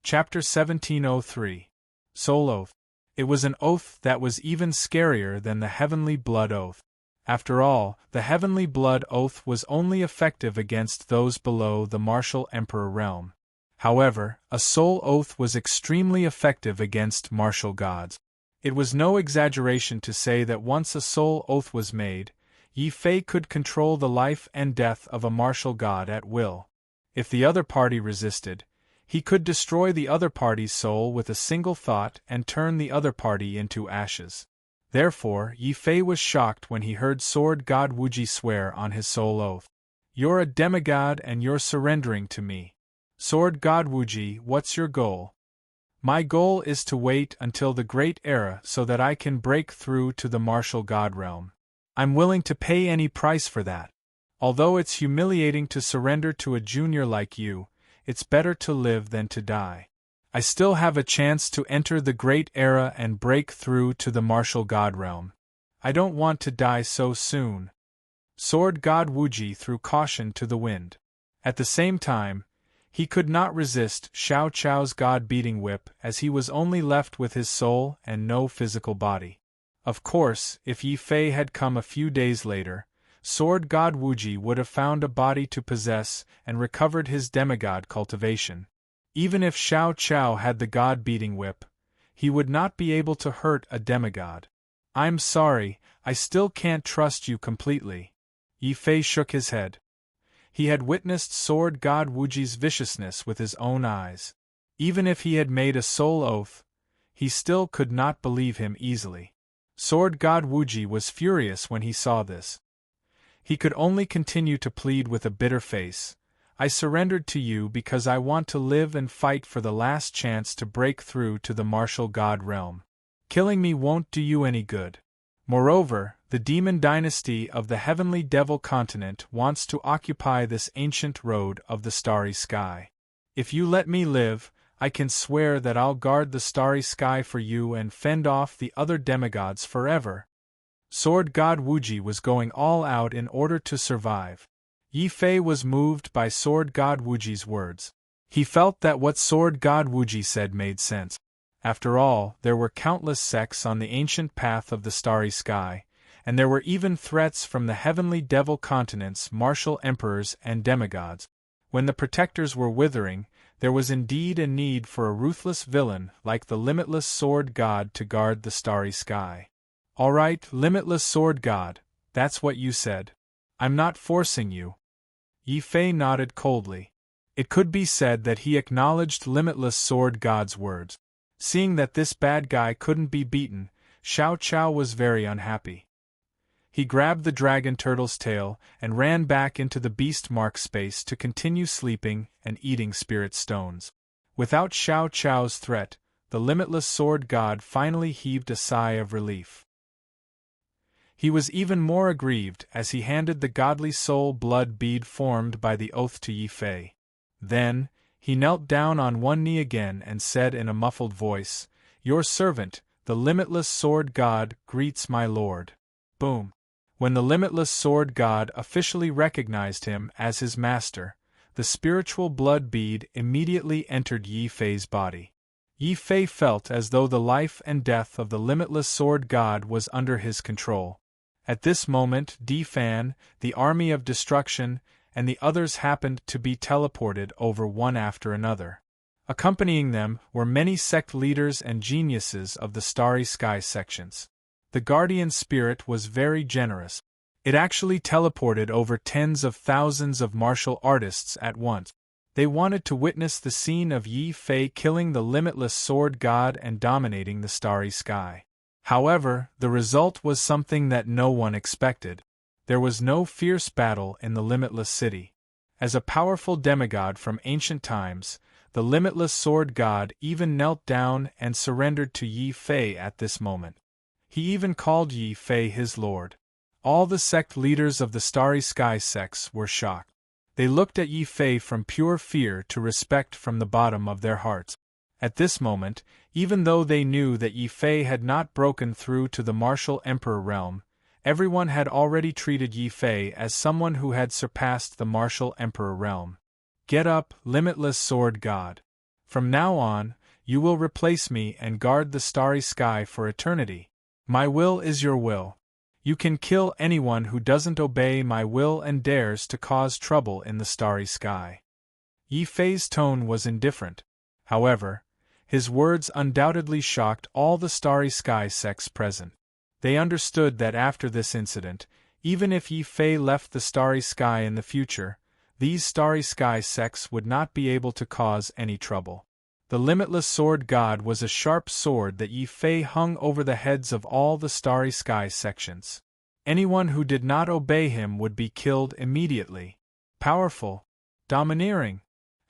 Chapter 1703. Soul Oath. It was an oath that was even scarier than the heavenly blood oath. After all, the heavenly blood oath was only effective against those below the martial emperor realm. However, a soul oath was extremely effective against martial gods. It was no exaggeration to say that once a soul oath was made, Yi Fei could control the life and death of a martial god at will. If the other party resisted, he could destroy the other party's soul with a single thought and turn the other party into ashes. Therefore, Yi Fei was shocked when he heard Sword God Wuji swear on his soul oath. "You're a demigod and you're surrendering to me. Sword God Wuji, what's your goal?" "My goal is to wait until the Great Era so that I can break through to the martial god realm. I'm willing to pay any price for that. Although it's humiliating to surrender to a junior like you, it's better to live than to die. I still have a chance to enter the Great Era and break through to the martial god realm. I don't want to die so soon." Sword God Wuji threw caution to the wind. At the same time, he could not resist Xiao Chao's god-beating whip as he was only left with his soul and no physical body. Of course, if Yi Fei had come a few days later, Sword God Wuji would have found a body to possess and recovered his demigod cultivation. Even if Xiao Chao had the god-beating whip, he would not be able to hurt a demigod. "I'm sorry, I still can't trust you completely." Yi Fei shook his head. He had witnessed Sword God Wuji's viciousness with his own eyes. Even if he had made a soul oath, he still could not believe him easily. Sword God Wuji was furious when he saw this. He could only continue to plead with a bitter face. "I surrendered to you because I want to live and fight for the last chance to break through to the martial god realm. Killing me won't do you any good. Moreover, the demon dynasty of the heavenly devil continent wants to occupy this ancient road of the starry sky. If you let me live, I can swear that I'll guard the starry sky for you and fend off the other demigods forever." Sword God Wuji was going all out in order to survive. Yi Fei was moved by Sword God Wuji's words. He felt that what Sword God Wuji said made sense. After all, there were countless sects on the ancient path of the starry sky, and there were even threats from the heavenly devil continent's martial emperors and demigods. When the protectors were withering, there was indeed a need for a ruthless villain like the limitless sword god to guard the starry sky. "All right, limitless sword god, that's what you said. I'm not forcing you." Yi Fei nodded coldly. It could be said that he acknowledged limitless sword god's words. Seeing that this bad guy couldn't be beaten, Xiao Chao was very unhappy. He grabbed the dragon turtle's tail and ran back into the beast mark space to continue sleeping and eating spirit stones. Without Xiao Chao's threat, the limitless sword god finally heaved a sigh of relief. He was even more aggrieved as he handed the godly soul blood bead formed by the oath to Yi Fei. Then, he knelt down on one knee again and said in a muffled voice, "Your servant, the limitless sword god, greets my lord." Boom! When the limitless sword god officially recognized him as his master, the spiritual blood bead immediately entered Yi Fei's body. Yi Fei felt as though the life and death of the limitless sword god was under his control. At this moment, Di Fan, the army of destruction, and the others happened to be teleported over one after another. Accompanying them were many sect leaders and geniuses of the starry sky sections. The guardian spirit was very generous. It actually teleported over tens of thousands of martial artists at once. They wanted to witness the scene of Yi Fei killing the limitless sword god and dominating the starry sky. However, the result was something that no one expected. There was no fierce battle in the limitless city. As a powerful demigod from ancient times, the limitless sword god even knelt down and surrendered to Yi Fei at this moment. He even called Yi Fei his lord. All the sect leaders of the starry sky sects were shocked. They looked at Yi Fei from pure fear to respect from the bottom of their hearts. At this moment, even though they knew that Yi Fei had not broken through to the martial emperor realm, everyone had already treated Yi Fei as someone who had surpassed the martial emperor realm. "Get up, limitless sword god. From now on, you will replace me and guard the starry sky for eternity. My will is your will. You can kill anyone who doesn't obey my will and dares to cause trouble in the starry sky." Yi Fei's tone was indifferent. However, his words undoubtedly shocked all the starry sky sects present. They understood that after this incident, even if Yi Fei left the starry sky in the future, these starry sky sects would not be able to cause any trouble. The limitless sword god was a sharp sword that Yi Fei hung over the heads of all the starry sky sections. Anyone who did not obey him would be killed immediately. Powerful, domineering.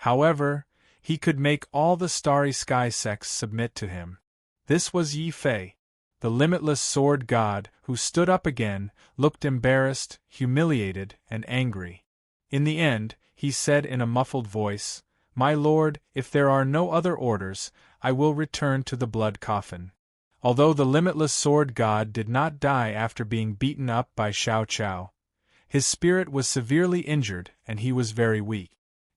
However, he could make all the starry sky sects submit to him. This was Yi Fei, the limitless sword god, who stood up again, looked embarrassed, humiliated, and angry. In the end, he said in a muffled voice, "My lord, if there are no other orders, I will return to the blood coffin." Although the limitless sword god did not die after being beaten up by Xiao Chao, his spirit was severely injured and he was very weak.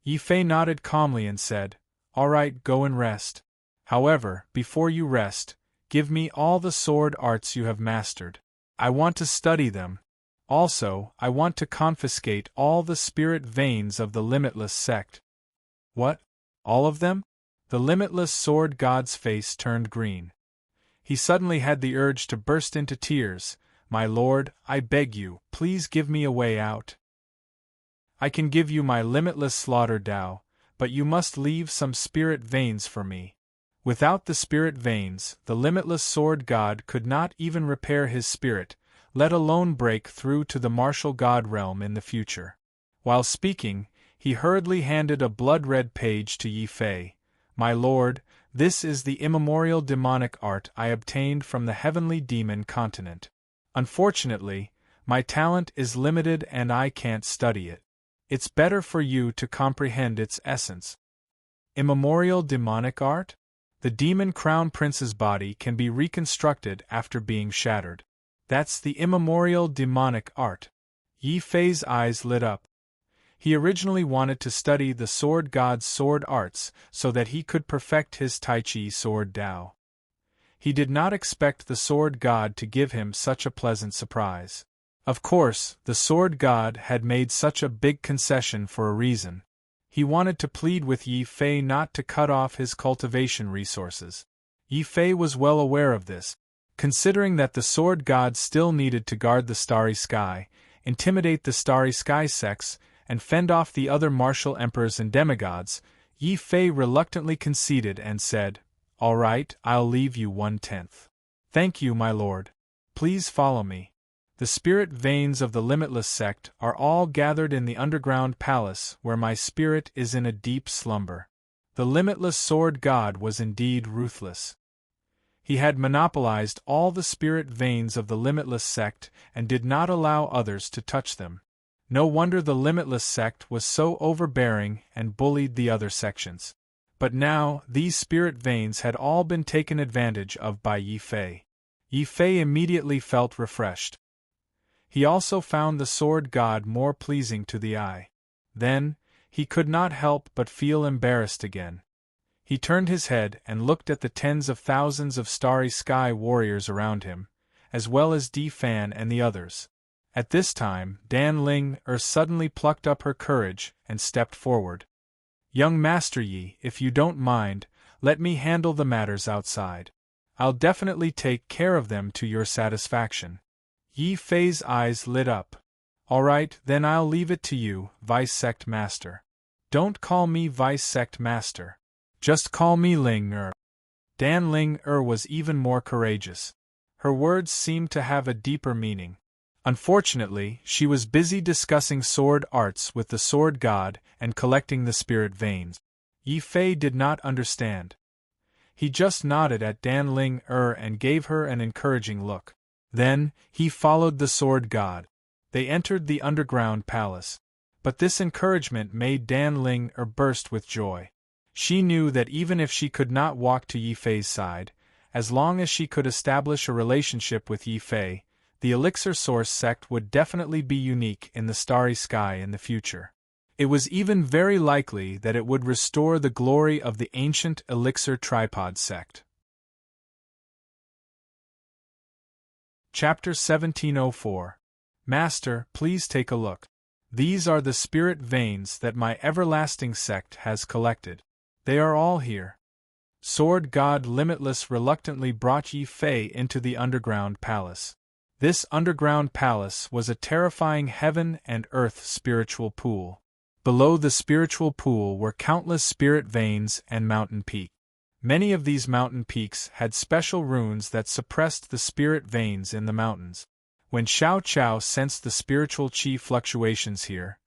Yi Fei nodded calmly and said, "All right, go and rest. However, before you rest, give me all the sword arts you have mastered. I want to study them. Also, I want to confiscate all the spirit veins of the limitless sect." "What? All of them?" The limitless sword god's face turned green. He suddenly had the urge to burst into tears. "My lord, I beg you, please give me a way out. I can give you my limitless slaughter Tao, but you must leave some spirit veins for me." Without the spirit veins, the limitless sword god could not even repair his spirit, let alone break through to the martial god realm in the future. While speaking, he hurriedly handed a blood-red page to Yi Fei. "My lord, this is the immemorial demonic art I obtained from the heavenly demon continent. Unfortunately, my talent is limited and I can't study it. It's better for you to comprehend its essence." Immemorial demonic art? The demon crown prince's body can be reconstructed after being shattered. That's the immemorial demonic art. Yi Fei's eyes lit up. He originally wanted to study the sword god's sword arts so that he could perfect his Tai Chi sword Tao. He did not expect the sword god to give him such a pleasant surprise. Of course, the sword god had made such a big concession for a reason. He wanted to plead with Yi Fei not to cut off his cultivation resources. Yi Fei was well aware of this. Considering that the sword god still needed to guard the starry sky, intimidate the starry sky sects, and fend off the other martial emperors and demigods, Yi Fei reluctantly conceded and said, "All right, I'll leave you 1/10. Thank you, my lord. Please follow me. The spirit veins of the limitless sect are all gathered in the underground palace where my spirit is in a deep slumber." The limitless sword god was indeed ruthless. He had monopolized all the spirit veins of the limitless sect and did not allow others to touch them. No wonder the limitless sect was so overbearing and bullied the other sections. But now, these spirit veins had all been taken advantage of by Yi Fei. Yi Fei immediately felt refreshed. He also found the sword god more pleasing to the eye. Then, he could not help but feel embarrassed again. He turned his head and looked at the tens of thousands of starry sky warriors around him, as well as Di Fan and the others. At this time, Dan Ling suddenly plucked up her courage and stepped forward. "Young Master Yi, if you don't mind, let me handle the matters outside. I'll definitely take care of them to your satisfaction." Yi Fei's eyes lit up. "All right, then I'll leave it to you, Vice Sect Master." "Don't call me Vice Sect Master. Just call me Ling Er." Dan Ling Er was even more courageous. Her words seemed to have a deeper meaning. Unfortunately, she was busy discussing sword arts with the sword god and collecting the spirit veins. Yi Fei did not understand. He just nodded at Dan Ling and gave her an encouraging look. Then, he followed the sword god. They entered the underground palace. But this encouragement made Dan Ling burst with joy. She knew that even if she could not walk to Yi Fei's side, as long as she could establish a relationship with Yi Fei, the Elixir Source sect would definitely be unique in the starry sky in the future. It was even very likely that it would restore the glory of the ancient elixir tripod sect. Chapter 1704. Master, please take a look. These are the spirit veins that my everlasting sect has collected. They are all here. Sword God Limitless reluctantly brought Yi Fei into the underground palace. This underground palace was a terrifying heaven and earth spiritual pool. Below the spiritual pool were countless spirit veins and mountain peaks. Many of these mountain peaks had special runes that suppressed the spirit veins in the mountains. When Xiao Qiao sensed the spiritual qi fluctuations here,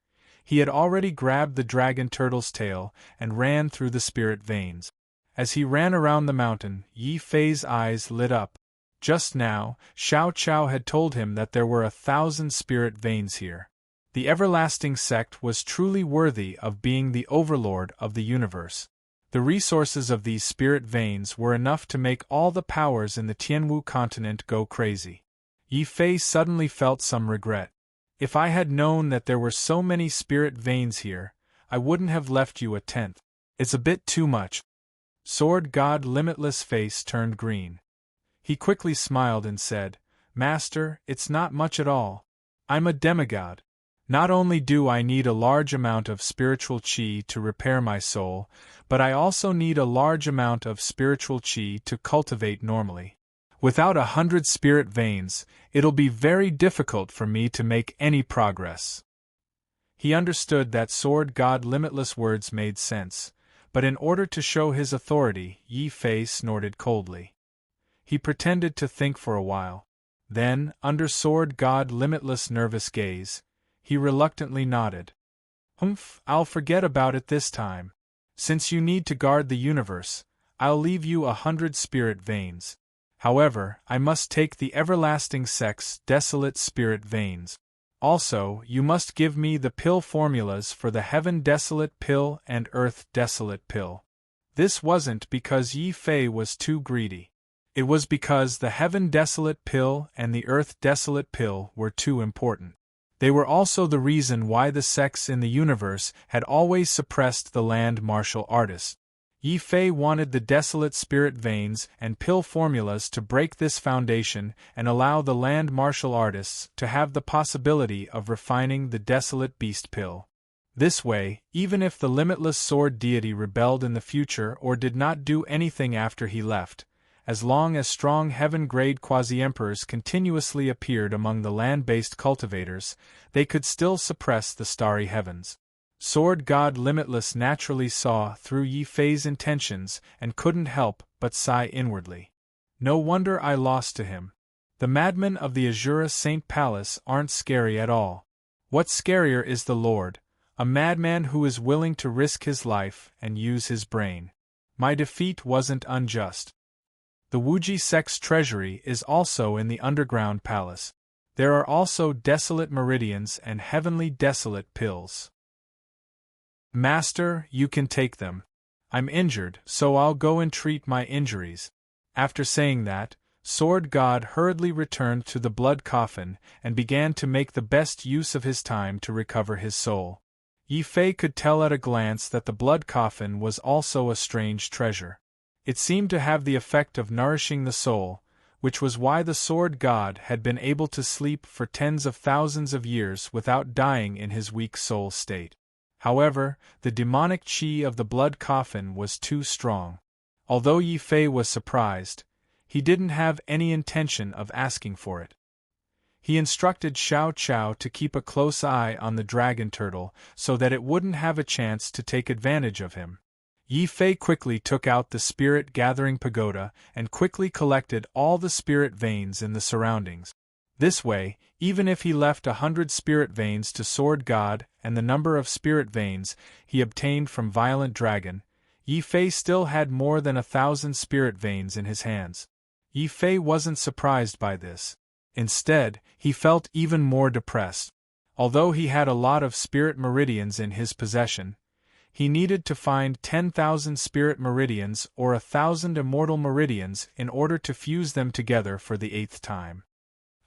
he had already grabbed the dragon turtle's tail and ran through the spirit veins. As he ran around the mountain, Yi Fei's eyes lit up. Just now, Xiao Qiao had told him that there were 1,000 spirit veins here. The everlasting sect was truly worthy of being the overlord of the universe. The resources of these spirit veins were enough to make all the powers in the Tianwu continent go crazy. Yi Fei suddenly felt some regret. If I had known that there were so many spirit veins here, I wouldn't have left you a tenth. It's a bit too much. Sword God Limitless' face turned green. He quickly smiled and said, Master, it's not much at all. I'm a demigod. Not only do I need a large amount of spiritual qi to repair my soul, but I also need a large amount of spiritual qi to cultivate normally. Without 100 spirit veins, it'll be very difficult for me to make any progress. He understood that Sword God Limitless' words made sense, but in order to show his authority, Yi Fei snorted coldly. He pretended to think for a while. Then, under Sword God Limitless' nervous gaze, he reluctantly nodded. Humph, I'll forget about it this time. Since you need to guard the universe, I'll leave you 100 spirit veins. However, I must take the everlasting sect's desolate spirit veins. Also, you must give me the pill formulas for the Heaven Desolate Pill and Earth Desolate Pill. This wasn't because Yi Fei was too greedy. It was because the Heaven Desolate Pill and the Earth Desolate Pill were too important. They were also the reason why the sects in the universe had always suppressed the land martial artists. Yi Fei wanted the desolate spirit veins and pill formulas to break this foundation and allow the land martial artists to have the possibility of refining the desolate beast pill. This way, even if the limitless sword deity rebelled in the future or did not do anything after he left, as long as strong heaven-grade quasi-emperors continuously appeared among the land-based cultivators, they could still suppress the starry heavens. Sword God Limitless naturally saw through Yi Fei's intentions and couldn't help but sigh inwardly. No wonder I lost to him. The madmen of the Azura Saint Palace aren't scary at all. What's scarier is the Lord, a madman who is willing to risk his life and use his brain. My defeat wasn't unjust. The Wuji sect's treasury is also in the underground palace. There are also desolate meridians and heavenly desolate pills. Master, you can take them. I'm injured, so I'll go and treat my injuries. After saying that, Sword God hurriedly returned to the blood coffin and began to make the best use of his time to recover his soul. Yi Fei could tell at a glance that the blood coffin was also a strange treasure. It seemed to have the effect of nourishing the soul, which was why the Sword God had been able to sleep for tens of thousands of years without dying in his weak soul state. However, the demonic qi of the blood coffin was too strong. Although Yi Fei was surprised, he didn't have any intention of asking for it. He instructed Xiao Qiao to keep a close eye on the dragon turtle so that it wouldn't have a chance to take advantage of him. Yi Fei quickly took out the spirit-gathering pagoda and quickly collected all the spirit veins in the surroundings. This way, even if he left 100 spirit veins to Sword God and the number of spirit veins he obtained from Violent Dragon, Yi Fei still had more than 1,000 spirit veins in his hands. Yi Fei wasn't surprised by this. Instead, he felt even more depressed. Although he had a lot of spirit meridians in his possession, he needed to find 10,000 spirit meridians or 1,000 immortal meridians in order to fuse them together for the 8th time.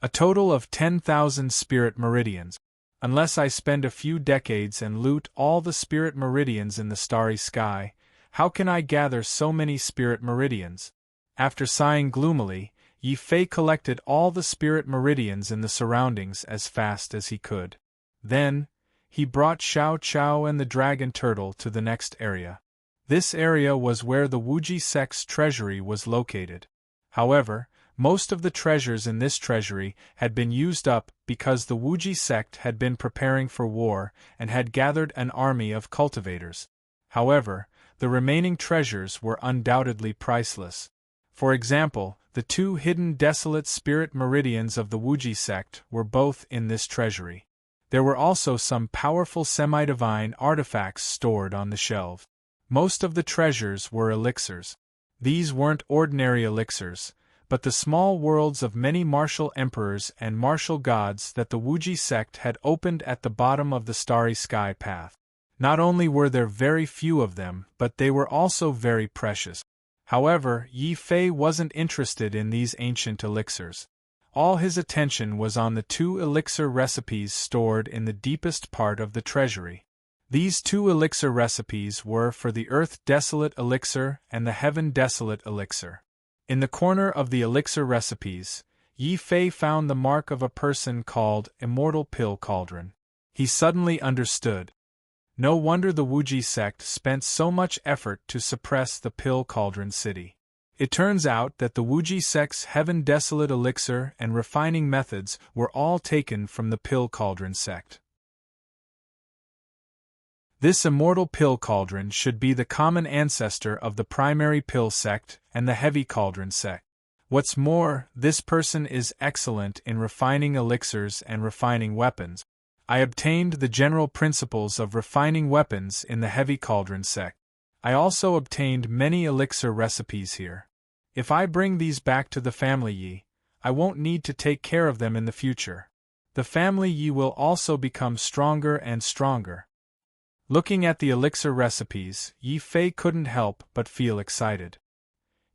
A total of 10,000 spirit meridians. Unless I spend a few decades and loot all the spirit meridians in the starry sky, how can I gather so many spirit meridians? After sighing gloomily, Yi Fei collected all the spirit meridians in the surroundings as fast as he could. Then, he brought Xiao Chao and the dragon turtle to the next area. This area was where the Wuji sect's treasury was located. However, most of the treasures in this treasury had been used up because the Wuji sect had been preparing for war and had gathered an army of cultivators. However, the remaining treasures were undoubtedly priceless. For example, the 2 hidden desolate spirit meridians of the Wuji sect were both in this treasury. There were also some powerful semi-divine artifacts stored on the shelf. Most of the treasures were elixirs. These weren't ordinary elixirs, but the small worlds of many martial emperors and martial gods that the Wuji sect had opened at the bottom of the starry sky path. Not only were there very few of them, but they were also very precious. However, Yi Fei wasn't interested in these ancient elixirs. All his attention was on the 2 elixir recipes stored in the deepest part of the treasury. These 2 elixir recipes were for the Earth Desolate Elixir and the Heaven Desolate Elixir. In the corner of the elixir recipes, Yi Fei found the mark of a person called Immortal Pill Cauldron. He suddenly understood. No wonder the Wuji sect spent so much effort to suppress the Pill Cauldron city. It turns out that the Wuji sect's Heaven Desolate Elixir and refining methods were all taken from the Pill Cauldron sect. This Immortal Pill Cauldron should be the common ancestor of the primary Pill sect and the Heavy Cauldron sect. What's more, this person is excellent in refining elixirs and refining weapons. I obtained the general principles of refining weapons in the Heavy Cauldron sect. I also obtained many elixir recipes here. If I bring these back to the family Yi, I won't need to take care of them in the future. The family Yi will also become stronger and stronger. Looking at the elixir recipes, Yi Fei couldn't help but feel excited.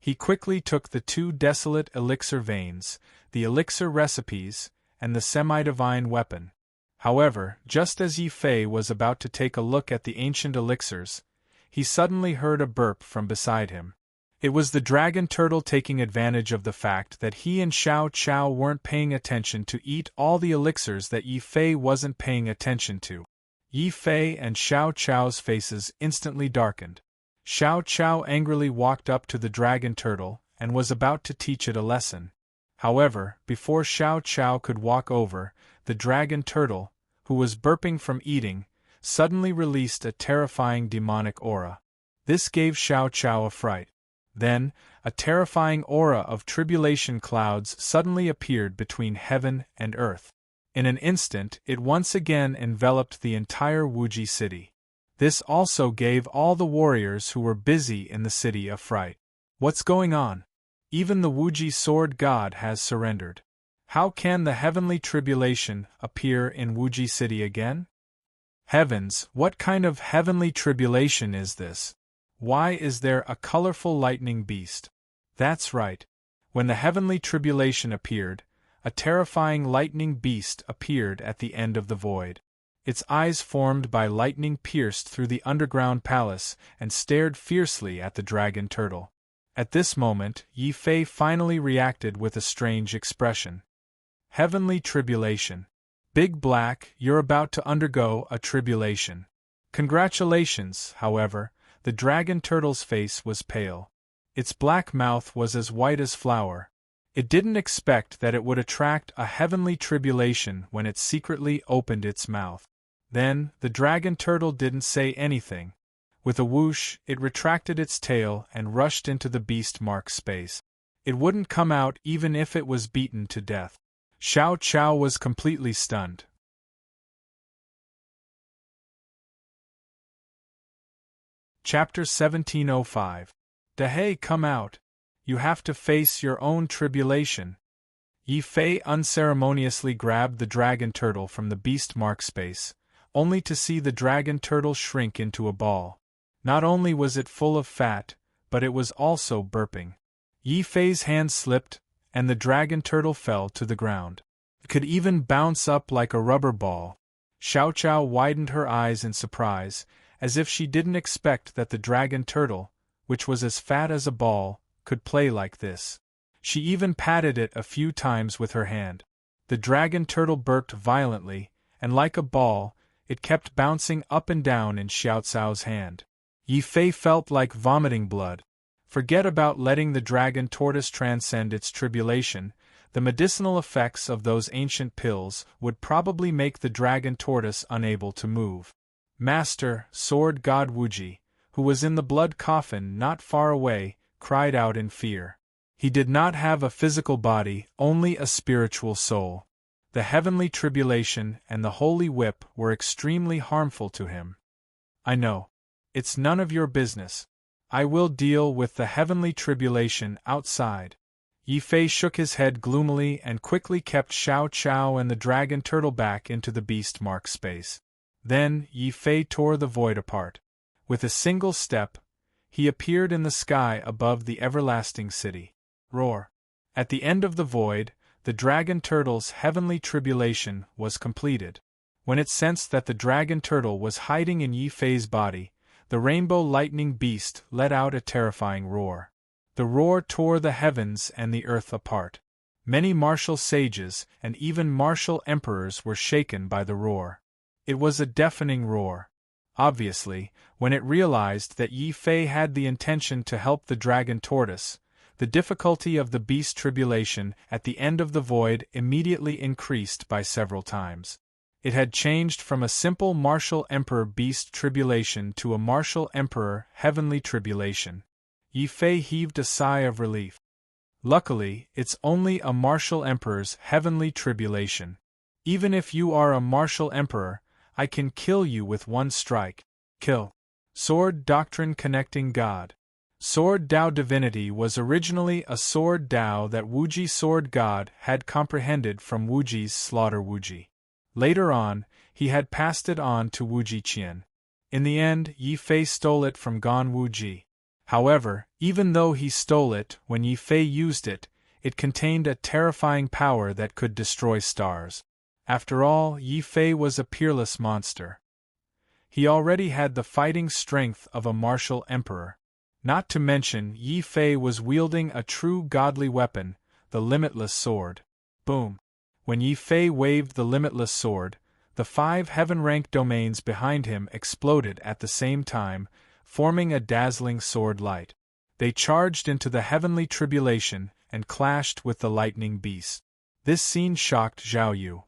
He quickly took the 2 desolate elixir veins, the elixir recipes, and the semi-divine weapon. However, just as Yi Fei was about to take a look at the ancient elixirs, he suddenly heard a burp from beside him. It was the dragon turtle taking advantage of the fact that he and Xiao Chao weren't paying attention to eat all the elixirs that Yi Fei wasn't paying attention to. Yi Fei and Xiao Chao's faces instantly darkened. Xiao Chao angrily walked up to the dragon turtle and was about to teach it a lesson. However, before Xiao Chao could walk over, the dragon turtle, who was burping from eating, suddenly released a terrifying demonic aura. This gave Xiao Chao a fright. Then, a terrifying aura of tribulation clouds suddenly appeared between heaven and earth. In an instant, it once again enveloped the entire Wuji city. This also gave all the warriors who were busy in the city a fright. What's going on? Even the Wuji sword god has surrendered. How can the heavenly tribulation appear in Wuji city again? Heavens, what kind of heavenly tribulation is this? Why is there a colorful lightning beast? That's right. When the heavenly tribulation appeared, a terrifying lightning beast appeared at the end of the void. Its eyes formed by lightning pierced through the underground palace and stared fiercely at the dragon turtle. At this moment, Yi Fei finally reacted with a strange expression. Heavenly tribulation. Big Black, you're about to undergo a tribulation. Congratulations, however, the dragon turtle's face was pale. Its black mouth was as white as flour. It didn't expect that it would attract a heavenly tribulation when it secretly opened its mouth. Then, the dragon turtle didn't say anything. With a whoosh, it retracted its tail and rushed into the beast mark space. It wouldn't come out even if it was beaten to death. Xiao Chao was completely stunned. Chapter 1705. Dehei, come out. You have to face your own tribulation. Yi Fei unceremoniously grabbed the dragon turtle from the beast mark space, only to see the dragon turtle shrink into a ball. Not only was it full of fat, but it was also burping. Yi Fei's hand slipped, and the dragon turtle fell to the ground. It could even bounce up like a rubber ball. Xiao Qiao widened her eyes in surprise, as if she didn't expect that the dragon turtle, which was as fat as a ball, could play like this. She even patted it a few times with her hand. The dragon turtle burped violently, and like a ball, it kept bouncing up and down in Xiao Cao's hand. Yi Fei felt like vomiting blood. Forget about letting the dragon tortoise transcend its tribulation. The medicinal effects of those ancient pills would probably make the dragon tortoise unable to move. Master, sword god Wuji, who was in the blood coffin not far away, cried out in fear. He did not have a physical body, only a spiritual soul. The heavenly tribulation and the holy whip were extremely harmful to him. I know. It's none of your business. I will deal with the heavenly tribulation outside. Yi Fei shook his head gloomily and quickly kept Xiao Qiao and the dragon turtle back into the beast-mark space. Then, Yi Fei tore the void apart. With a single step, he appeared in the sky above the everlasting city. Roar! At the end of the void, the dragon turtle's heavenly tribulation was completed. When it sensed that the dragon turtle was hiding in Yi Fei's body, the rainbow lightning beast let out a terrifying roar. The roar tore the heavens and the earth apart. Many martial sages and even martial emperors were shaken by the roar. It was a deafening roar. Obviously, when it realized that Yi Fei had the intention to help the dragon tortoise, the difficulty of the beast tribulation at the end of the void immediately increased by several times. It had changed from a simple martial emperor beast tribulation to a martial emperor heavenly tribulation. Yi Fei heaved a sigh of relief. Luckily, it's only a martial emperor's heavenly tribulation. Even if you are a martial emperor, I can kill you with one strike. Kill. Sword Doctrine Connecting God. Sword Dao Divinity was originally a sword Dao that Wuji Sword God had comprehended from Wuji's slaughter Wuji. Later on, he had passed it on to Wuji Qian. In the end, Yi Fei stole it from Gan Wuji. However, even though he stole it when Yi Fei used it, it contained a terrifying power that could destroy stars. After all, Yi Fei was a peerless monster. He already had the fighting strength of a martial emperor. Not to mention, Yi Fei was wielding a true godly weapon, the limitless sword. Boom! When Yi Fei waved the limitless sword, the 5 heaven-rank domains behind him exploded at the same time, forming a dazzling sword light. They charged into the heavenly tribulation and clashed with the lightning beast. This scene shocked Zhao Yu.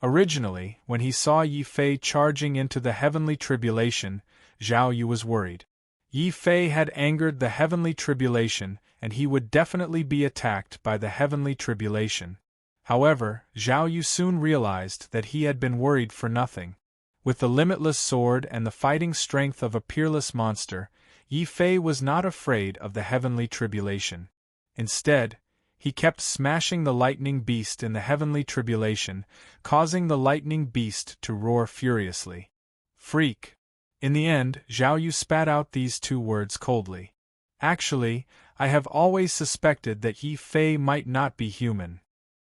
Originally, when he saw Yi Fei charging into the heavenly tribulation, Zhao Yu was worried. Yi Fei had angered the heavenly tribulation, and he would definitely be attacked by the heavenly tribulation. However, Zhao Yu soon realized that he had been worried for nothing. With the limitless sword and the fighting strength of a peerless monster, Yi Fei was not afraid of the heavenly tribulation. Instead, he kept smashing the lightning beast in the heavenly tribulation, causing the lightning beast to roar furiously. Freak! In the end, Zhao Yu spat out these 2 words coldly. Actually, I have always suspected that Yi Fei might not be human.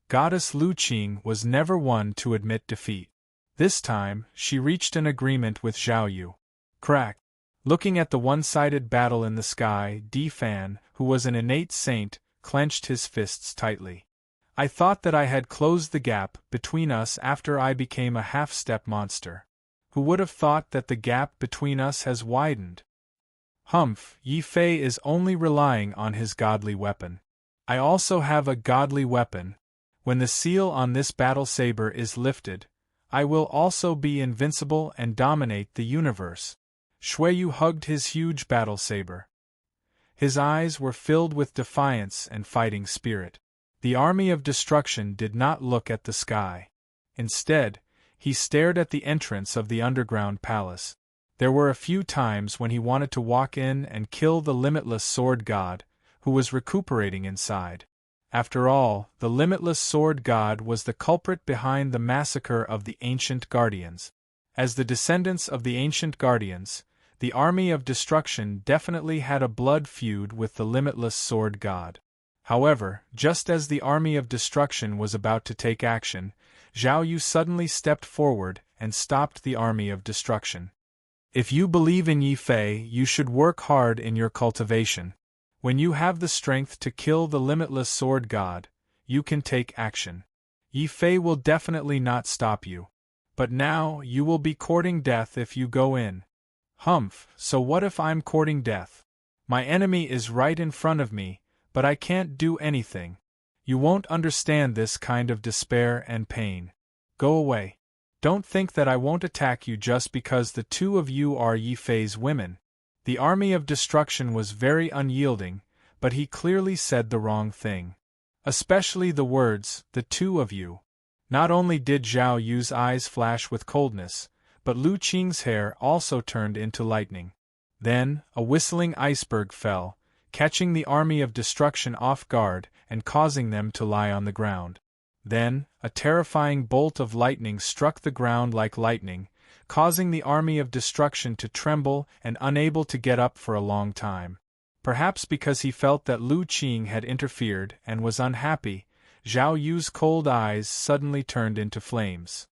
Goddess Lu Qing was never one to admit defeat. This time, she reached an agreement with Zhao Yu. Crack! Looking at the one-sided battle in the sky, Di Fan, who was an innate saint, clenched his fists tightly. I thought that I had closed the gap between us after I became a half-step monster. Who would have thought that the gap between us has widened? Humph, Yi Fei is only relying on his godly weapon. I also have a godly weapon. When the seal on this battle saber is lifted, I will also be invincible and dominate the universe. Shuiyu hugged his huge battle saber. His eyes were filled with defiance and fighting spirit. The army of destruction did not look at the sky. Instead, he stared at the entrance of the underground palace. There were a few times when he wanted to walk in and kill the limitless sword god, who was recuperating inside. After all, the limitless sword god was the culprit behind the massacre of the ancient guardians. As the descendants of the ancient guardians, the army of destruction definitely had a blood feud with the limitless sword god. However, just as the army of destruction was about to take action, Zhao Yu suddenly stepped forward and stopped the army of destruction. If you believe in Yi Fei, you should work hard in your cultivation. When you have the strength to kill the limitless sword god, you can take action. Yi Fei will definitely not stop you. But now, you will be courting death if you go in. Humph, so what if I'm courting death? My enemy is right in front of me, but I can't do anything. You won't understand this kind of despair and pain. Go away. Don't think that I won't attack you just because the two of you are Yi Fei's women. The army of destruction was very unyielding, but he clearly said the wrong thing. Especially the words, the two of you. Not only did Zhao Yu's eyes flash with coldness, but Lu Qing's hair also turned into lightning. Then, a whistling iceberg fell, catching the army of destruction off guard and causing them to lie on the ground. Then, a terrifying bolt of lightning struck the ground like lightning, causing the army of destruction to tremble and unable to get up for a long time. Perhaps because he felt that Lu Qing had interfered and was unhappy, Zhao Yu's cold eyes suddenly turned into flames.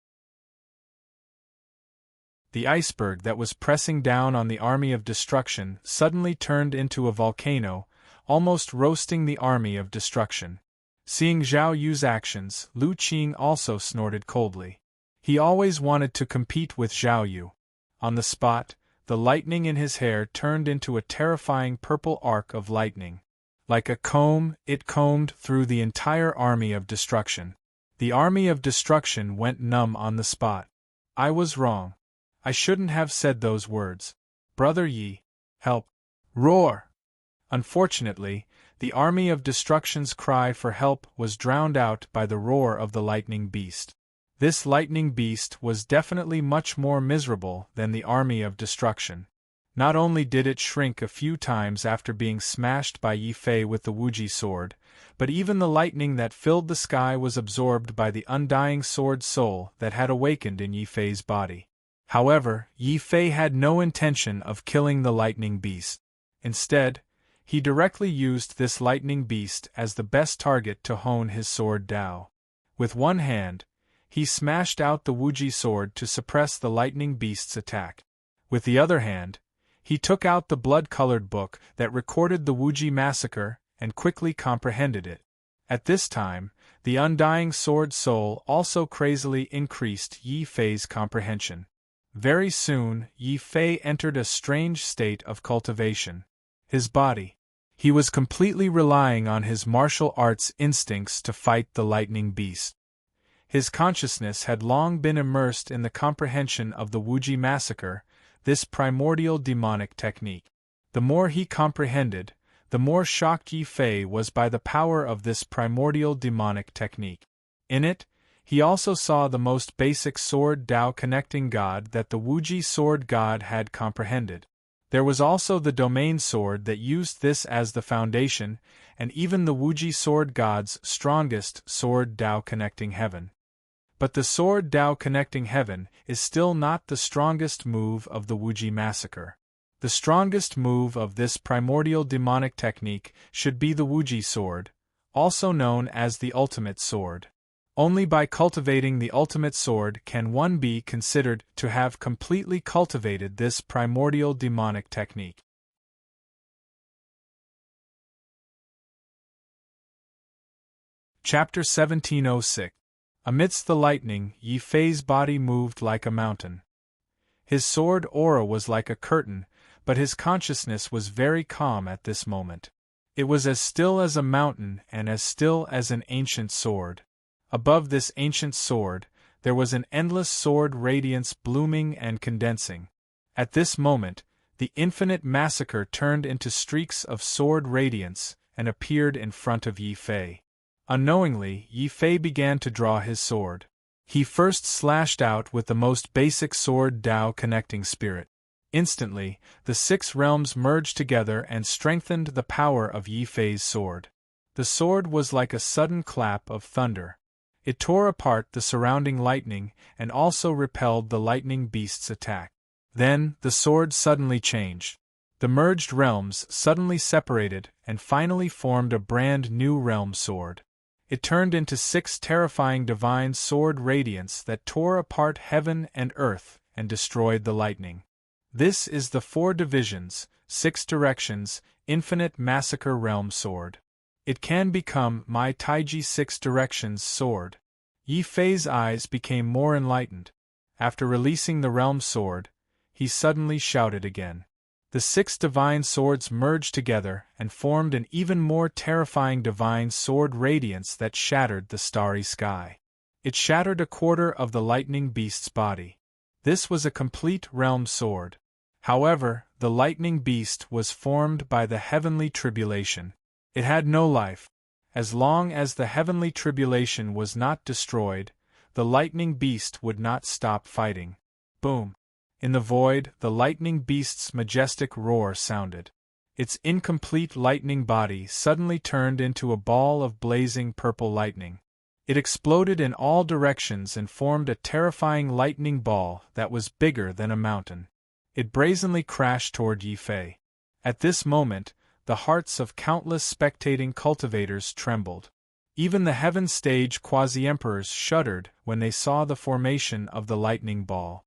The iceberg that was pressing down on the army of destruction suddenly turned into a volcano, almost roasting the army of destruction. Seeing Zhao Yu's actions, Lu Qing also snorted coldly. He always wanted to compete with Zhao Yu. On the spot, the lightning in his hair turned into a terrifying purple arc of lightning. Like a comb, it combed through the entire army of destruction. The army of destruction went numb on the spot. I was wrong. I shouldn't have said those words. Brother Yi, help! Roar! Unfortunately, the army of destruction's cry for help was drowned out by the roar of the lightning beast. This lightning beast was definitely much more miserable than the army of destruction. Not only did it shrink a few times after being smashed by Yi Fei with the Wuji sword, but even the lightning that filled the sky was absorbed by the undying sword soul that had awakened in Yi Fei's body. However, Yi Fei had no intention of killing the lightning beast. Instead, he directly used this lightning beast as the best target to hone his sword Dao. With one hand, he smashed out the Wuji sword to suppress the lightning beast's attack. With the other hand, he took out the blood-colored book that recorded the Wuji massacre and quickly comprehended it. At this time, the undying sword soul also crazily increased Yi Fei's comprehension. Very soon, Yi Fei entered a strange state of cultivation. His body. He was completely relying on his martial arts instincts to fight the lightning beast. His consciousness had long been immersed in the comprehension of the Wuji massacre, this primordial demonic technique. The more he comprehended, the more shocked Yi Fei was by the power of this primordial demonic technique. In it, he also saw the most basic sword Dao connecting god that the Wuji sword god had comprehended. There was also the domain sword that used this as the foundation, and even the Wuji sword god's strongest sword Dao connecting heaven. But the sword Dao connecting heaven is still not the strongest move of the Wuji massacre. The strongest move of this primordial demonic technique should be the Wuji sword, also known as the ultimate sword. Only by cultivating the ultimate sword can one be considered to have completely cultivated this primordial demonic technique. Chapter 1706. Amidst the lightning, Yi Fei's body moved like a mountain. His sword aura was like a curtain, but his consciousness was very calm at this moment. It was as still as a mountain and as still as an ancient sword. Above this ancient sword, there was an endless sword radiance blooming and condensing. At this moment, the infinite massacre turned into streaks of sword radiance and appeared in front of Yi Fei. Unknowingly, Yi Fei began to draw his sword. He first slashed out with the most basic sword Dao connecting spirit. Instantly, the 6 realms merged together and strengthened the power of Yi Fei's sword. The sword was like a sudden clap of thunder. It tore apart the surrounding lightning and also repelled the lightning beast's attack. Then, the sword suddenly changed. The merged realms suddenly separated and finally formed a brand new realm sword. It turned into 6 terrifying divine sword radiants that tore apart heaven and earth and destroyed the lightning. This is the 4 divisions, 6 directions, infinite massacre realm sword. It can become my Taiji 6 directions sword. Yi Fei's eyes became more enlightened. After releasing the realm sword, he suddenly shouted again. The 6 divine swords merged together and formed an even more terrifying divine sword radiance that shattered the starry sky. It shattered a quarter of the lightning beast's body. This was a complete realm sword. However, the lightning beast was formed by the heavenly tribulation. It had no life. As long as the heavenly tribulation was not destroyed, the lightning beast would not stop fighting. Boom! In the void, the lightning beast's majestic roar sounded. Its incomplete lightning body suddenly turned into a ball of blazing purple lightning. It exploded in all directions and formed a terrifying lightning ball that was bigger than a mountain. It brazenly crashed toward Yi Fei. At this moment, the hearts of countless spectating cultivators trembled. Even the Heaven Stage quasi-emperors shuddered when they saw the formation of the lightning ball.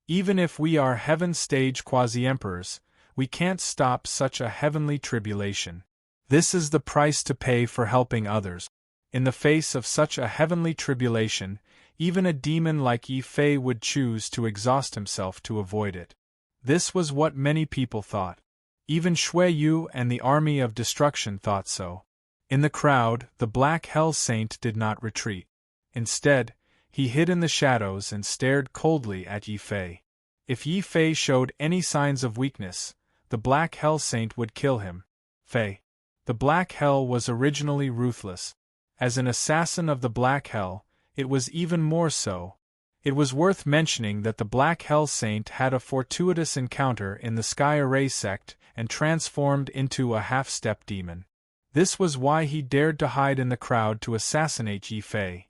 Even if we are Heaven Stage quasi-emperors, we can't stop such a heavenly tribulation. This is the price to pay for helping others. In the face of such a heavenly tribulation, even a demon like Yi Fei would choose to exhaust himself to avoid it. This was what many people thought. Even Shui Yu and the army of destruction thought so. In the crowd, the Black Hell Saint did not retreat. Instead, he hid in the shadows and stared coldly at Yi Fei. If Yi Fei showed any signs of weakness, the Black Hell Saint would kill him. Fei. The Black Hell was originally ruthless. As an assassin of the Black Hell, it was even more so. It was worth mentioning that the Black Hell Saint had a fortuitous encounter in the Sky Array sect and transformed into a half-step demon. This was why he dared to hide in the crowd to assassinate Yi Fei.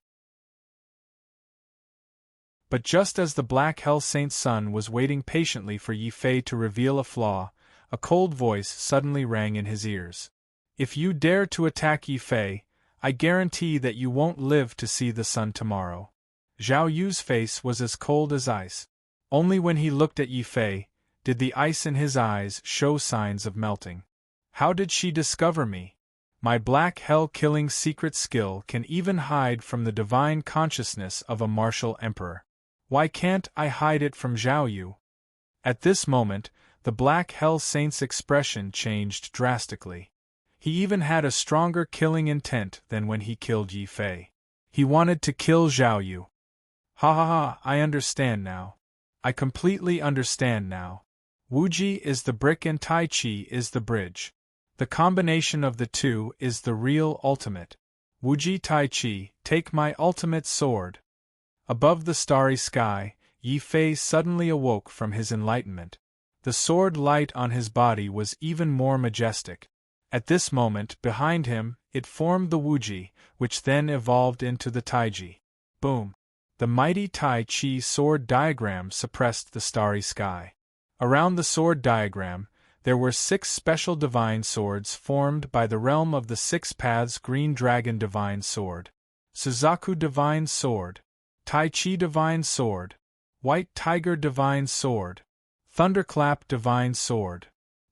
But just as the Black Hell Saint's son was waiting patiently for Yi Fei to reveal a flaw, a cold voice suddenly rang in his ears. If you dare to attack Yi Fei, I guarantee that you won't live to see the sun tomorrow. Zhao Yu's face was as cold as ice. Only when he looked at Yi Fei did the ice in his eyes show signs of melting. How did she discover me? My black hell-killing secret skill can even hide from the divine consciousness of a martial emperor. Why can't I hide it from Zhao Yu? At this moment, the Black Hell Saint's expression changed drastically. He even had a stronger killing intent than when he killed Yi Fei. He wanted to kill Zhao Yu. Ha ha ha, I understand now. I completely understand now. Wuji is the brick and Tai Chi is the bridge. The combination of the two is the real ultimate. Wuji Tai Chi, take my ultimate sword. Above the starry sky, Yi Fei suddenly awoke from his enlightenment. The sword light on his body was even more majestic. At this moment, behind him, it formed the Wuji, which then evolved into the Taiji. Boom! The mighty Tai Chi sword diagram suppressed the starry sky. Around the sword diagram, there were 6 special divine swords formed by the realm of the 6 paths: Green Dragon Divine Sword, Suzaku Divine Sword, Tai Chi Divine Sword, White Tiger Divine Sword, Thunderclap Divine Sword,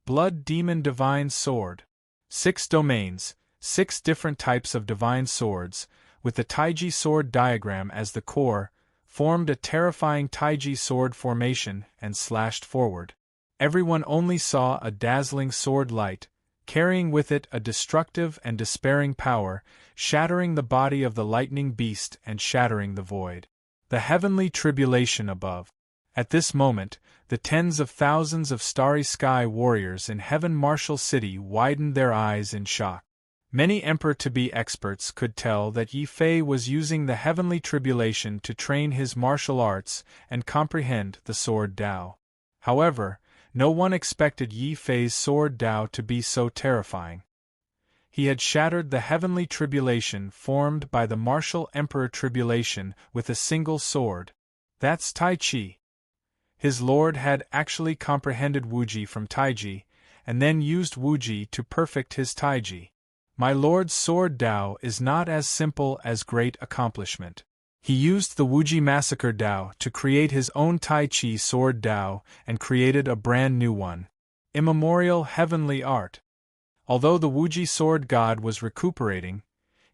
Blood Demon Divine Sword. 6 domains, 6 different types of divine swords, with the Taiji sword diagram as the core, formed a terrifying Taiji sword formation and slashed forward. Everyone only saw a dazzling sword light, carrying with it a destructive and despairing power, shattering the body of the lightning beast and shattering the void. The heavenly tribulation above. At this moment, the tens of thousands of starry sky warriors in Heaven Martial City widened their eyes in shock. Many Emperor-to-be experts could tell that Yi Fei was using the heavenly tribulation to train his martial arts and comprehend the sword Dao. However, no one expected Yi Fei's sword Dao to be so terrifying. He had shattered the heavenly tribulation formed by the martial emperor tribulation with a single sword. That's Tai Chi. His lord had actually comprehended Wuji from Taiji, and then used Wuji to perfect his Taiji. My lord's sword Dao is not as simple as great accomplishment. He used the Wuji Massacre Dao to create his own Tai Chi sword Dao and created a brand new one. Immemorial heavenly art. Although the Wuji sword god was recuperating,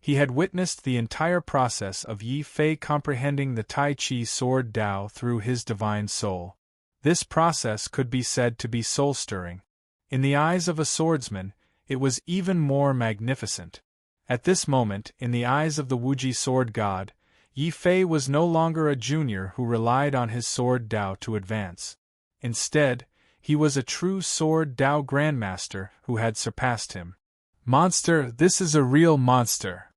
he had witnessed the entire process of Yi Fei comprehending the Tai Chi sword Dao through his divine soul. This process could be said to be soul-stirring. In the eyes of a swordsman, it was even more magnificent. At this moment, in the eyes of the Wuji sword god, Yi Fei was no longer a junior who relied on his sword Dao to advance. Instead, he was a true sword Dao grandmaster who had surpassed him. Monster, this is a real monster.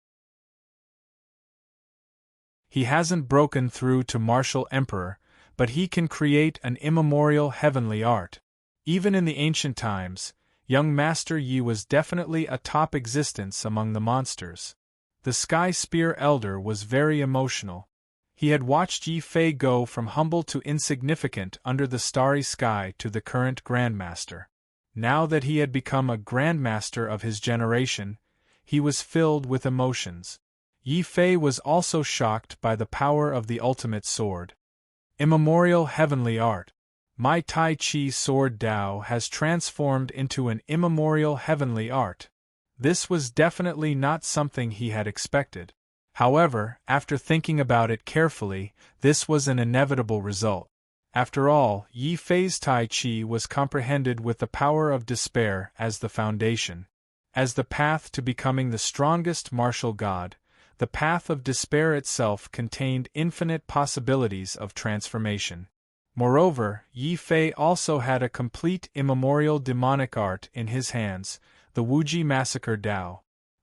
He hasn't broken through to martial emperor, but he can create an immemorial heavenly art. Even in the ancient times, young Master Yi was definitely a top existence among the monsters. The Sky Spear Elder was very emotional. He had watched Yi Fei go from humble to insignificant under the starry sky to the current Grandmaster. Now that he had become a Grandmaster of his generation, he was filled with emotions. Yi Fei was also shocked by the power of the ultimate sword. Immemorial heavenly art. My Tai Chi sword Dao has transformed into an immemorial heavenly art. This was definitely not something he had expected. However, after thinking about it carefully, this was an inevitable result. After all, Yi Fei's Tai Chi was comprehended with the power of despair as the foundation. As the path to becoming the strongest martial god, the path of despair itself contained infinite possibilities of transformation. Moreover, Yi Fei also had a complete immemorial demonic art in his hands, the Wuji Massacre Dao.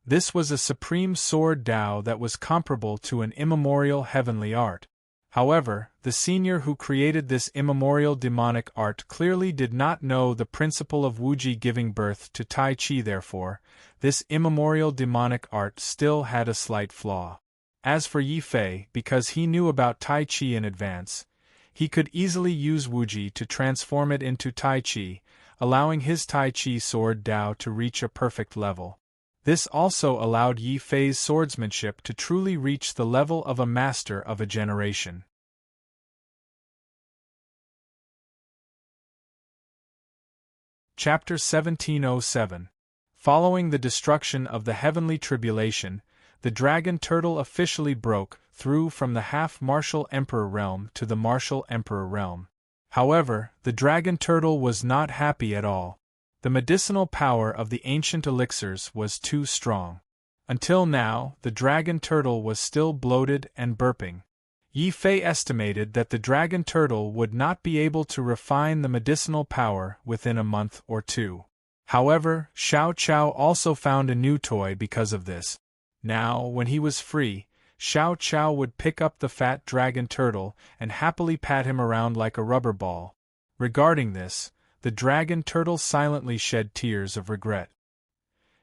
This was a supreme sword Dao that was comparable to an immemorial heavenly art. However, the senior who created this immemorial demonic art clearly did not know the principle of Wuji giving birth to Tai Chi. Therefore, this immemorial demonic art still had a slight flaw. As for Yi Fei, because he knew about Tai Chi in advance, he could easily use Wuji to transform it into Tai Chi, allowing his Tai Chi sword Dao to reach a perfect level. This also allowed Yi Fei's swordsmanship to truly reach the level of a master of a generation. Chapter 1707. Following the destruction of the heavenly tribulation, the dragon turtle officially broke through from the half-martial emperor realm to the martial emperor realm. However, the dragon turtle was not happy at all. The medicinal power of the ancient elixirs was too strong. Until now, the dragon turtle was still bloated and burping. Yi Fei estimated that the dragon turtle would not be able to refine the medicinal power within a month or two. However, Xiao Qiao also found a new toy because of this. Now, when he was free, Xiao Qiao would pick up the fat dragon turtle and happily pat him around like a rubber ball. Regarding this, the dragon turtle silently shed tears of regret.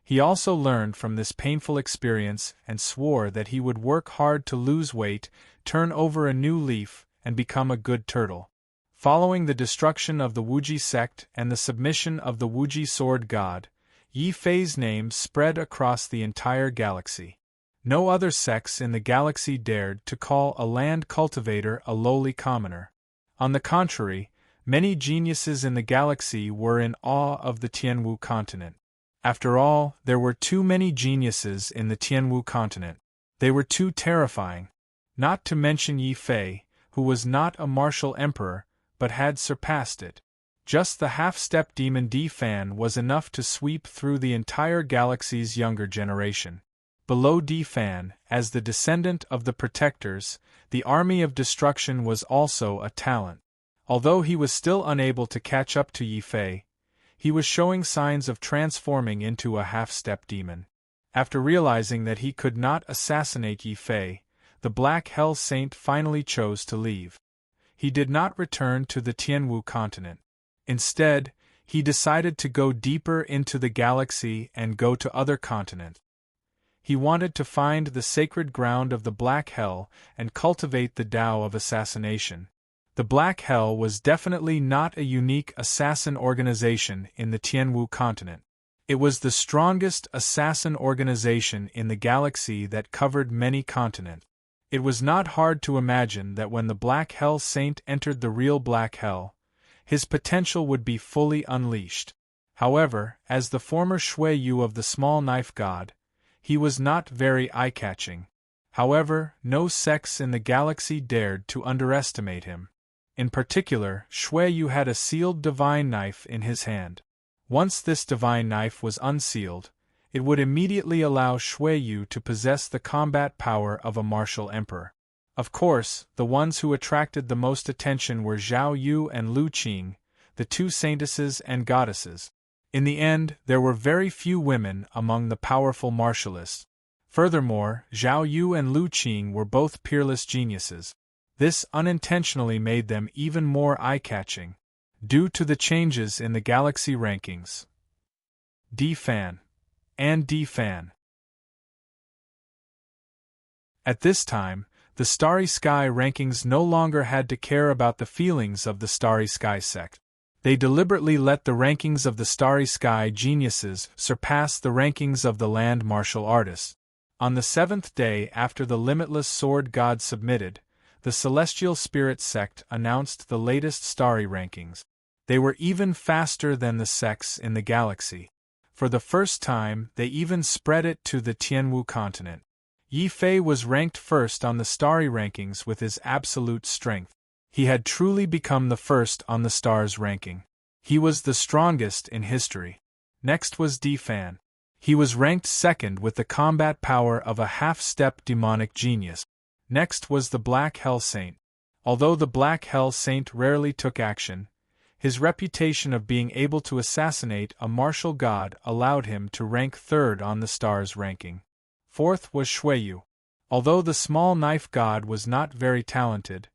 He also learned from this painful experience and swore that he would work hard to lose weight, turn over a new leaf, and become a good turtle. Following the destruction of the Wuji sect and the submission of the Wuji sword god, Yi Fei's name spread across the entire galaxy. No other sects in the galaxy dared to call a land cultivator a lowly commoner. On the contrary, many geniuses in the galaxy were in awe of the Tianwu continent. After all, there were too many geniuses in the Tianwu continent. They were too terrifying. Not to mention Yi Fei, who was not a martial emperor, but had surpassed it. Just the half-step demon D Fan was enough to sweep through the entire galaxy's younger generation. Below D Fan, as the descendant of the Protectors, the army of destruction was also a talent. Although he was still unable to catch up to Yi Fei, he was showing signs of transforming into a half-step demon. After realizing that he could not assassinate Yi Fei, the Black Hell Saint finally chose to leave. He did not return to the Tianwu continent. Instead, he decided to go deeper into the galaxy and go to other continents. He wanted to find the sacred ground of the Black Hell and cultivate the Tao of assassination. The Black Hell was definitely not a unique assassin organization in the Tianwu continent. It was the strongest assassin organization in the galaxy that covered many continents. It was not hard to imagine that when the Black Hell Saint entered the real Black Hell, his potential would be fully unleashed. However, as the former Shui Yu of the Small Knife God, he was not very eye-catching. However, no sex in the galaxy dared to underestimate him. In particular, Shui Yu had a sealed divine knife in his hand. Once this divine knife was unsealed, it would immediately allow Shui Yu to possess the combat power of a martial emperor. Of course, the ones who attracted the most attention were Zhao Yu and Lu Qing, the two saintesses and goddesses. In the end, there were very few women among the powerful martialists. Furthermore, Zhao Yu and Lu Qing were both peerless geniuses. This unintentionally made them even more eye-catching. Due to the changes in the galaxy rankings. D-Fan. And D-Fan. At this time, the Starry Sky rankings no longer had to care about the feelings of the Starry Sky sect. They deliberately let the rankings of the Starry Sky geniuses surpass the rankings of the land martial artists. On the 7th day after the Limitless Sword God submitted, the Celestial Spirit sect announced the latest starry rankings. They were even faster than the sects in the galaxy. For the first time, they even spread it to the Tianwu continent. Yi Fei was ranked first on the starry rankings with his absolute strength. He had truly become the first on the stars ranking. He was the strongest in history. Next was D-Fan. He was ranked second with the combat power of a half-step demonic genius. Next was the Black Hell Saint. Although the Black Hell Saint rarely took action, his reputation of being able to assassinate a martial god allowed him to rank third on the stars ranking. Fourth was Shui Yu. Although the Small Knife God was not very talented,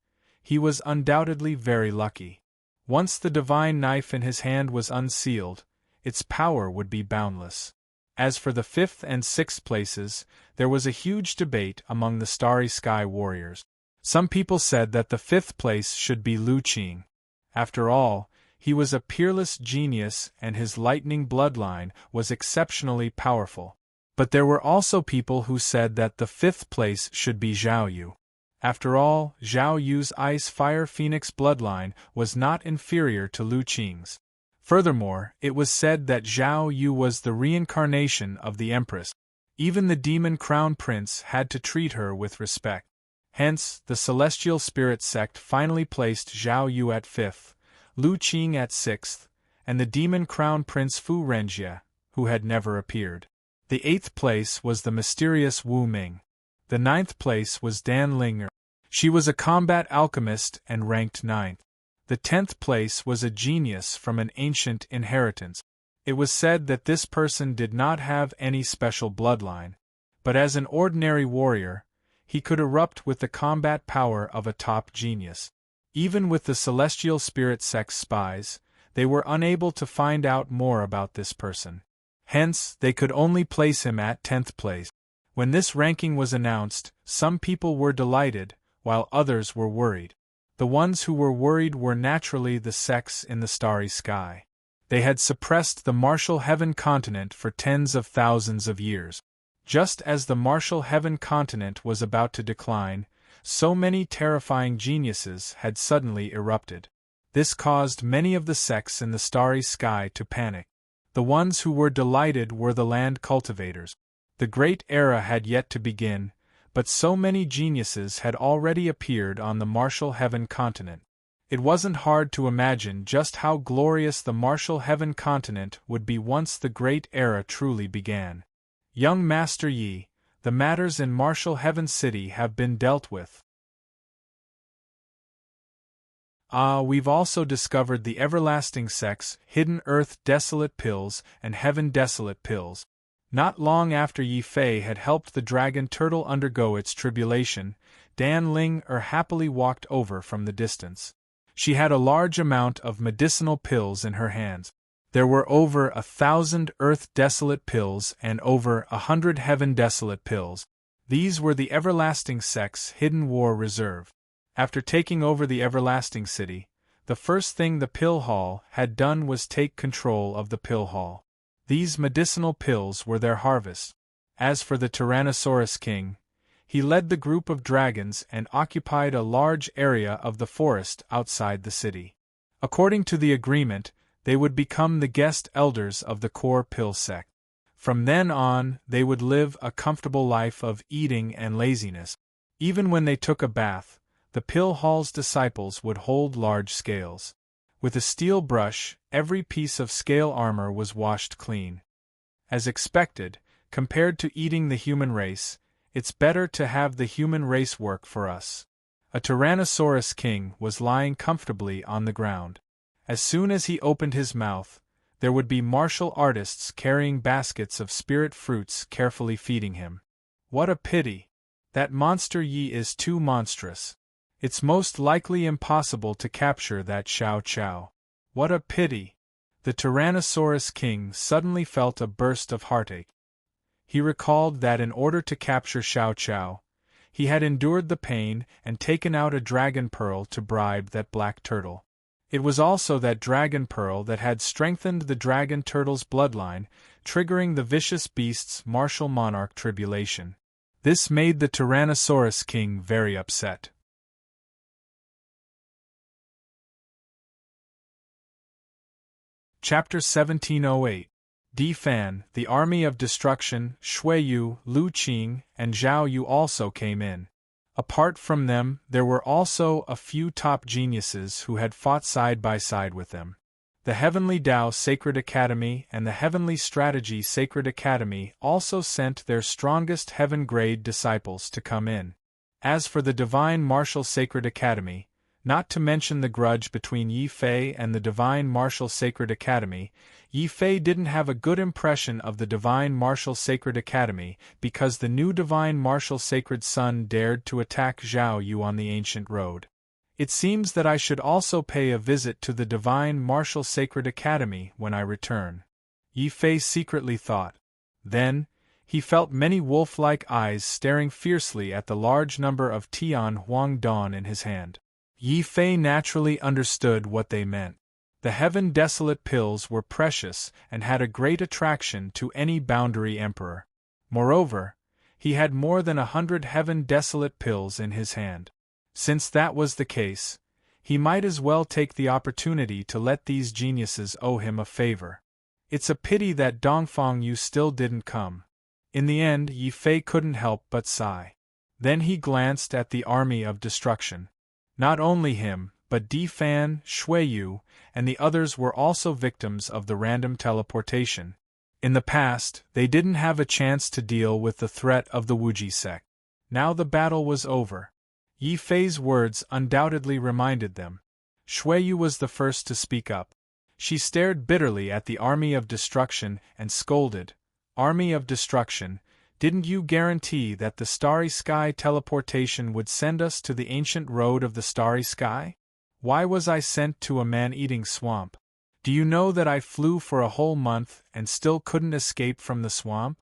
he was undoubtedly very lucky. Once the divine knife in his hand was unsealed, its power would be boundless. As for the 5th and 6th places, there was a huge debate among the Starry Sky warriors. Some people said that the 5th place should be Lu Qing. After all, he was a peerless genius and his lightning bloodline was exceptionally powerful. But there were also people who said that the 5th place should be Zhao Yu. After all, Zhao Yu's Ice Fire Phoenix bloodline was not inferior to Lu Qing's. Furthermore, it was said that Zhao Yu was the reincarnation of the Empress. Even the Demon Crown Prince had to treat her with respect. Hence, the Celestial Spirit sect finally placed Zhao Yu at 5th, Lu Qing at 6th, and the Demon Crown Prince Fu Renjie, who had never appeared. The 8th place was the mysterious Wu Ming. The 9th place was Dan Linger. She was a combat alchemist and ranked 9th. The 10th place was a genius from an ancient inheritance. It was said that this person did not have any special bloodline, but as an ordinary warrior, he could erupt with the combat power of a top genius. Even with the Celestial Spirit Sect spies, they were unable to find out more about this person. Hence, they could only place him at 10th place. When this ranking was announced, some people were delighted, while others were worried. The ones who were worried were naturally the sects in the Starry Sky. They had suppressed the Martial Heaven continent for tens of thousands of years. Just as the Martial Heaven continent was about to decline, so many terrifying geniuses had suddenly erupted. This caused many of the sects in the Starry Sky to panic. The ones who were delighted were the land cultivators. The great era had yet to begin, but so many geniuses had already appeared on the Martial Heaven continent. It wasn't hard to imagine just how glorious the Martial Heaven continent would be once the great era truly began. Young Master Yi, the matters in Martial Heaven City have been dealt with. We've also discovered the everlasting sects, Hidden Earth Desolate Pills and Heaven Desolate Pills. Not long after Yi Fei had helped the dragon turtle undergo its tribulation, Dan Ling happily walked over from the distance. She had a large amount of medicinal pills in her hands. There were over 1,000 Earth Desolate Pills and over 100 Heaven Desolate Pills. These were the everlasting sect's hidden war reserve. After taking over the everlasting city, the first thing the Pill Hall had done was take control of the Pill Hall. These medicinal pills were their harvest. As for the Tyrannosaurus king, he led the group of dragons and occupied a large area of the forest outside the city. According to the agreement, they would become the guest elders of the core pill sect. From then on, they would live a comfortable life of eating and laziness. Even when they took a bath, the pill hall's disciples would hold large scales. With a steel brush, every piece of scale armor was washed clean. As expected, compared to eating the human race, it's better to have the human race work for us. A Tyrannosaurus king was lying comfortably on the ground. As soon as he opened his mouth, there would be martial artists carrying baskets of spirit fruits carefully feeding him. What a pity! That monster Yi is too monstrous. It's most likely impossible to capture that Xiao Qiao. What a pity! The Tyrannosaurus king suddenly felt a burst of heartache. He recalled that in order to capture Xiao Qiao, he had endured the pain and taken out a dragon pearl to bribe that black turtle. It was also that dragon pearl that had strengthened the dragon turtle's bloodline, triggering the vicious beast's martial monarch tribulation. This made the Tyrannosaurus king very upset. Chapter 1708. Di Fan, the army of destruction, Shui Yu, Lu Qing, and Zhao Yu also came in. Apart from them, there were also a few top geniuses who had fought side by side with them. The Heavenly Tao Sacred Academy and the Heavenly Strategy Sacred Academy also sent their strongest heaven-grade disciples to come in. As for the Divine Martial Sacred Academy, not to mention the grudge between Yi Fei and the Divine Martial Sacred Academy, Yi Fei didn't have a good impression of the Divine Martial Sacred Academy because the new Divine Martial Sacred Son dared to attack Zhao Yu on the ancient road. It seems that I should also pay a visit to the Divine Martial Sacred Academy when I return. Yi Fei secretly thought. Then, he felt many wolf-like eyes staring fiercely at the large number of Tian Huang Dan in his hand. Yi Fei naturally understood what they meant. The Heaven Desolate pills were precious and had a great attraction to any boundary emperor. Moreover, he had more than 100 Heaven Desolate pills in his hand. Since that was the case, he might as well take the opportunity to let these geniuses owe him a favor. It's a pity that Dongfang Yu still didn't come. In the end, Yi Fei couldn't help but sigh. Then he glanced at the army of destruction. Not only him, but Di Fan, Shui Yu, and the others were also victims of the random teleportation. In the past, they didn't have a chance to deal with the threat of the Wuji sect. Now the battle was over. Yi Fei's words undoubtedly reminded them. Shui Yu was the first to speak up. She stared bitterly at the army of destruction and scolded, "Army of destruction, didn't you guarantee that the Starry Sky teleportation would send us to the ancient road of the Starry Sky? Why was I sent to a man-eating swamp? Do you know that I flew for a whole month and still couldn't escape from the swamp?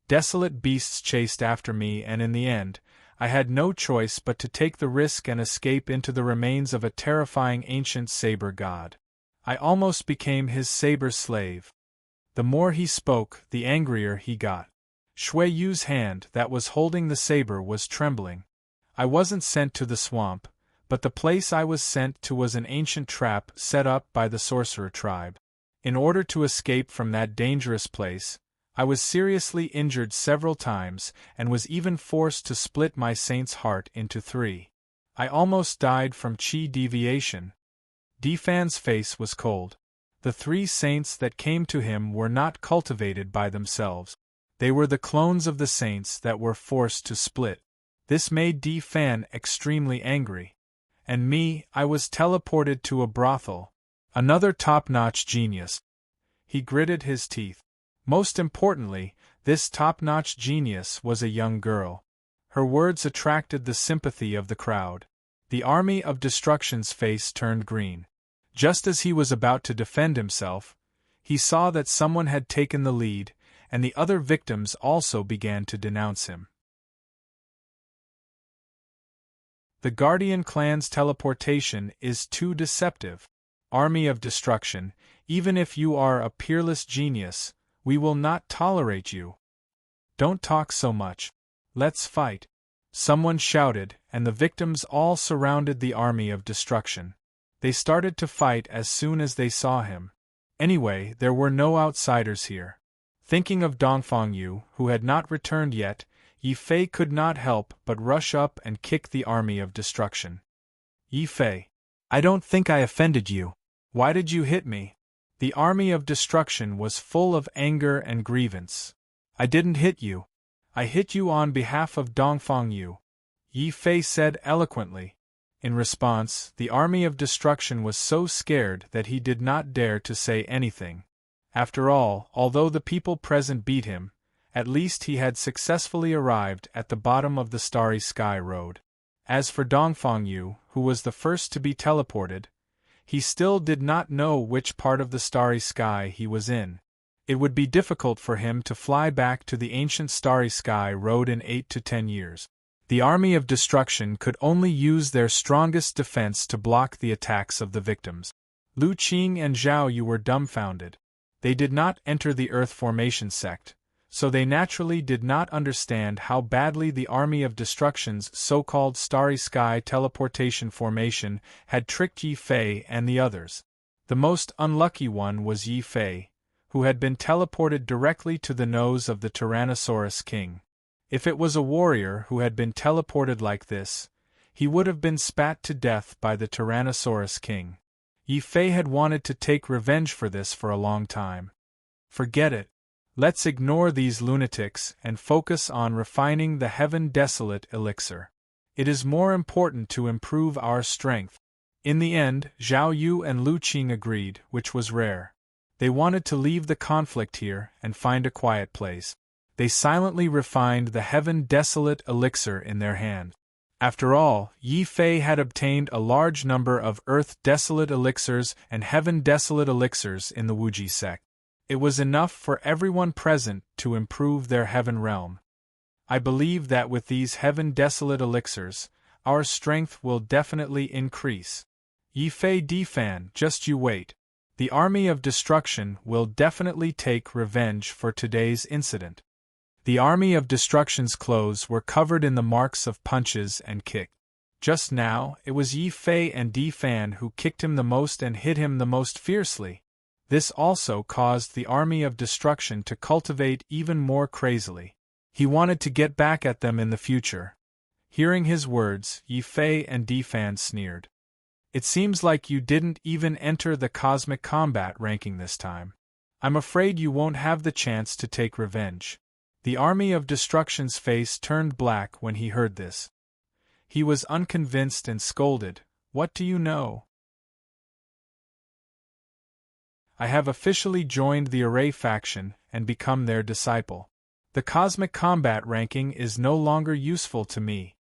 Desolate beasts chased after me and in the end, I had no choice but to take the risk and escape into the remains of a terrifying ancient saber god. I almost became his saber slave." The more he spoke, the angrier he got. Shui Yu's hand that was holding the saber was trembling. "I wasn't sent to the swamp, but the place I was sent to was an ancient trap set up by the sorcerer tribe. In order to escape from that dangerous place, I was seriously injured several times and was even forced to split my saint's heart into 3. I almost died from chi deviation." Di Fan's face was cold. The 3 saints that came to him were not cultivated by themselves. They were the clones of the saints that were forced to split. This made Di Fan extremely angry. And me, I was teleported to a brothel. Another top-notch genius. He gritted his teeth. Most importantly, this top-notch genius was a young girl. Her words attracted the sympathy of the crowd. The army of destruction's face turned green. Just as he was about to defend himself, he saw that someone had taken the lead, and the other victims also began to denounce him. The Guardian clan's teleportation is too deceptive. Army of destruction, even if you are a peerless genius, We will not tolerate you. Don't talk so much. Let's fight. Someone shouted, and the victims all surrounded the army of destruction. They started to fight as soon as they saw him. Anyway, there were no outsiders here. Thinking of Dongfang, who had not returned yet, Yi Fei could not help but rush up and kick the army of destruction. Yi Fei, I don't think I offended you. Why did you hit me? The army of destruction was full of anger and grievance. I didn't hit you. I hit you on behalf of Dongfang, Yi Fei said eloquently. In response, the army of destruction was so scared that he did not dare to say anything. After all, although the people present beat him, at least he had successfully arrived at the bottom of the Starry Sky Road. As for Dongfang, who was the first to be teleported, he still did not know which part of the starry sky he was in. It would be difficult for him to fly back to the ancient Starry Sky Road in 8 to 10 years. The army of destruction could only use their strongest defense to block the attacks of the victims. Lu Qing and Zhao Yu were dumbfounded. They did not enter the Earth Formation sect, so they naturally did not understand how badly the army of destruction's so-called Starry Sky teleportation formation had tricked Yi Fei and the others. The most unlucky one was Yi Fei, who had been teleported directly to the nose of the Tyrannosaurus King. If it was a warrior who had been teleported like this, he would have been spat to death by the Tyrannosaurus King. Yi Fei had wanted to take revenge for this for a long time. Forget it. Let's ignore these lunatics and focus on refining the Heaven Desolate elixir. It is more important to improve our strength. In the end, Zhao Yu and Lu Qing agreed, which was rare. They wanted to leave the conflict here and find a quiet place. They silently refined the Heaven Desolate elixir in their hand. After all, Yi Fei had obtained a large number of Earth Desolate elixirs and Heaven Desolate elixirs in the Wuji sect. It was enough for everyone present to improve their heaven realm. I believe that with these Heaven Desolate elixirs, our strength will definitely increase. Yi Fei Difan, just you wait. The army of destruction will definitely take revenge for today's incident. The army of destruction's clothes were covered in the marks of punches and kicks. Just now, it was Yi Fei and Difan who kicked him the most and hit him the most fiercely. This also caused the army of destruction to cultivate even more crazily. He wanted to get back at them in the future. Hearing his words, Yi Fei and Difan sneered. It seems like you didn't even enter the cosmic combat ranking this time. I'm afraid you won't have the chance to take revenge. The army of destruction's face turned black when he heard this. He was unconvinced and scolded, "What do you know? I have officially joined the Array faction and become their disciple. The cosmic combat ranking is no longer useful to me."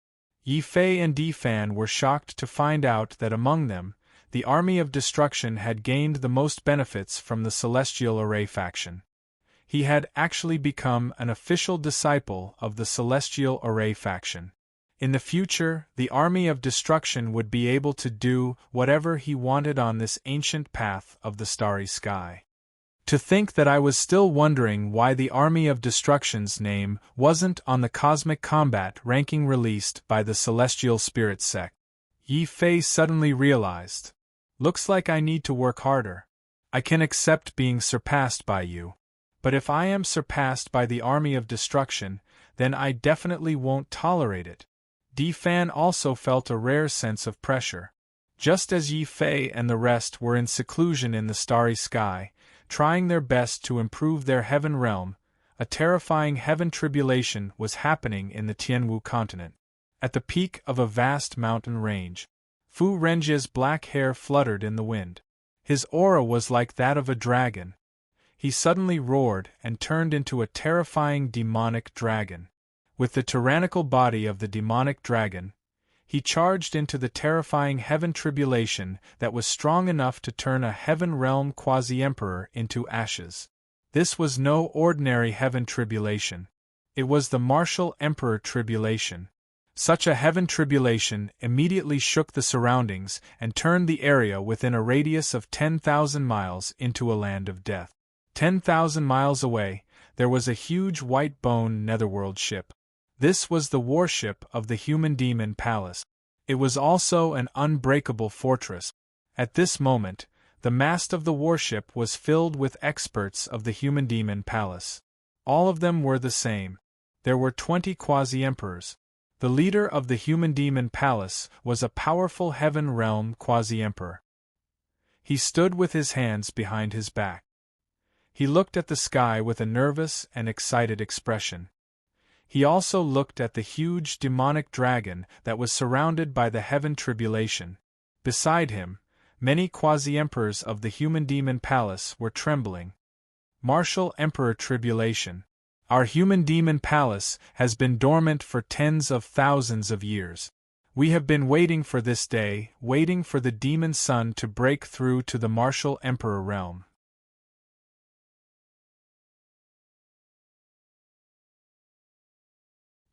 Yi Fei and Difan were shocked to find out that among them, the army of destruction had gained the most benefits from the Celestial Array faction. He had actually become an official disciple of the Celestial Array faction. In the future, the army of destruction would be able to do whatever he wanted on this ancient path of the starry sky. To think that I was still wondering why the army of destruction's name wasn't on the cosmic combat ranking released by the Celestial Spirit sect. Yi Fei suddenly realized. Looks like I need to work harder. I can accept being surpassed by you. But if I am surpassed by the army of destruction, then I definitely won't tolerate it. Difan also felt a rare sense of pressure. Just as Yi Fei and the rest were in seclusion in the starry sky, trying their best to improve their heaven realm, a terrifying heaven tribulation was happening in the Tianwu continent. At the peak of a vast mountain range, Fu Renjie's black hair fluttered in the wind. His aura was like that of a dragon. He suddenly roared and turned into a terrifying demonic dragon. With the tyrannical body of the demonic dragon, he charged into the terrifying heaven tribulation that was strong enough to turn a heaven realm quasi-emperor into ashes. This was no ordinary heaven tribulation. It was the martial emperor tribulation. Such a heaven tribulation immediately shook the surroundings and turned the area within a radius of 10,000 miles into a land of death. 10,000 miles away, there was a huge white-boned netherworld ship. This was the warship of the Human Demon Palace. It was also an unbreakable fortress. At this moment, the mast of the warship was filled with experts of the Human Demon Palace. All of them were the same. There were 20 quasi-emperors. The leader of the Human Demon Palace was a powerful Heaven Realm quasi-emperor. He stood with his hands behind his back. He looked at the sky with a nervous and excited expression. He also looked at the huge demonic dragon that was surrounded by the Heaven Tribulation. Beside him, many quasi-emperors of the Human Demon Palace were trembling. Martial Emperor Tribulation. Our Human Demon Palace has been dormant for tens of thousands of years. We have been waiting for this day, waiting for the demon sun to break through to the Martial Emperor realm.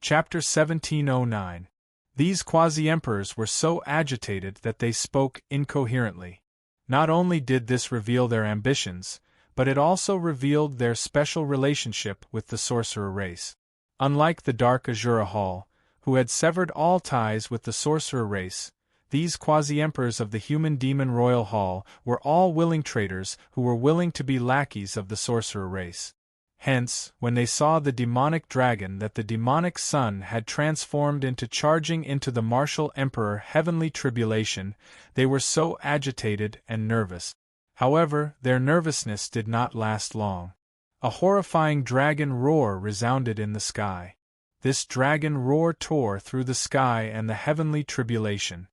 Chapter 1709. These quasi-emperors were so agitated that they spoke incoherently. Not only did this reveal their ambitions, but it also revealed their special relationship with the sorcerer race. Unlike the Dark Azura Hall, who had severed all ties with the sorcerer race, these quasi-emperors of the Human Demon Royal Hall were all willing traders who were willing to be lackeys of the sorcerer race. Hence, when they saw the demonic dragon that the demonic sun had transformed into charging into the Martial Emperor Heavenly Tribulation, they were so agitated and nervous. However, their nervousness did not last long. A horrifying dragon roar resounded in the sky. This dragon roar tore through the sky and the Heavenly Tribulation.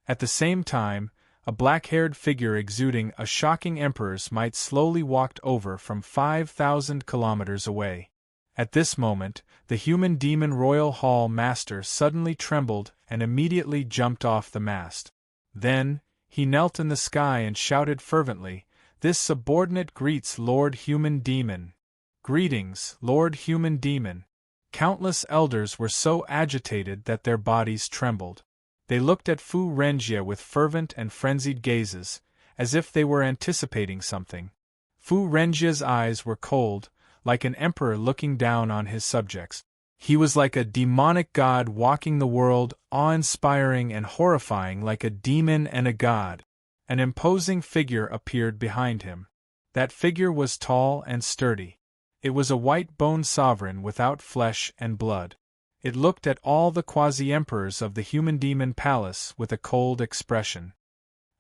At the same time, a black-haired figure exuding a shocking emperor's might slowly walked over from 5,000 kilometers away. At this moment, the Human Demon Royal Hall Master suddenly trembled and immediately jumped off the mast. Then, he knelt in the sky and shouted fervently, "This subordinate greets Lord Human Demon." "Greetings, Lord Human Demon." Countless elders were so agitated that their bodies trembled. They looked at Fu Renjie with fervent and frenzied gazes, as if they were anticipating something. Fu Renjie's eyes were cold, like an emperor looking down on his subjects. He was like a demonic god walking the world, awe-inspiring and horrifying like a demon and a god. An imposing figure appeared behind him. That figure was tall and sturdy. It was a white-boned sovereign without flesh and blood. It looked at all the quasi-emperors of the Human Demon Palace with a cold expression.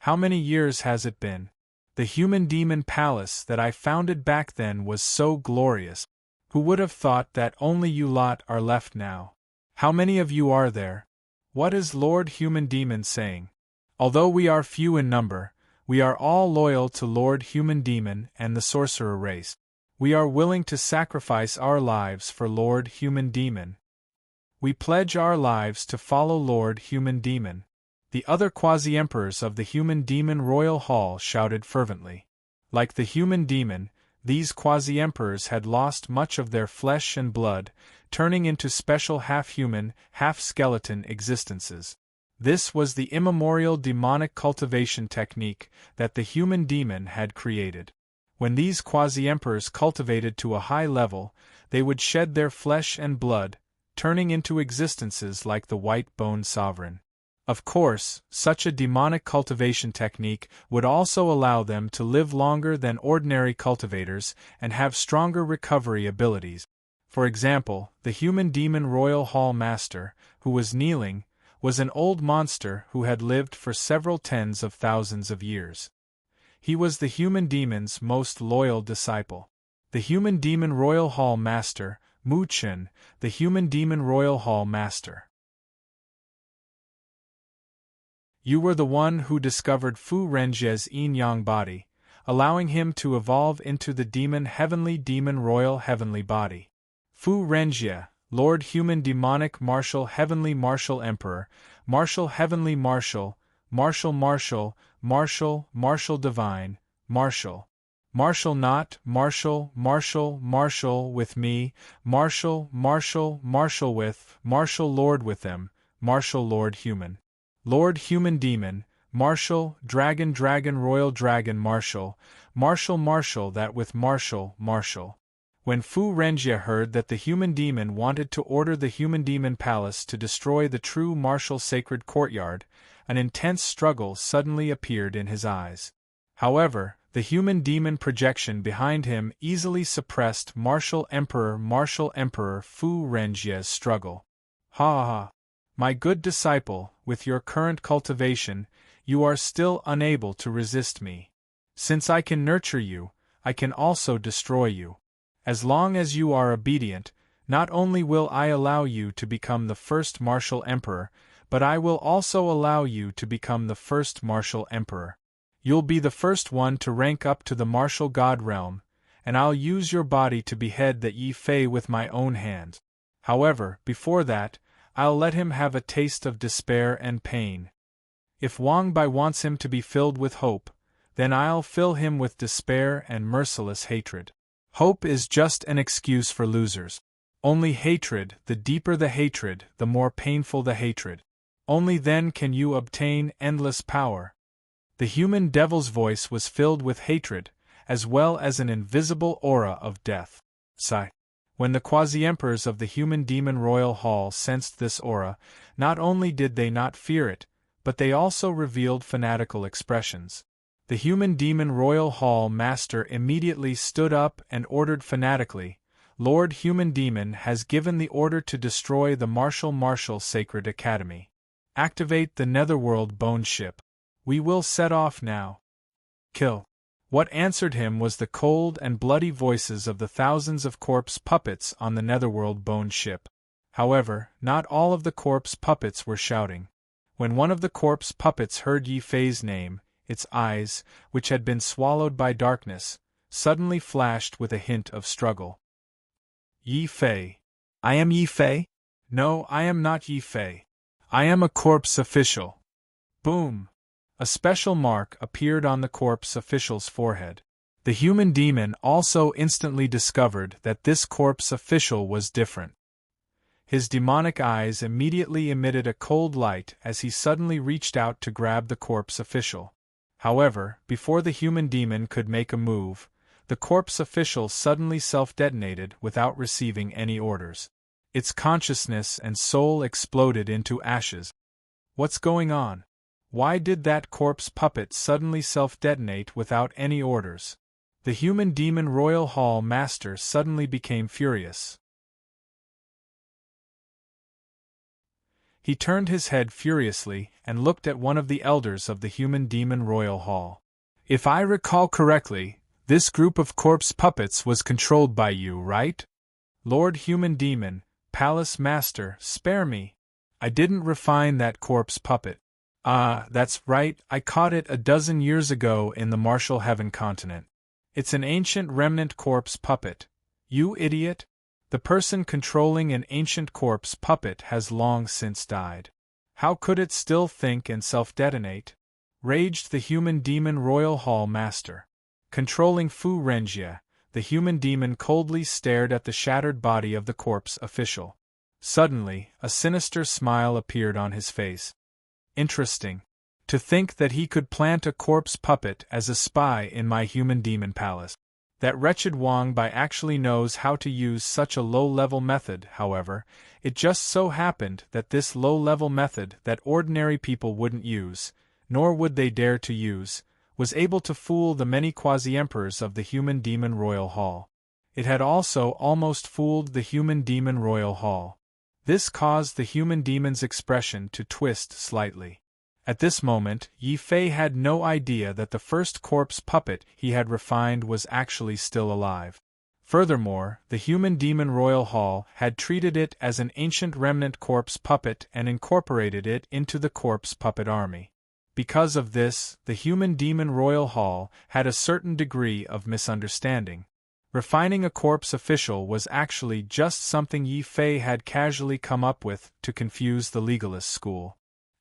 "How many years has it been? The Human Demon Palace that I founded back then was so glorious. Who would have thought that only you lot are left now? How many of you are there? What is Lord Human Demon saying? Although we are few in number, we are all loyal to Lord Human Demon and the sorcerer race. We are willing to sacrifice our lives for Lord Human Demon. We pledge our lives to follow Lord Human Demon." The other quasi-emperors of the Human Demon Royal Hall shouted fervently. Like the Human Demon, these quasi-emperors had lost much of their flesh and blood, turning into special half-human, half-skeleton existences. This was the immemorial demonic cultivation technique that the Human Demon had created. When these quasi-emperors cultivated to a high level, they would shed their flesh and blood, turning into existences like the white-boned sovereign. Of course, such a demonic cultivation technique would also allow them to live longer than ordinary cultivators and have stronger recovery abilities. For example, the Human Demon Royal Hall Master, who was kneeling, was an old monster who had lived for several tens of thousands of years. He was the Human Demon's most loyal disciple. The Human Demon Royal Hall Master, Mu Chen, the Human Demon Royal Hall Master. You were the one who discovered Fu Renjie's yin-yang body, allowing him to evolve into the demon Heavenly Demon Royal Heavenly Body. Fu Renjie, Lord Human Demonic Martial Heavenly Martial Emperor, Martial Heavenly Martial, Martial Martial, Martial, Martial Divine, Martial. Martial not, Martial, Martial, Martial with me, Martial, Martial, Martial with, Martial Lord with them, Martial Lord Human. Lord Human Demon, Marshal, dragon, dragon, royal dragon, marshal, marshal, marshal, that with marshal, marshal. When Fu Renjie heard that the human demon wanted to order the human demon palace to destroy the true martial sacred courtyard, an intense struggle suddenly appeared in his eyes. However, the human demon projection behind him easily suppressed martial emperor Fu Renjie's struggle. Ha ha! My good disciple, with your current cultivation, you are still unable to resist me. Since I can nurture you, I can also destroy you. As long as you are obedient, not only will I allow you to become the first martial emperor, but I will also allow you to become the first martial emperor. You'll be the first one to rank up to the martial god realm, and I'll use your body to behead that Yi Fei with my own hands. However, before that, I'll let him have a taste of despair and pain. If Wang Bai wants him to be filled with hope, then I'll fill him with despair and merciless hatred. Hope is just an excuse for losers. Only hatred, the deeper the hatred, the more painful the hatred. Only then can you obtain endless power. The human devil's voice was filled with hatred, as well as an invisible aura of death. Sigh. When the quasi-emperors of the human demon royal hall sensed this aura, not only did they not fear it, but they also revealed fanatical expressions. The human demon royal hall master immediately stood up and ordered fanatically, Lord Human Demon has given the order to destroy the martial sacred academy. Activate the netherworld bone ship. We will set off now. Kill. What answered him was the cold and bloody voices of the thousands of corpse puppets on the netherworld bone ship. However, not all of the corpse puppets were shouting. When one of the corpse puppets heard Yi Fei's name, its eyes, which had been swallowed by darkness, suddenly flashed with a hint of struggle. Yi Fei. I am Yi Fei? No, I am not Yi Fei. I am a corpse official. Boom! A special mark appeared on the corpse official's forehead. The human demon also instantly discovered that this corpse official was different. His demonic eyes immediately emitted a cold light as he suddenly reached out to grab the corpse official. However, before the human demon could make a move, the corpse official suddenly self-detonated without receiving any orders. Its consciousness and soul exploded into ashes. What's going on? Why did that corpse puppet suddenly self-detonate without any orders? The human demon royal hall master suddenly became furious. He turned his head furiously and looked at one of the elders of the human demon royal hall. If I recall correctly, this group of corpse puppets was controlled by you, right? Lord Human Demon, Palace Master, spare me. I didn't refine that corpse puppet. Ah, that's right, I caught it a dozen years ago in the Martial Heaven continent. It's an ancient remnant corpse puppet. You idiot! The person controlling an ancient corpse puppet has long since died. How could it still think and self-detonate? Raged the human demon royal hall master. Controlling Fu Renjie, the human demon coldly stared at the shattered body of the corpse official. Suddenly, a sinister smile appeared on his face. Interesting. To think that he could plant a corpse puppet as a spy in my human demon palace. That wretched Wang Bai actually knows how to use such a low-level method. However, it just so happened that this low-level method that ordinary people wouldn't use, nor would they dare to use, was able to fool the many quasi-emperors of the human demon royal hall. It had also almost fooled the human demon royal hall. This caused the human demon's expression to twist slightly. At this moment, Yi Fei had no idea that the first corpse puppet he had refined was actually still alive. Furthermore, the human demon royal hall had treated it as an ancient remnant corpse puppet and incorporated it into the corpse puppet army. Because of this, the human demon royal hall had a certain degree of misunderstanding. Refining a corpse official was actually just something Yi Fei had casually come up with to confuse the legalist school.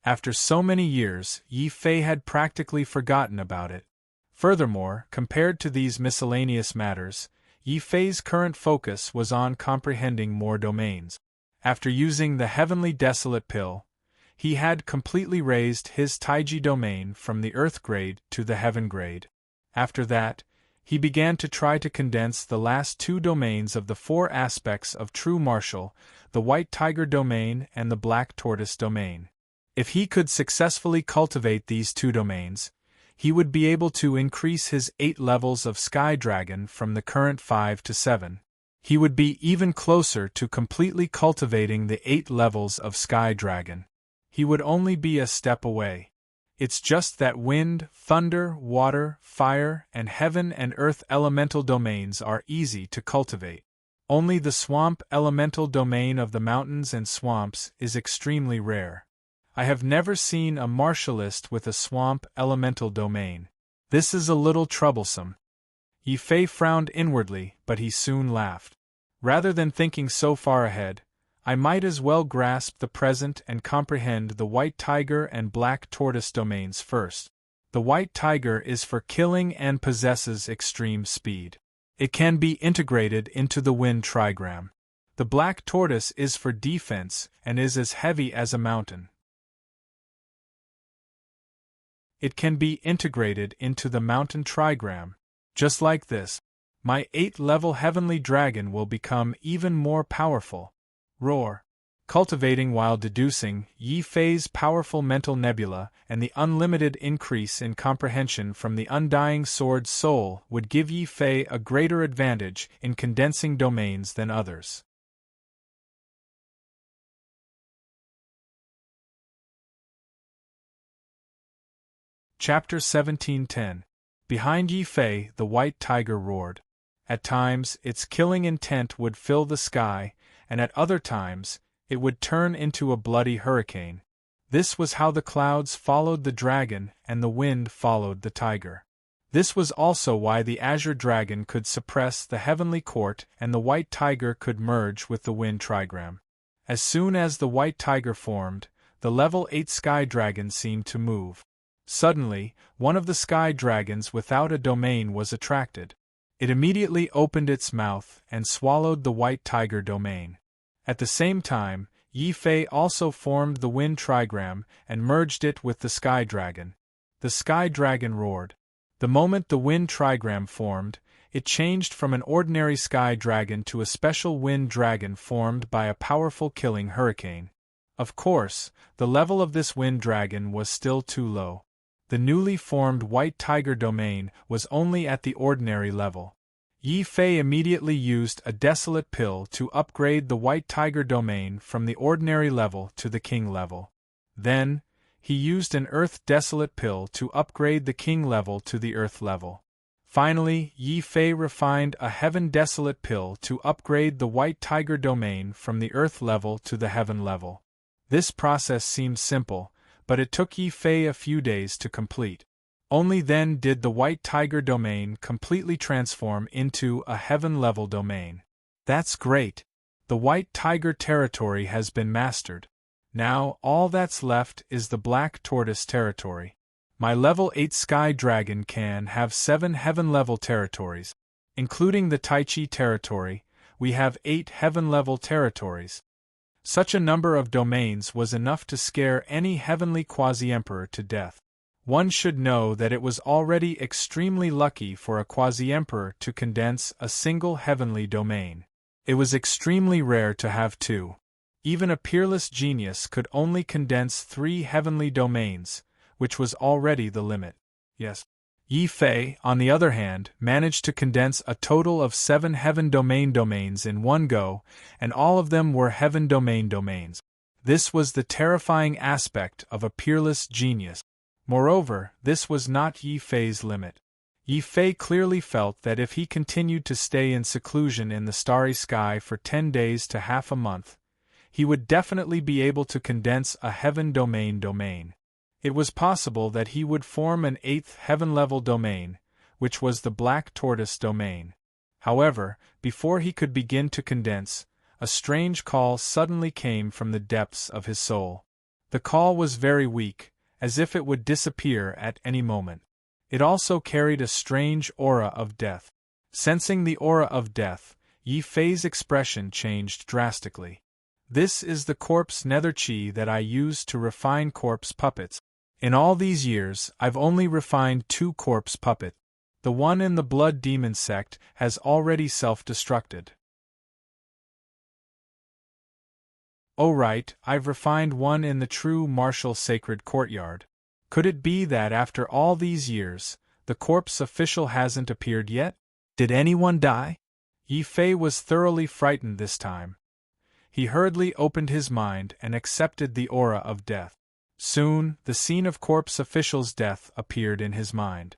After so many years, Yi Fei had practically forgotten about it. Furthermore, compared to these miscellaneous matters, Yi Fei's current focus was on comprehending more domains. After using the heavenly desolate pill, he had completely raised his Taiji domain from the Earth grade to the Heaven grade. After that, he began to try to condense the last two domains of the four aspects of true martial, the White Tiger domain and the Black Tortoise domain. If he could successfully cultivate these two domains, he would be able to increase his 8 levels of Sky Dragon from the current 5 to 7. He would be even closer to completely cultivating the 8 levels of Sky Dragon. He would only be a step away. It's just that wind, thunder, water, fire, and heaven and earth elemental domains are easy to cultivate. Only the swamp elemental domain of the mountains and swamps is extremely rare. I have never seen a martialist with a swamp elemental domain. This is a little troublesome. Yi Fei frowned inwardly, but he soon laughed. Rather than thinking so far ahead, I might as well grasp the present and comprehend the White Tiger and Black Tortoise domains first. The White Tiger is for killing and possesses extreme speed. It can be integrated into the Wind Trigram. The Black Tortoise is for defense and is as heavy as a mountain. It can be integrated into the Mountain Trigram. Just like this, my 8-level Heavenly Dragon will become even more powerful. Roar. Cultivating while deducing Yi Fei's powerful mental nebula and the unlimited increase in comprehension from the Undying Sword's soul would give Yi Fei a greater advantage in condensing domains than others. Chapter 17:10. Behind Yi Fei, the White Tiger roared. At times, its killing intent would fill the sky, and at other times, it would turn into a bloody hurricane. This was how the clouds followed the dragon and the wind followed the tiger. This was also why the Azure Dragon could suppress the Heavenly Court and the White Tiger could merge with the Wind Trigram. As soon as the White Tiger formed, the level 8 Sky Dragon seemed to move. Suddenly, one of the Sky Dragons without a domain was attracted. It immediately opened its mouth and swallowed the White Tiger domain. At the same time, Yi Fei also formed the Wind Trigram and merged it with the Sky Dragon. The Sky Dragon roared. The moment the Wind Trigram formed, it changed from an ordinary Sky Dragon to a special Wind Dragon formed by a powerful killing hurricane. Of course, the level of this Wind Dragon was still too low. The newly formed White Tiger domain was only at the ordinary level. Yi Fei immediately used a Desolate Pill to upgrade the White Tiger domain from the ordinary level to the King level. Then, he used an Earth Desolate Pill to upgrade the King level to the Earth level. Finally, Yi Fei refined a Heaven Desolate Pill to upgrade the White Tiger domain from the Earth level to the Heaven level. This process seemed simple, but it took Yi Fei a few days to complete. Only then did the White Tiger domain completely transform into a Heaven-level domain. That's great! The White Tiger territory has been mastered. Now, all that's left is the Black Tortoise territory. My level 8 Sky Dragon can have 7 Heaven-level territories. Including the Tai Chi territory, we have 8 Heaven-level territories. Such a number of domains was enough to scare any heavenly quasi-emperor to death. One should know that it was already extremely lucky for a quasi-emperor to condense a single heavenly domain. It was extremely rare to have 2. Even a peerless genius could only condense 3 heavenly domains, which was already the limit. Yes. Yi Fei, on the other hand, managed to condense a total of 7 Heaven Domain domains in one go, and all of them were Heaven Domain domains. This was the terrifying aspect of a peerless genius. Moreover, this was not Yi Fei's limit. Yi Fei clearly felt that if he continued to stay in seclusion in the starry sky for 10 days to half a month, he would definitely be able to condense a Heaven Domain domain. It was possible that he would form an 8th Heaven-level domain, which was the Black Tortoise domain. However, before he could begin to condense, a strange call suddenly came from the depths of his soul. The call was very weak, as if it would disappear at any moment. It also carried a strange aura of death. Sensing the aura of death, Yi Fei's expression changed drastically. This is the corpse netherchi that I use to refine corpse puppets. In all these years, I've only refined 2 corpse puppets. The one in the blood demon sect has already self-destructed. Oh right, I've refined one in the true martial sacred courtyard. Could it be that after all these years, the corpse official hasn't appeared yet? Did anyone die? Yi Fei was thoroughly frightened this time. He hurriedly opened his mind and accepted the aura of death. Soon, the scene of corpse official's death appeared in his mind.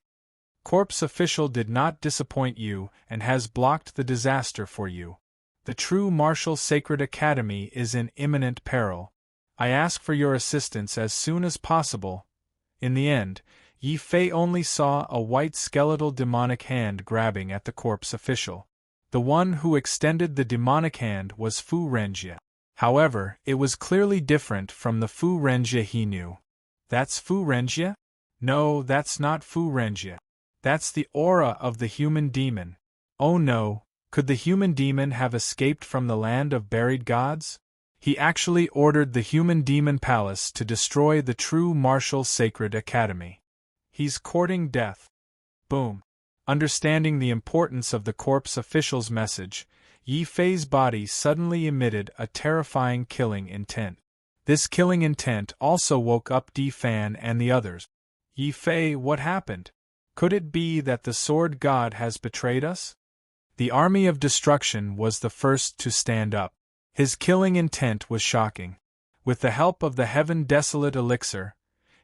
Corpse official did not disappoint you and has blocked the disaster for you. The true martial sacred academy is in imminent peril. I ask for your assistance as soon as possible. In the end, Yi Fei only saw a white skeletal demonic hand grabbing at the corpse official. The one who extended the demonic hand was Fu Renjie. However, it was clearly different from the Fu Renjie he knew. That's Fu Renjie? No, that's not Fu Renjie. That's the aura of the human demon. Oh no, could the human demon have escaped from the land of buried gods? He actually ordered the human demon palace to destroy the true martial sacred academy. He's courting death. Boom. Understanding the importance of the corpse official's message, Yi Fei's body suddenly emitted a terrifying killing intent. This killing intent also woke up Di Fan and the others. Yi Fei, what happened? Could it be that the sword god has betrayed us? The army of destruction was the first to stand up. His killing intent was shocking. With the help of the Heaven Desolate elixir,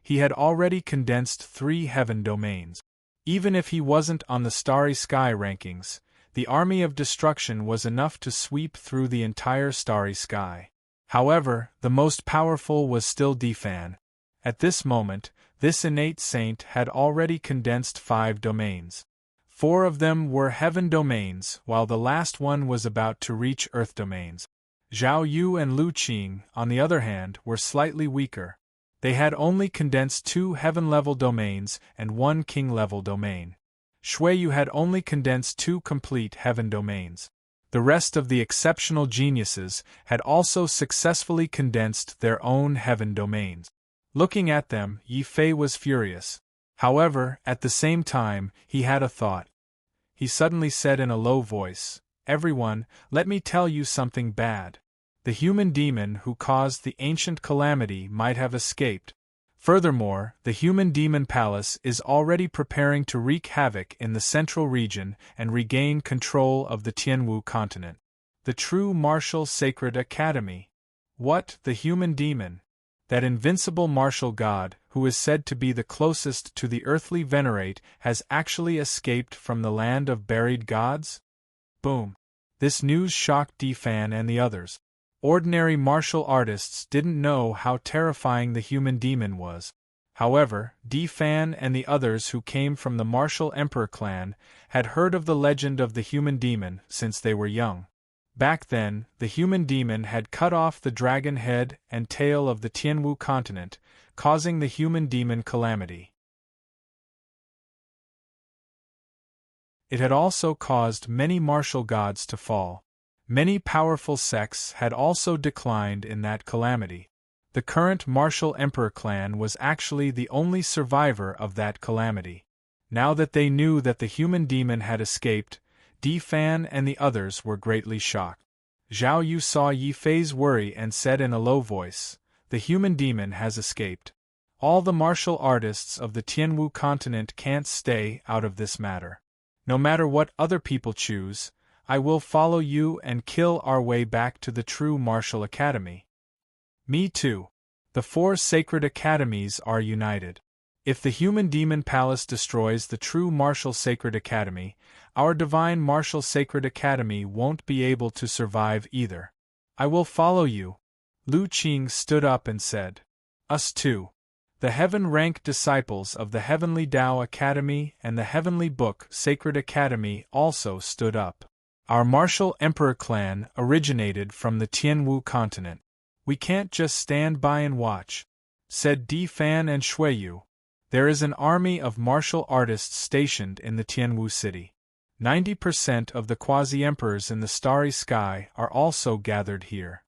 he had already condensed 3 heaven domains. Even if he wasn't on the Starry Sky rankings, the army of destruction was enough to sweep through the entire Starry Sky. However, the most powerful was still Di Fan. At this moment, this innate saint had already condensed 5 domains. 4 of them were heaven domains, while the last one was about to reach earth domains. Zhao Yu and Lu Qing, on the other hand, were slightly weaker. They had only condensed 2 heaven-level domains and 1 king-level domain. Shuiyu had only condensed 2 complete heaven domains. The rest of the exceptional geniuses had also successfully condensed their own heaven domains. Looking at them, Yi Fei was furious. However, at the same time, he had a thought. He suddenly said in a low voice, "Everyone, let me tell you something bad. The human demon who caused the ancient calamity might have escaped. Furthermore, the human demon palace is already preparing to wreak havoc in the central region and regain control of the Tianwu continent. The true martial sacred academy. What, the human demon? That invincible martial god, who is said to be the closest to the earthly venerate, has actually escaped from the land of buried gods?" Boom. This news shocked Di Fan and the others. Ordinary martial artists didn't know how terrifying the human demon was. However, Di Fan and the others who came from the martial emperor clan had heard of the legend of the human demon since they were young. Back then, the human demon had cut off the dragon head and tail of the Tianwu continent, causing the human demon calamity. It had also caused many martial gods to fall. Many powerful sects had also declined in that calamity. The current martial emperor clan was actually the only survivor of that calamity. Now that they knew that the human demon had escaped, Di Fan and the others were greatly shocked. Zhao Yu saw Yi Fei's worry and said in a low voice, "The human demon has escaped. All the martial artists of the Tianwu continent can't stay out of this matter. No matter what other people choose, I will follow you and kill our way back to the true martial academy." Me too. The 4 sacred academies are united. If the human demon palace destroys the true martial sacred academy, our divine martial sacred academy won't be able to survive either. I will follow you. Lu Qing stood up and said. Us too. The heaven-rank disciples of the Heavenly Tao Academy and the Heavenly Book Sacred Academy also stood up. Our martial emperor clan originated from the Tianwu continent. We can't just stand by and watch, said Di Fan and Shuiyu. There is an army of martial artists stationed in the Tianwu city. 90% of the quasi-emperors in the starry sky are also gathered here.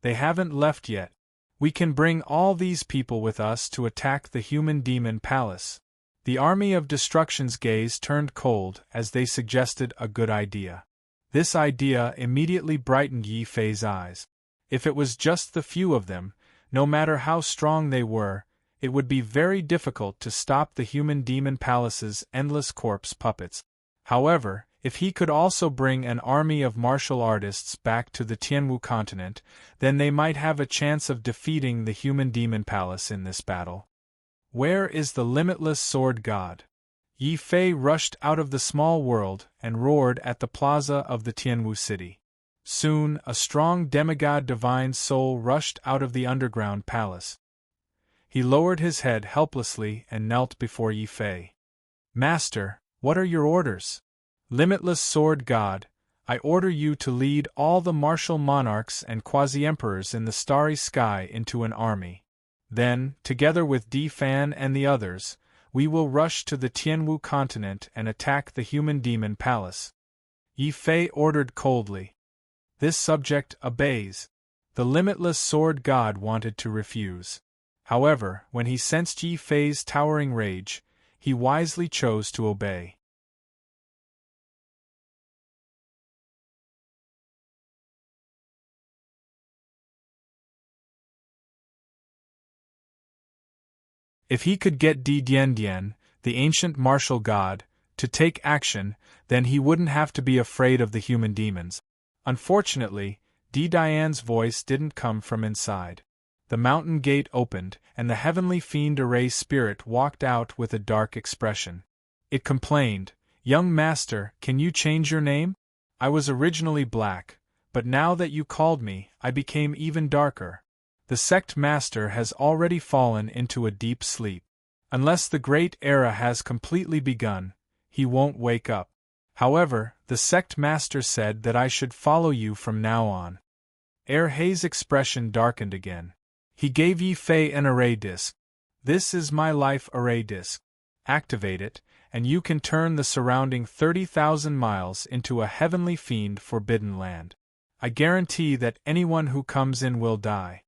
They haven't left yet. We can bring all these people with us to attack the human demon palace. The army of destruction's gaze turned cold as they suggested a good idea. This idea immediately brightened Yi Fei's eyes. If it was just the few of them, no matter how strong they were, it would be very difficult to stop the human demon palace's endless corpse puppets. However, if he could also bring an army of martial artists back to the Tianwu continent, then they might have a chance of defeating the human demon palace in this battle. Where is the limitless sword god? Yi Fei rushed out of the small world and roared at the plaza of the Tianwu city. Soon, a strong demigod divine soul rushed out of the underground palace. He lowered his head helplessly and knelt before Yi Fei. Master, what are your orders? Limitless sword god, I order you to lead all the martial monarchs and quasi-emperors in the starry sky into an army. Then, together with Di Fan and the others, we will rush to the Tianwu continent and attack the human demon palace. Yi Fei ordered coldly. This subject obeys. The limitless sword god wanted to refuse. However, when he sensed Yi Fei's towering rage, he wisely chose to obey. If he could get Di Dian, the ancient martial god, to take action, then he wouldn't have to be afraid of the human demons. Unfortunately, Di Dian's voice didn't come from inside. The mountain gate opened, and the heavenly fiend array spirit walked out with a dark expression. It complained, "Young master, can you change your name? I was originally black, but now that you called me, I became even darker. The sect master has already fallen into a deep sleep. Unless the great era has completely begun, he won't wake up. However, the sect master said that I should follow you from now on." Hei's expression darkened again. He gave Yi Fei an array disc. "This is my life array disc. Activate it, and you can turn the surrounding 30,000 miles into a heavenly fiend forbidden land. I guarantee that anyone who comes in will die."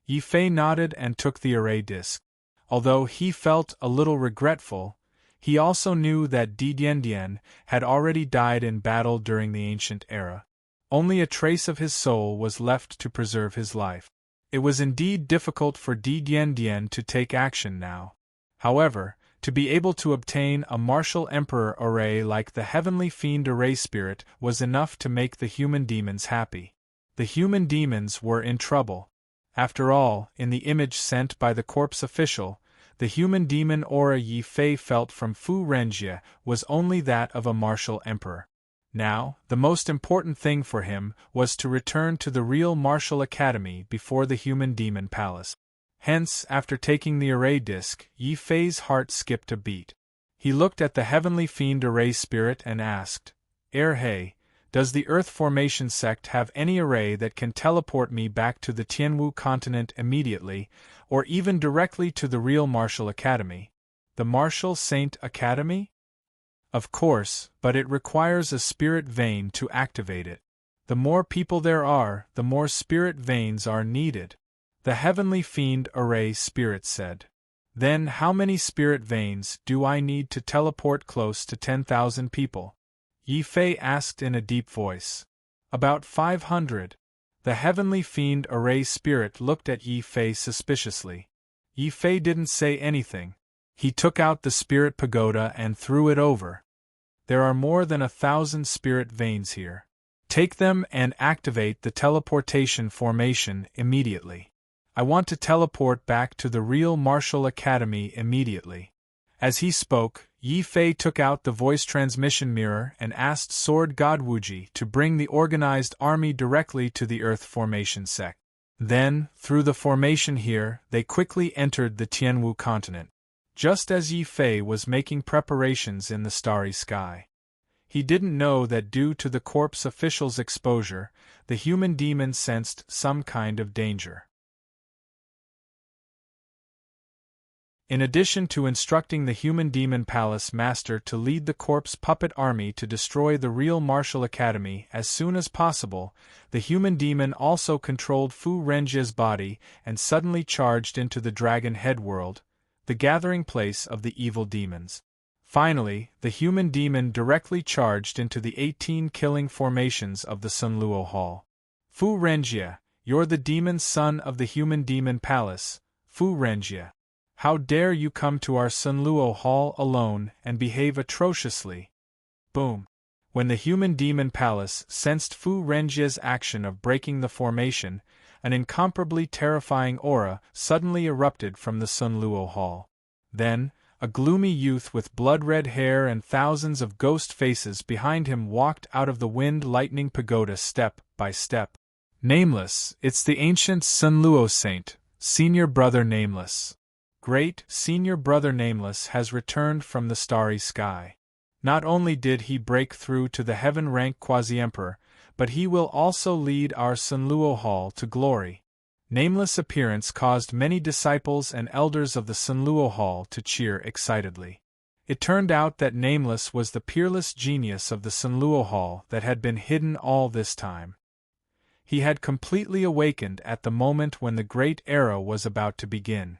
Yi Fei nodded and took the array disc. Although he felt a little regretful, he also knew that Di Dian had already died in battle during the ancient era. Only a trace of his soul was left to preserve his life. It was indeed difficult for Di Dian to take action now. However, to be able to obtain a martial emperor array like the heavenly fiend array spirit was enough to make the human demons happy. The human demons were in trouble. After all, in the image sent by the corpse official, the human demon aura Yi Fei felt from Fu Renjie was only that of a martial emperor. Now, the most important thing for him was to return to the real martial academy before the human demon palace. Hence, after taking the array disc, Yi Fei's heart skipped a beat. He looked at the heavenly fiend array spirit and asked, Hei, does the Earth Formation sect have any array that can teleport me back to the Tianwu continent immediately, or even directly to the real Martial Academy? The Martial Saint Academy? Of course, but it requires a spirit vein to activate it. The more people there are, the more spirit veins are needed. The Heavenly Fiend Array Spirit said. Then how many spirit veins do I need to teleport close to 10,000 people? Yi Fei asked in a deep voice. About 500. The Heavenly Fiend Array Spirit looked at Yi Fei suspiciously. Yi Fei didn't say anything. He took out the spirit pagoda and threw it over. There are more than 1,000 spirit veins here. Take them and activate the teleportation formation immediately. I want to teleport back to the real Martial Academy immediately. As he spoke, Yi Fei took out the voice transmission mirror and asked Sword God Wuji to bring the organized army directly to the Earth Formation sect. Then, through the formation here, they quickly entered the Tianwu continent. Just as Yi Fei was making preparations in the starry sky. He didn't know that due to the corpse official's exposure, the human demon sensed some kind of danger. In addition to instructing the human demon palace master to lead the corpse puppet army to destroy the real martial academy as soon as possible, the human demon also controlled Fu Renjie's body and suddenly charged into the Dragon Head world, the gathering place of the evil demons. Finally, the human demon directly charged into the 18 killing formations of the Sunluo Hall. Fu Renjie, you're the demon son of the human demon palace, Fu Renjie. How dare you come to our Sunluo Hall alone and behave atrociously? Boom. When the human demon palace sensed Fu Renjie's action of breaking the formation, an incomparably terrifying aura suddenly erupted from the Sunluo Hall. Then, a gloomy youth with blood-red hair and thousands of ghost faces behind him walked out of the wind-lightning pagoda step by step. Nameless, it's the ancient Sunluo saint, Senior Brother Nameless. Great Senior Brother Nameless has returned from the starry sky. Not only did he break through to the heaven-rank quasi-emperor, but he will also lead our Sunluo Hall to glory. Nameless' appearance caused many disciples and elders of the Sunluo Hall to cheer excitedly. It turned out that Nameless was the peerless genius of the Sunluo Hall that had been hidden all this time. He had completely awakened at the moment when the great era was about to begin.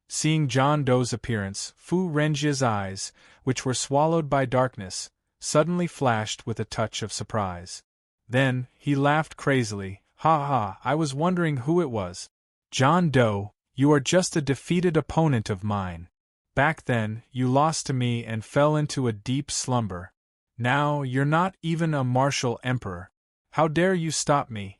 Seeing John Doe's appearance, Fu Renjie's eyes, which were swallowed by darkness, suddenly flashed with a touch of surprise. Then, he laughed crazily. Ha ha, I was wondering who it was. John Doe, you are just a defeated opponent of mine. Back then, you lost to me and fell into a deep slumber. Now, you're not even a martial emperor. How dare you stop me?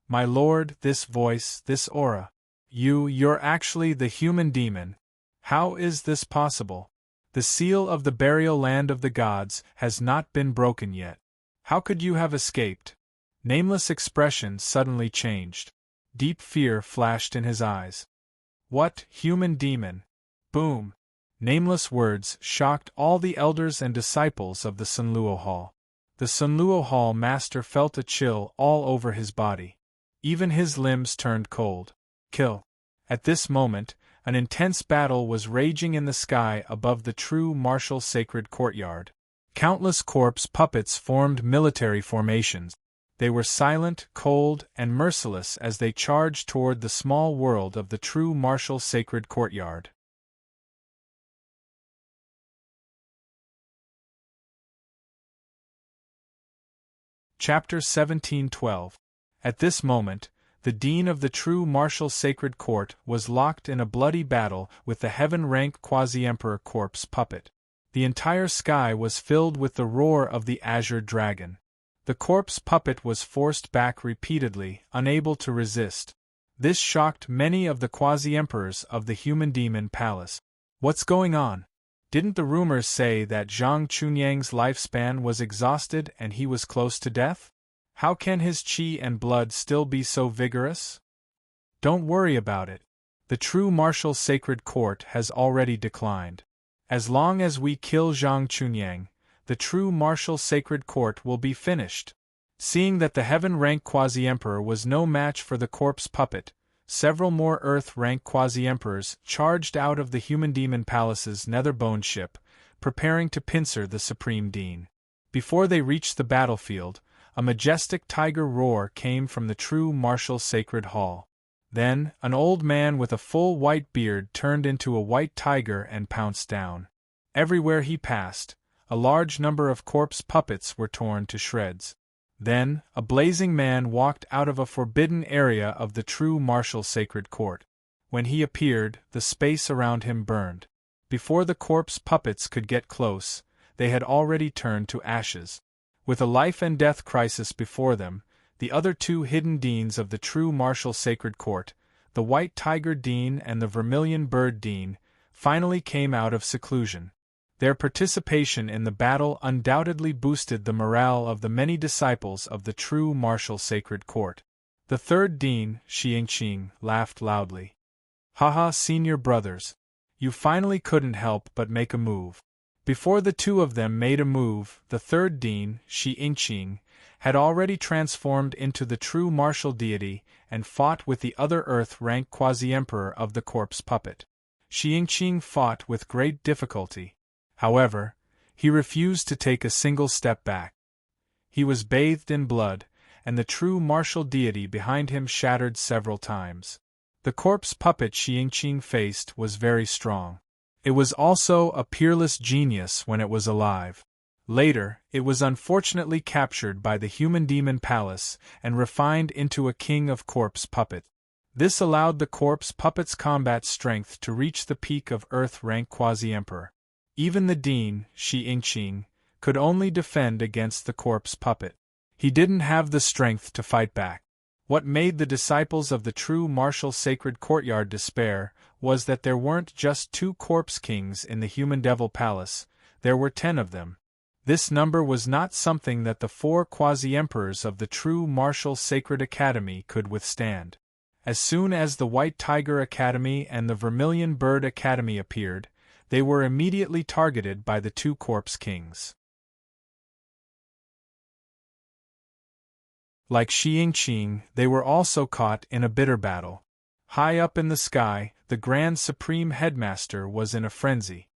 My lord, this voice, this aura. You're actually the human demon. How is this possible? The seal of the burial land of the gods has not been broken yet. How could you have escaped? Nameless' expression suddenly changed. Deep fear flashed in his eyes. What, human demon? Boom! Nameless words shocked all the elders and disciples of the Sunluo Hall. The Sunluo Hall master felt a chill all over his body. Even his limbs turned cold. Kill. At this moment, an intense battle was raging in the sky above the true martial sacred courtyard. Countless corpse puppets formed military formations. They were silent, cold, and merciless as they charged toward the small world of the true martial sacred courtyard. Chapter 1712. At this moment, the dean of the true martial sacred court was locked in a bloody battle with the heaven-ranked quasi-emperor corpse puppet. The entire sky was filled with the roar of the azure dragon. The corpse puppet was forced back repeatedly, unable to resist. This shocked many of the quasi-emperors of the human demon palace. What's going on? Didn't the rumors say that Zhang Chunyang's lifespan was exhausted and he was close to death? How can his qi and blood still be so vigorous? Don't worry about it. The true martial sacred court has already declined. As long as we kill Zhang Chunyang, the true martial sacred court will be finished. Seeing that the heaven-ranked quasi-emperor was no match for the corpse puppet, several more earth-ranked quasi-emperors charged out of the human demon palace's netherbone ship, preparing to pincer the supreme dean. Before they reached the battlefield, a majestic tiger roar came from the true martial sacred hall. Then, an old man with a full white beard turned into a white tiger and pounced down. Everywhere he passed, a large number of corpse puppets were torn to shreds. Then, a blazing man walked out of a forbidden area of the true martial sacred court. When he appeared, the space around him burned. Before the corpse puppets could get close, they had already turned to ashes. With a life-and-death crisis before them, the other two hidden deans of the true martial sacred court, the White Tiger Dean and the Vermilion Bird Dean, finally came out of seclusion. Their participation in the battle undoubtedly boosted the morale of the many disciples of the true martial sacred court. The third dean, Xiangqing, laughed loudly. Haha, senior brothers. You finally couldn't help but make a move. Before the two of them made a move, the third dean, Xiangqing, had already transformed into the true martial deity and fought with the other earth-ranked quasi-emperor of the corpse puppet. Xiangqing fought with great difficulty. However, he refused to take a single step back. He was bathed in blood, and the true martial deity behind him shattered several times. The corpse puppet Xiangqing faced was very strong. It was also a peerless genius when it was alive. Later, it was unfortunately captured by the human demon palace and refined into a king of corpse puppet. This allowed the corpse puppet's combat strength to reach the peak of Earth-rank quasi-emperor. Even the dean, Xiangqing, could only defend against the corpse puppet. He didn't have the strength to fight back. What made the disciples of the true martial sacred courtyard despair was that there weren't just 2 corpse kings in the human devil palace, there were 10 of them. This number was not something that the 4 quasi-emperors of the true martial sacred academy could withstand. As soon as the White Tiger Academy and the Vermilion Bird Academy appeared, they were immediately targeted by the 2 corpse kings. Like Xiangqing, they were also caught in a bitter battle. High up in the sky, the Grand Supreme Headmaster was in a frenzy.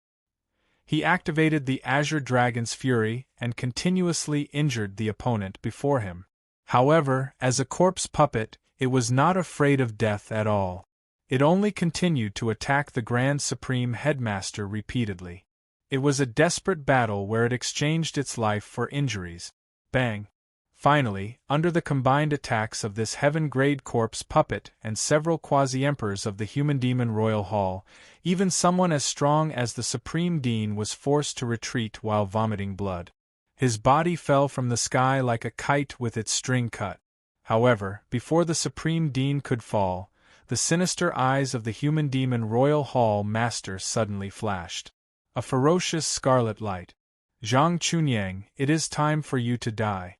He activated the Azure Dragon's Fury and continuously injured the opponent before him. However, as a corpse puppet, it was not afraid of death at all. It only continued to attack the Grand Supreme Headmaster repeatedly. It was a desperate battle where it exchanged its life for injuries. Bang! Finally, under the combined attacks of this heaven-grade corpse puppet and several quasi-emperors of the Human Demon Royal Hall, even someone as strong as the Supreme Dean was forced to retreat while vomiting blood. His body fell from the sky like a kite with its string cut. However, before the Supreme Dean could fall, the sinister eyes of the Human Demon Royal Hall Master suddenly flashed. A ferocious scarlet light. Zhang Chunyang, it is time for you to die.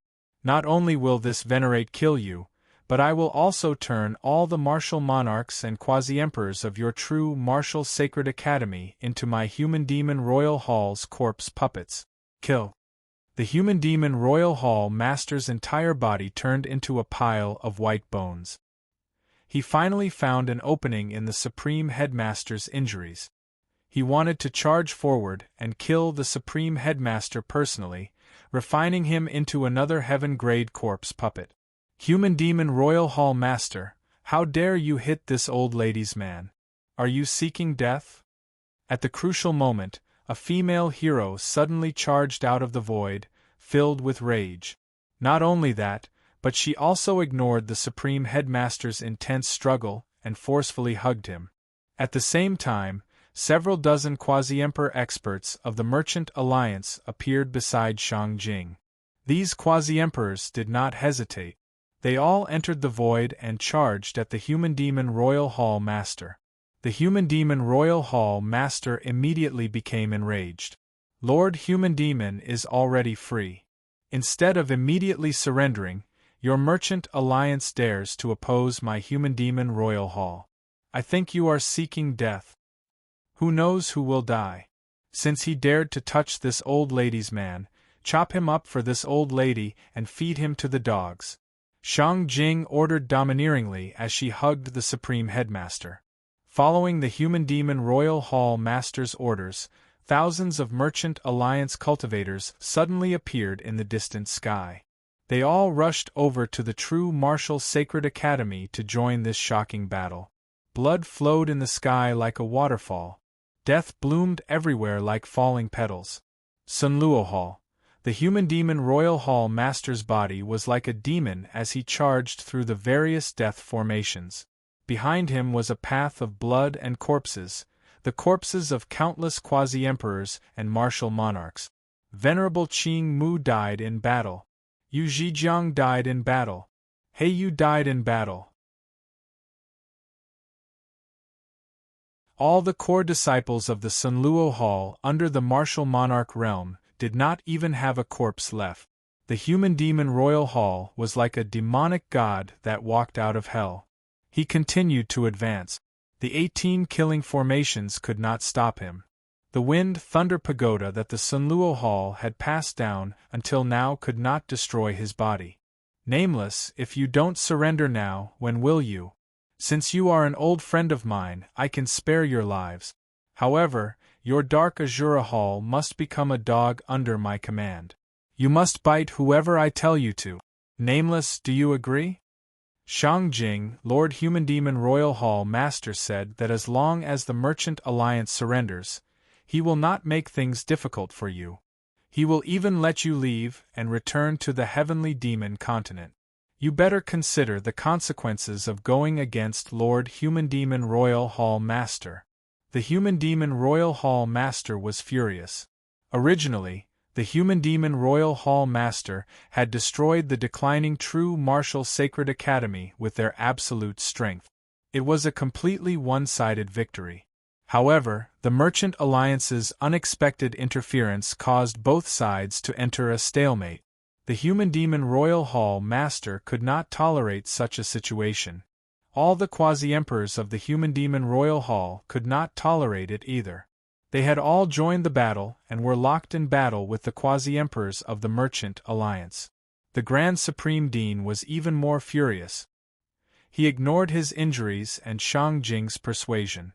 Not only will this venerate kill you, but I will also turn all the martial monarchs and quasi-emperors of your true martial sacred academy into my Human Demon Royal Hall's corpse puppets. Kill. The Human Demon Royal Hall Master's entire body turned into a pile of white bones. He finally found an opening in the Supreme Headmaster's injuries. He wanted to charge forward and kill the Supreme Headmaster personally, refining him into another heaven-grade corpse puppet. Human Demon Royal Hall Master, how dare you hit this old lady's man? Are you seeking death? At the crucial moment, a female hero suddenly charged out of the void, filled with rage. Not only that, but she also ignored the Supreme Headmaster's intense struggle and forcefully hugged him. At the same time, several dozen quasi-emperor experts of the Merchant Alliance appeared beside Shang Jing. These quasi-emperors did not hesitate. They all entered the void and charged at the Human Demon Royal Hall Master. The Human Demon Royal Hall Master immediately became enraged. Lord Human Demon is already free. Instead of immediately surrendering, your Merchant Alliance dares to oppose my Human Demon Royal Hall. I think you are seeking death. Who knows who will die? Since he dared to touch this old lady's man, chop him up for this old lady and feed him to the dogs. Shang Jing ordered domineeringly as she hugged the Supreme Headmaster. Following the Human Demon Royal Hall Master's orders, thousands of Merchant Alliance cultivators suddenly appeared in the distant sky. They all rushed over to the true martial sacred academy to join this shocking battle. Blood flowed in the sky like a waterfall. Death bloomed everywhere like falling petals. Sunluo Hall. The Human Demon Royal Hall Master's body was like a demon as he charged through the various death formations. Behind him was a path of blood and corpses, the corpses of countless quasi-emperors and martial monarchs. Venerable Qing Mu died in battle. Yu Zhejiang died in battle. He Yu died in battle. All the core disciples of the Sunluo Hall under the martial monarch realm did not even have a corpse left. The Human Demon Royal Hall was like a demonic god that walked out of hell. He continued to advance. The 18 killing formations could not stop him. The wind thunder pagoda that the Sunluo Hall had passed down until now could not destroy his body. Nameless, if you don't surrender now, when will you? Since you are an old friend of mine, I can spare your lives. However, your dark Azura Hall must become a dog under my command. You must bite whoever I tell you to. Nameless, do you agree? Shang Jing, Lord Human Demon Royal Hall Master, said that as long as the Merchant Alliance surrenders, he will not make things difficult for you. He will even let you leave and return to the Heavenly Demon Continent. You better consider the consequences of going against Lord Human Demon Royal Hall Master. The Human Demon Royal Hall Master was furious. Originally, the Human Demon Royal Hall Master had destroyed the declining True Martial Sacred Academy with their absolute strength. It was a completely one-sided victory. However, the Merchant Alliance's unexpected interference caused both sides to enter a stalemate. The Human Demon Royal Hall Master could not tolerate such a situation. All the quasi-emperors of the Human Demon Royal Hall could not tolerate it either. They had all joined the battle and were locked in battle with the quasi-emperors of the Merchant Alliance. The Grand Supreme Dean was even more furious. He ignored his injuries and Shang Jing's persuasion.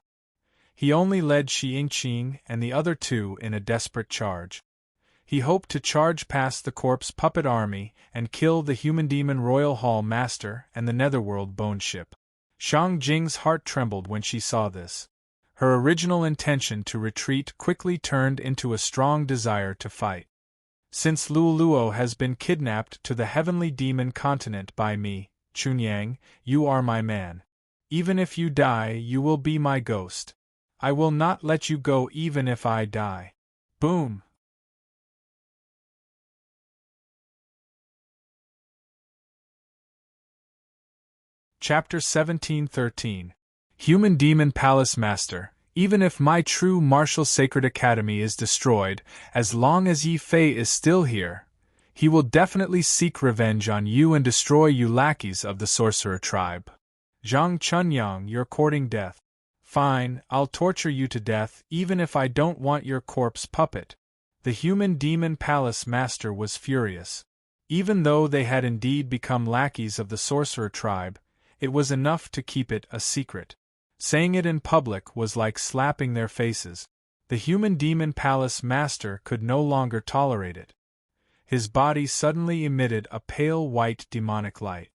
He only led Shi Yingqing and the other two in a desperate charge. He hoped to charge past the corpse puppet army and kill the Human Demon Royal Hall Master and the Netherworld Bone Ship. Shang Jing's heart trembled when she saw this. Her original intention to retreat quickly turned into a strong desire to fight. Since Luoluo has been kidnapped to the Heavenly Demon Continent by me, Chunyang, you are my man. Even if you die, you will be my ghost. I will not let you go even if I die. Boom! Chapter 1713. Human Demon Palace Master, even if my true martial sacred academy is destroyed, as long as Yi Fei is still here, he will definitely seek revenge on you and destroy you lackeys of the sorcerer tribe. Zhang Chunyang, you're courting death. Fine, I'll torture you to death even if I don't want your corpse puppet. The Human Demon Palace Master was furious. Even though they had indeed become lackeys of the sorcerer tribe, it was enough to keep it a secret. Saying it in public was like slapping their faces. The Human Demon Palace Master could no longer tolerate it. His body suddenly emitted a pale white demonic light.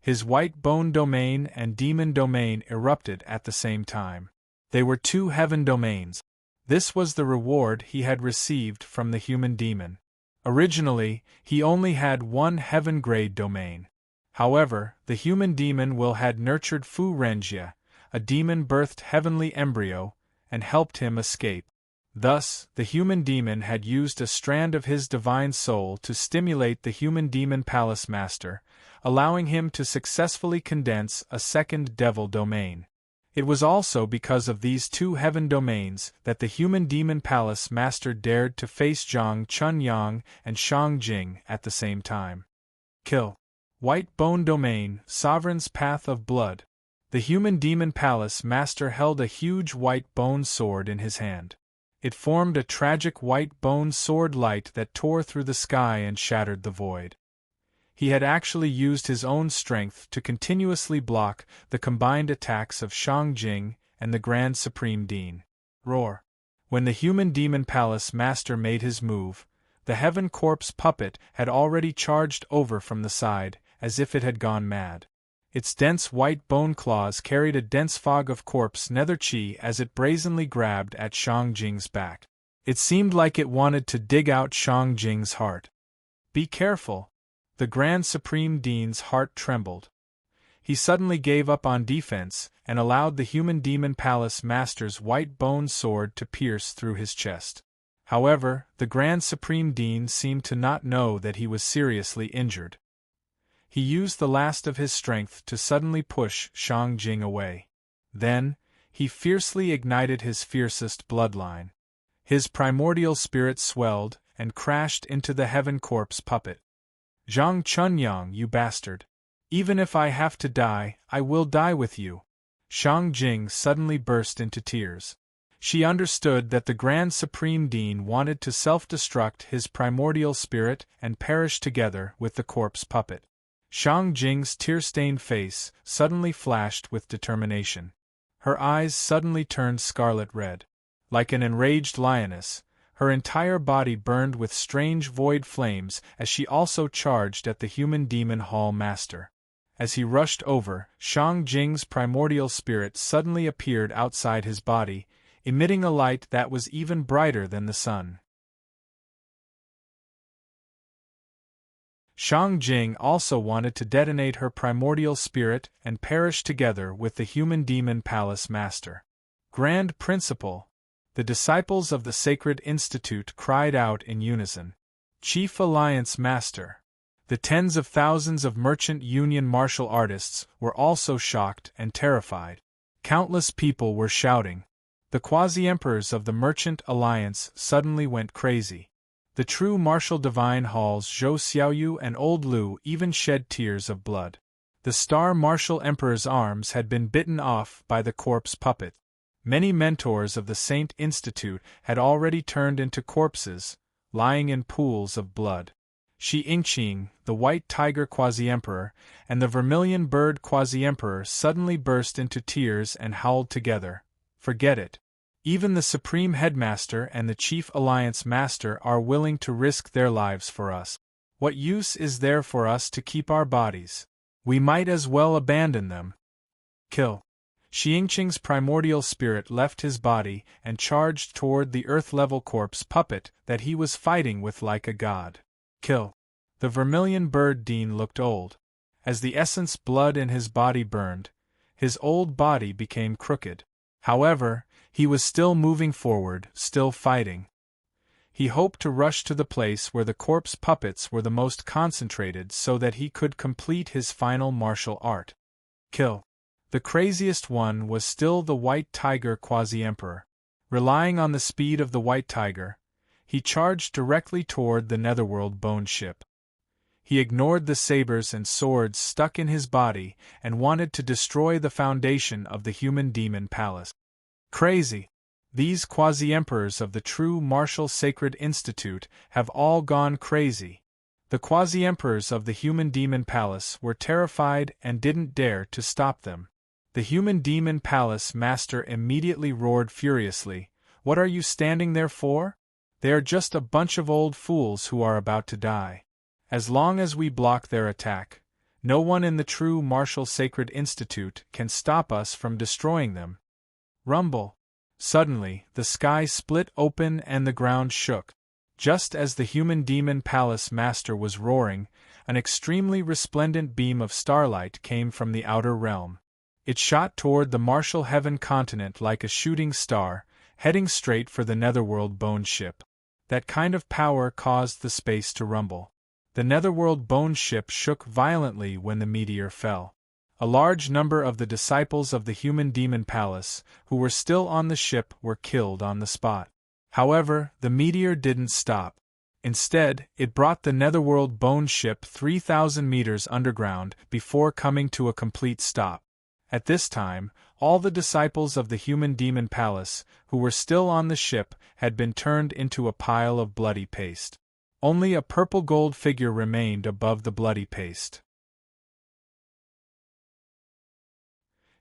His white bone domain and demon domain erupted at the same time. They were two heaven domains. This was the reward he had received from the human demon. Originally, he only had one heaven-grade domain. However, the human demon will had nurtured Fu Renjia, a demon-birthed heavenly embryo, and helped him escape. Thus, the human demon had used a strand of his divine soul to stimulate the Human Demon Palace Master, allowing him to successfully condense a second devil domain. It was also because of these two heaven domains that the Human Demon Palace Master dared to face Zhang Chunyang and Shang Jing at the same time. Kill. White Bone Domain, Sovereign's Path of Blood. The Human Demon Palace Master held a huge white bone sword in his hand. It formed a tragic white bone sword light that tore through the sky and shattered the void. He had actually used his own strength to continuously block the combined attacks of Shang Jing and the Grand Supreme Dean. Roar! When the Human Demon Palace Master made his move, the Heaven Corpse puppet had already charged over from the side, as if it had gone mad. Its dense white bone claws carried a dense fog of corpse nether chi as it brazenly grabbed at Shang Jing's back. It seemed like it wanted to dig out Shang Jing's heart. Be careful! The Grand Supreme Dean's heart trembled. He suddenly gave up on defense and allowed the Human Demon Palace Master's white bone sword to pierce through his chest. However, the Grand Supreme Dean seemed to not know that he was seriously injured. He used the last of his strength to suddenly push Shang Jing away. Then, he fiercely ignited his fiercest bloodline. His primordial spirit swelled and crashed into the Heaven Corpse puppet. Zhang Chunyang, you bastard! Even if I have to die, I will die with you. Shang Jing suddenly burst into tears. She understood that the Grand Supreme Dean wanted to self-destruct his primordial spirit and perish together with the corpse puppet. Shang Jing's tear-stained face suddenly flashed with determination. Her eyes suddenly turned scarlet red. Like an enraged lioness, her entire body burned with strange void flames as she also charged at the human demon hall master. As he rushed over, Shang Jing's primordial spirit suddenly appeared outside his body, emitting a light that was even brighter than the sun. Shang Jing also wanted to detonate her primordial spirit and perish together with the human demon palace master. Grand Principal! The disciples of the Sacred Institute cried out in unison. Chief Alliance Master! The tens of thousands of Merchant Union martial artists were also shocked and terrified. Countless people were shouting. The quasi-emperors of the Merchant Alliance suddenly went crazy. The true martial divine halls Zhou Xiaoyu and Old Lu even shed tears of blood. The star martial emperor's arms had been bitten off by the corpse puppet. Many mentors of the Saint Institute had already turned into corpses, lying in pools of blood. Shi Yingqing, the white tiger quasi-emperor, and the vermilion bird quasi-emperor suddenly burst into tears and howled together, "Forget it. Even the Supreme Headmaster and the Chief Alliance Master are willing to risk their lives for us. What use is there for us to keep our bodies? We might as well abandon them." Kill. Shi Yingqing's primordial spirit left his body and charged toward the earth-level corpse puppet that he was fighting with like a god. Kill. The vermilion bird Dean looked old. As the essence blood in his body burned, his old body became crooked. However, he was still moving forward, still fighting. He hoped to rush to the place where the corpse puppets were the most concentrated so that he could complete his final martial art. Kill. The craziest one was still the white tiger quasi-emperor. Relying on the speed of the white tiger, he charged directly toward the netherworld bone ship. He ignored the sabers and swords stuck in his body and wanted to destroy the foundation of the human demon palace. Crazy! These quasi-emperors of the true martial sacred institute have all gone crazy. The quasi-emperors of the human demon palace were terrified and didn't dare to stop them. The human demon palace master immediately roared furiously, "What are you standing there for? They are just a bunch of old fools who are about to die. As long as we block their attack, no one in the true martial sacred institute can stop us from destroying them." Rumble. Suddenly, the sky split open and the ground shook. Just as the human demon palace master was roaring, an extremely resplendent beam of starlight came from the outer realm. It shot toward the martial heaven continent like a shooting star, heading straight for the netherworld bone ship. That kind of power caused the space to rumble. The netherworld bone ship shook violently when the meteor fell. A large number of the disciples of the human demon palace, who were still on the ship, were killed on the spot. However, the meteor didn't stop. Instead, it brought the netherworld bone ship 3,000 meters underground before coming to a complete stop. At this time, all the disciples of the human demon palace, who were still on the ship, had been turned into a pile of bloody paste. Only a purple gold figure remained above the bloody paste.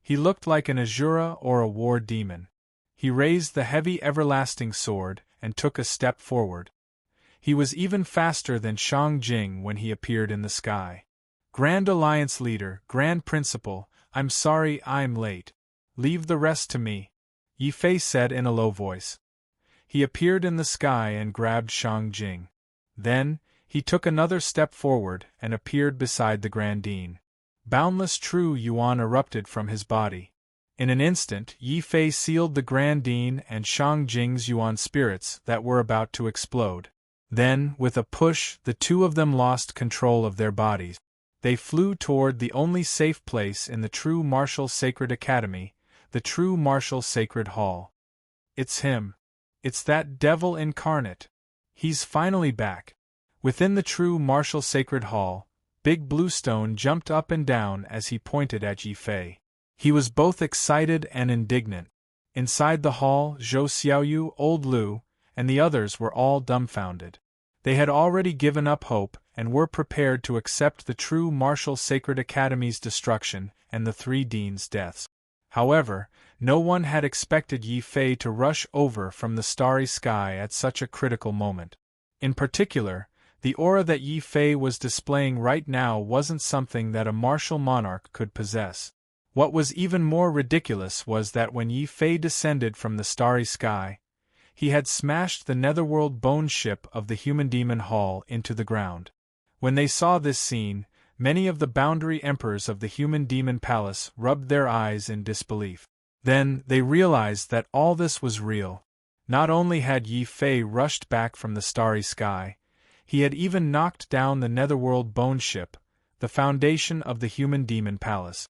He looked like an Azura or a war demon. He raised the heavy everlasting sword and took a step forward. He was even faster than Shang Jing when he appeared in the sky. "Grand Alliance Leader, Grand Principal, I'm sorry I'm late. Leave the rest to me," Yi Fei said in a low voice. He appeared in the sky and grabbed Shang Jing. Then, he took another step forward and appeared beside the Grand Dean. Boundless true yuan erupted from his body. In an instant, Yi Fei sealed the Grand Dean and Shang Jing's yuan spirits that were about to explode. Then, with a push, the two of them lost control of their bodies. They flew toward the only safe place in the true martial sacred academy, the true martial sacred hall. It's him. It's that devil incarnate. He's finally back. Within the true martial sacred hall, Big Bluestone jumped up and down as he pointed at Yi Fei. He was both excited and indignant. Inside the hall, Zhou Xiaoyu, Old Lu, and the others were all dumbfounded. They had already given up hope and were prepared to accept the true martial sacred academy's destruction and the three deans' deaths. However, no one had expected Yi Fei to rush over from the starry sky at such a critical moment. In particular, the aura that Yi Fei was displaying right now wasn't something that a martial monarch could possess. What was even more ridiculous was that when Yi Fei descended from the starry sky, he had smashed the netherworld bone ship of the human demon hall into the ground. When they saw this scene, many of the boundary emperors of the human demon palace rubbed their eyes in disbelief. Then, they realized that all this was real. Not only had Yi Fei rushed back from the starry sky, he had even knocked down the netherworld bone ship, the foundation of the human demon palace.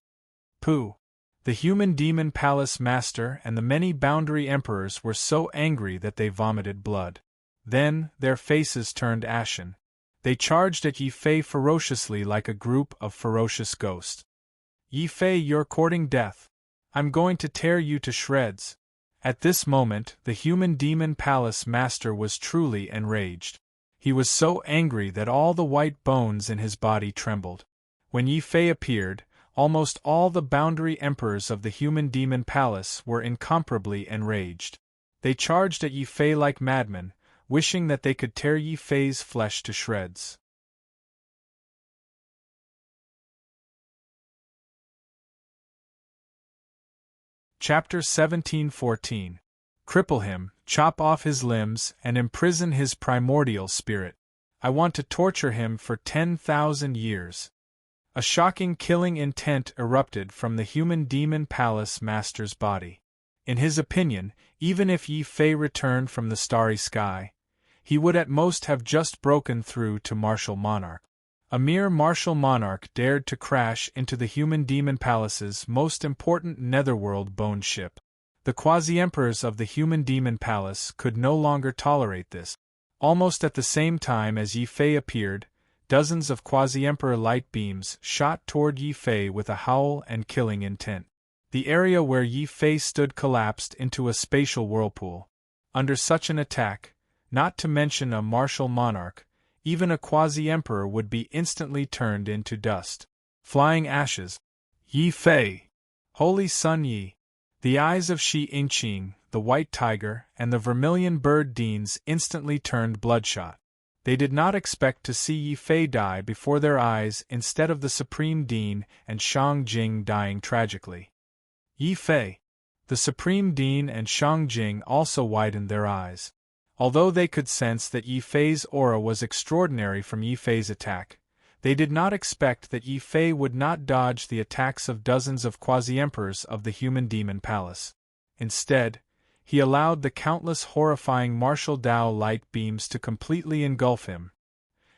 Pooh! The human demon palace master and the many boundary emperors were so angry that they vomited blood. Then, their faces turned ashen. They charged at Yi Fei ferociously like a group of ferocious ghosts. Yi Fei, you're courting death. I'm going to tear you to shreds. At this moment, the human demon palace master was truly enraged. He was so angry that all the white bones in his body trembled. When Yi Fei appeared, almost all the boundary emperors of the human demon palace were incomparably enraged. They charged at Yi Fei like madmen, wishing that they could tear Yi Fei's flesh to shreds. Chapter 17:14. Cripple him, chop off his limbs, and imprison his primordial spirit. I want to torture him for 10,000 years. A shocking killing intent erupted from the human demon palace master's body. In his opinion, even if Yi Fei returned from the starry sky, he would at most have just broken through to martial monarch. A mere martial monarch dared to crash into the human demon palace's most important netherworld bone ship. The quasi-emperors of the human demon palace could no longer tolerate this. Almost at the same time as Yi Fei appeared, dozens of quasi-emperor light beams shot toward Yi Fei with a howl and killing intent. The area where Yi Fei stood collapsed into a spatial whirlpool. Under such an attack, not to mention a martial monarch, even a quasi-emperor would be instantly turned into dust. Flying ashes. Yi Fei! Holy Sun Yi! The eyes of Shi Yingqing, the white tiger, and the vermilion bird Deans instantly turned bloodshot. They did not expect to see Yi Fei die before their eyes instead of the Supreme Dean and Shang Jing dying tragically. Yi Fei! The Supreme Dean and Shang Jing also widened their eyes. Although they could sense that Yi Fei's aura was extraordinary from Yi Fei's attack, they did not expect that Yi Fei would not dodge the attacks of dozens of quasi-emperors of the human demon palace. Instead, he allowed the countless horrifying martial Dao light beams to completely engulf him.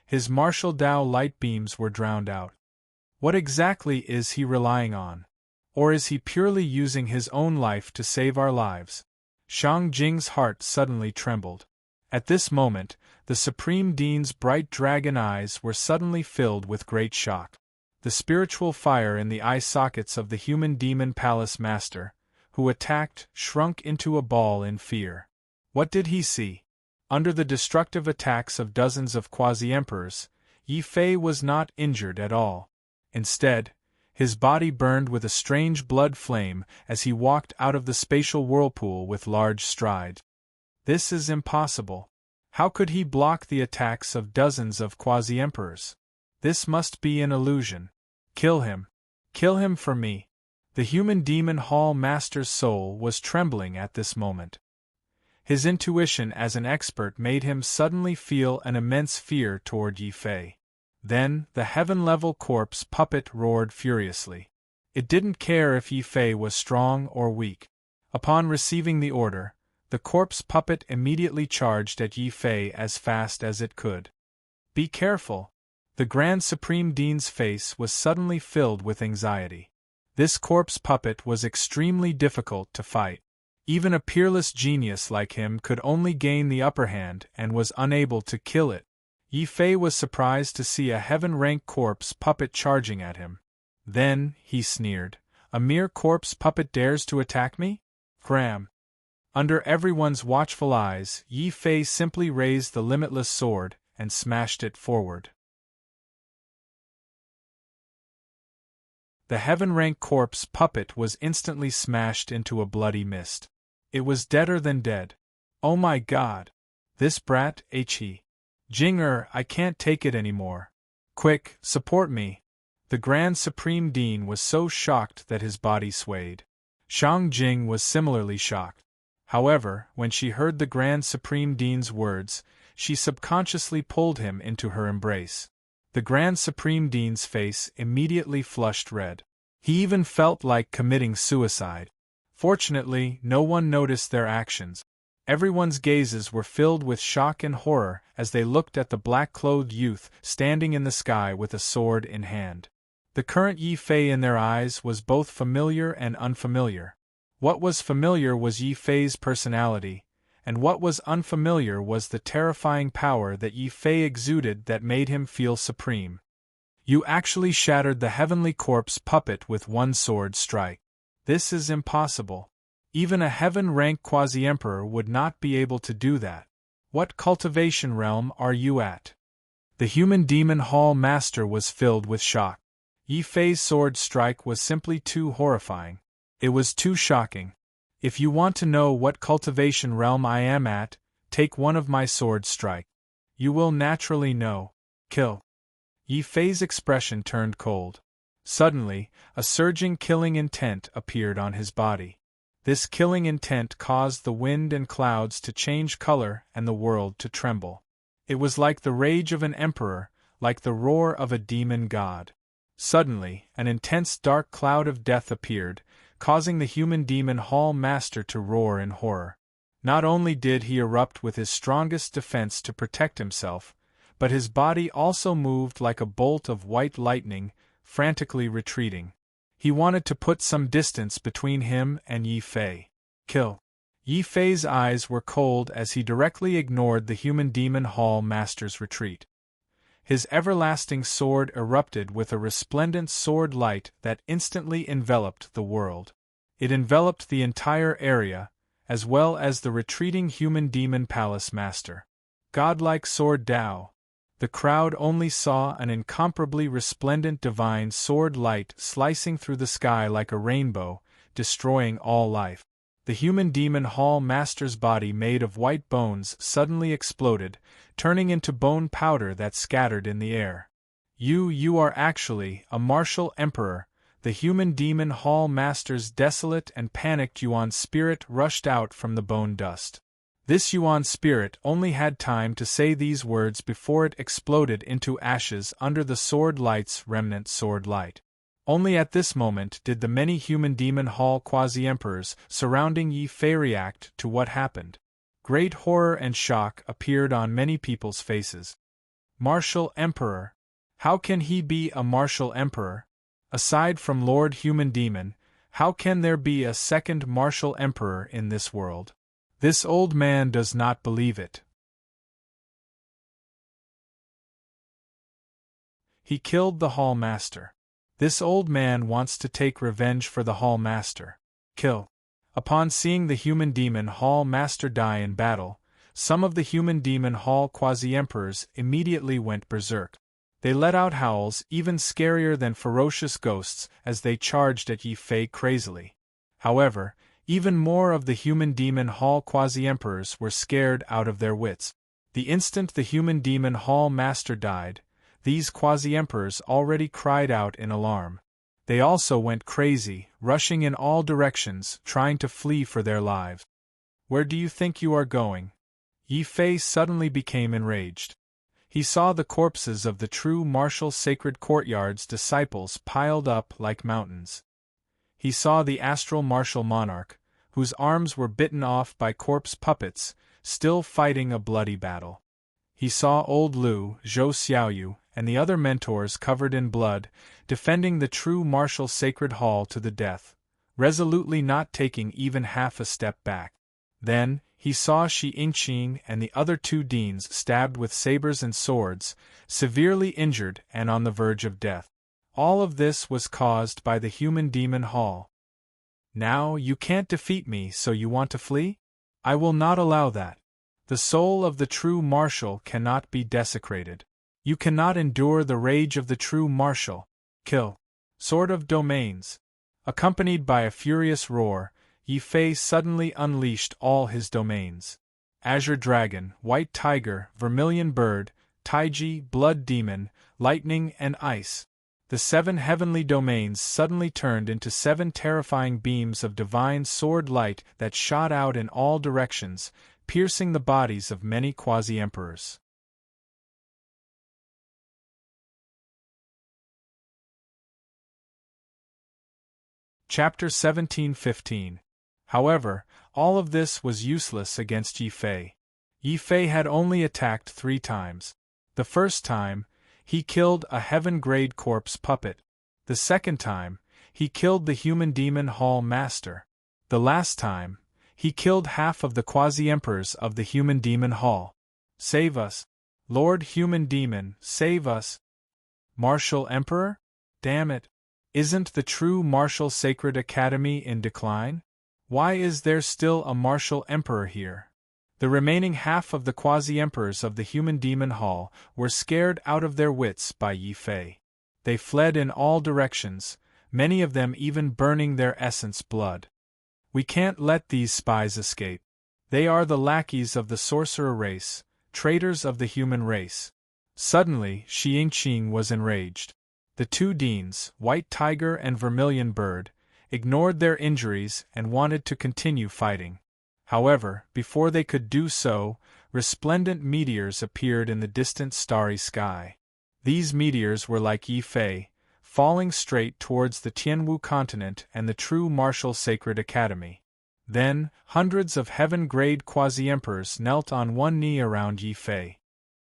His martial Dao light beams were drowned out. What exactly is he relying on? Or is he purely using his own life to save our lives? Shang Jing's heart suddenly trembled. At this moment, the Supreme Dean's bright dragon eyes were suddenly filled with great shock. The spiritual fire in the eye sockets of the human demon palace master, who attacked, shrunk into a ball in fear. What did he see? Under the destructive attacks of dozens of quasi-emperors, Yi Fei was not injured at all. Instead, his body burned with a strange blood flame as he walked out of the spatial whirlpool with large strides. This is impossible. How could he block the attacks of dozens of quasi-emperors? This must be an illusion. Kill him. Kill him for me. The human demon hall master's soul was trembling at this moment. His intuition as an expert made him suddenly feel an immense fear toward Yi Fei. Then, the heaven-level corpse puppet roared furiously. It didn't care if Yi Fei was strong or weak. Upon receiving the order, the corpse puppet immediately charged at Yi Fei as fast as it could. Be careful! The Grand Supreme Dean's face was suddenly filled with anxiety. This corpse puppet was extremely difficult to fight. Even a peerless genius like him could only gain the upper hand and was unable to kill it. Yi Fei was surprised to see a heaven-rank corpse puppet charging at him. Then, he sneered, "A mere corpse puppet dares to attack me? Cram!" Under everyone's watchful eyes, Yi Fei simply raised the limitless sword and smashed it forward. The heaven-rank corpse puppet was instantly smashed into a bloody mist. It was deader than dead. Oh my God! This brat, he. Jing-er, I can't take it anymore. Quick, support me. The Grand Supreme Dean was so shocked that his body swayed. Shang Jing was similarly shocked. However, when she heard the Grand Supreme Dean's words, she subconsciously pulled him into her embrace. The Grand Supreme Dean's face immediately flushed red. He even felt like committing suicide. Fortunately, no one noticed their actions. Everyone's gazes were filled with shock and horror as they looked at the black-clothed youth standing in the sky with a sword in hand. The current Yi Fei in their eyes was both familiar and unfamiliar. What was familiar was Yi Fei's personality, and what was unfamiliar was the terrifying power that Yi Fei exuded that made him feel supreme. You actually shattered the heavenly corpse puppet with one sword strike. This is impossible. Even a heaven-rank quasi-emperor would not be able to do that. What cultivation realm are you at? The human demon hall master was filled with shock. Yi Fei's sword strike was simply too horrifying. It was too shocking. If you want to know what cultivation realm I am at, take one of my sword strike. You will naturally know. Kill. Yi Fei's expression turned cold. Suddenly, a surging killing intent appeared on his body. This killing intent caused the wind and clouds to change color and the world to tremble. It was like the rage of an emperor, like the roar of a demon god. Suddenly, an intense dark cloud of death appeared, causing the human demon hall master to roar in horror. Not only did he erupt with his strongest defense to protect himself, but his body also moved like a bolt of white lightning, frantically retreating. He wanted to put some distance between him and Yi Fei. Kill. Yi Fei's eyes were cold as he directly ignored the human demon hall master's retreat. His everlasting sword erupted with a resplendent sword light that instantly enveloped the world. It enveloped the entire area, as well as the retreating human demon palace master. Godlike sword Dao. The crowd only saw an incomparably resplendent divine sword light slicing through the sky like a rainbow, destroying all life. The human demon hall master's body made of white bones suddenly exploded, turning into bone powder that scattered in the air. You are actually a martial emperor. The human demon hall master's desolate and panicked Yuan spirit rushed out from the bone dust. This Yuan spirit only had time to say these words before it exploded into ashes under the sword light's remnant sword light. Only at this moment did the many human demon hall quasi-emperors surrounding Yi Fei react to what happened. Great horror and shock appeared on many people's faces. Martial Emperor? How can he be a martial emperor? Aside from Lord Human Demon, how can there be a second martial emperor in this world? This old man does not believe it. He killed the hall master. This old man wants to take revenge for the hall master. Kill. Upon seeing the human demon hall master die in battle, some of the human demon hall quasi-emperors immediately went berserk. They let out howls even scarier than ferocious ghosts as they charged at Yi Fei crazily. However, even more of the human demon hall quasi-emperors were scared out of their wits. The instant the human demon hall master died, these quasi-emperors already cried out in alarm. They also went crazy, rushing in all directions, trying to flee for their lives. Where do you think you are going? Yi Fei suddenly became enraged. He saw the corpses of the true martial sacred courtyard's disciples piled up like mountains. He saw the astral martial monarch, whose arms were bitten off by corpse puppets, still fighting a bloody battle. He saw old Lu, Zhou Xiaoyu, and the other mentors covered in blood, defending the true martial sacred hall to the death, resolutely not taking even half a step back. Then, he saw Shi Yingqing and the other two deans stabbed with sabers and swords, severely injured and on the verge of death. All of this was caused by the human demon hall. Now you can't defeat me, so you want to flee? I will not allow that. The soul of the true martial cannot be desecrated. You cannot endure the rage of the true martial. Kill. Sword of domains. Accompanied by a furious roar, Yi Fei suddenly unleashed all his domains. Azure Dragon, White Tiger, Vermilion Bird, Taiji, Blood Demon, Lightning and Ice. The 7 heavenly domains suddenly turned into 7 terrifying beams of divine sword light that shot out in all directions, piercing the bodies of many quasi-emperors. Chapter 17:15. However, all of this was useless against Yi Fei. Yi Fei had only attacked 3 times. The first time, he killed a heaven-grade corpse puppet. The second time, he killed the human demon hall master. The last time, he killed half of the quasi-emperors of the human demon hall. Save us! Lord Human Demon, save us! Martial Emperor? Damn it! Isn't the true martial sacred academy in decline? Why is there still a martial emperor here? The remaining half of the quasi-emperors of the human demon hall were scared out of their wits by Yi Fei. They fled in all directions, many of them even burning their essence blood. We can't let these spies escape. They are the lackeys of the sorcerer race, traitors of the human race. Suddenly, Xi Yingqing was enraged. The 2 deans, White Tiger and Vermilion Bird, ignored their injuries and wanted to continue fighting. However, before they could do so, resplendent meteors appeared in the distant starry sky. These meteors were like Yi Fei, falling straight towards the Tianwu continent and the true martial sacred academy. Then, hundreds of heaven-grade quasi-emperors knelt on one knee around Yi Fei.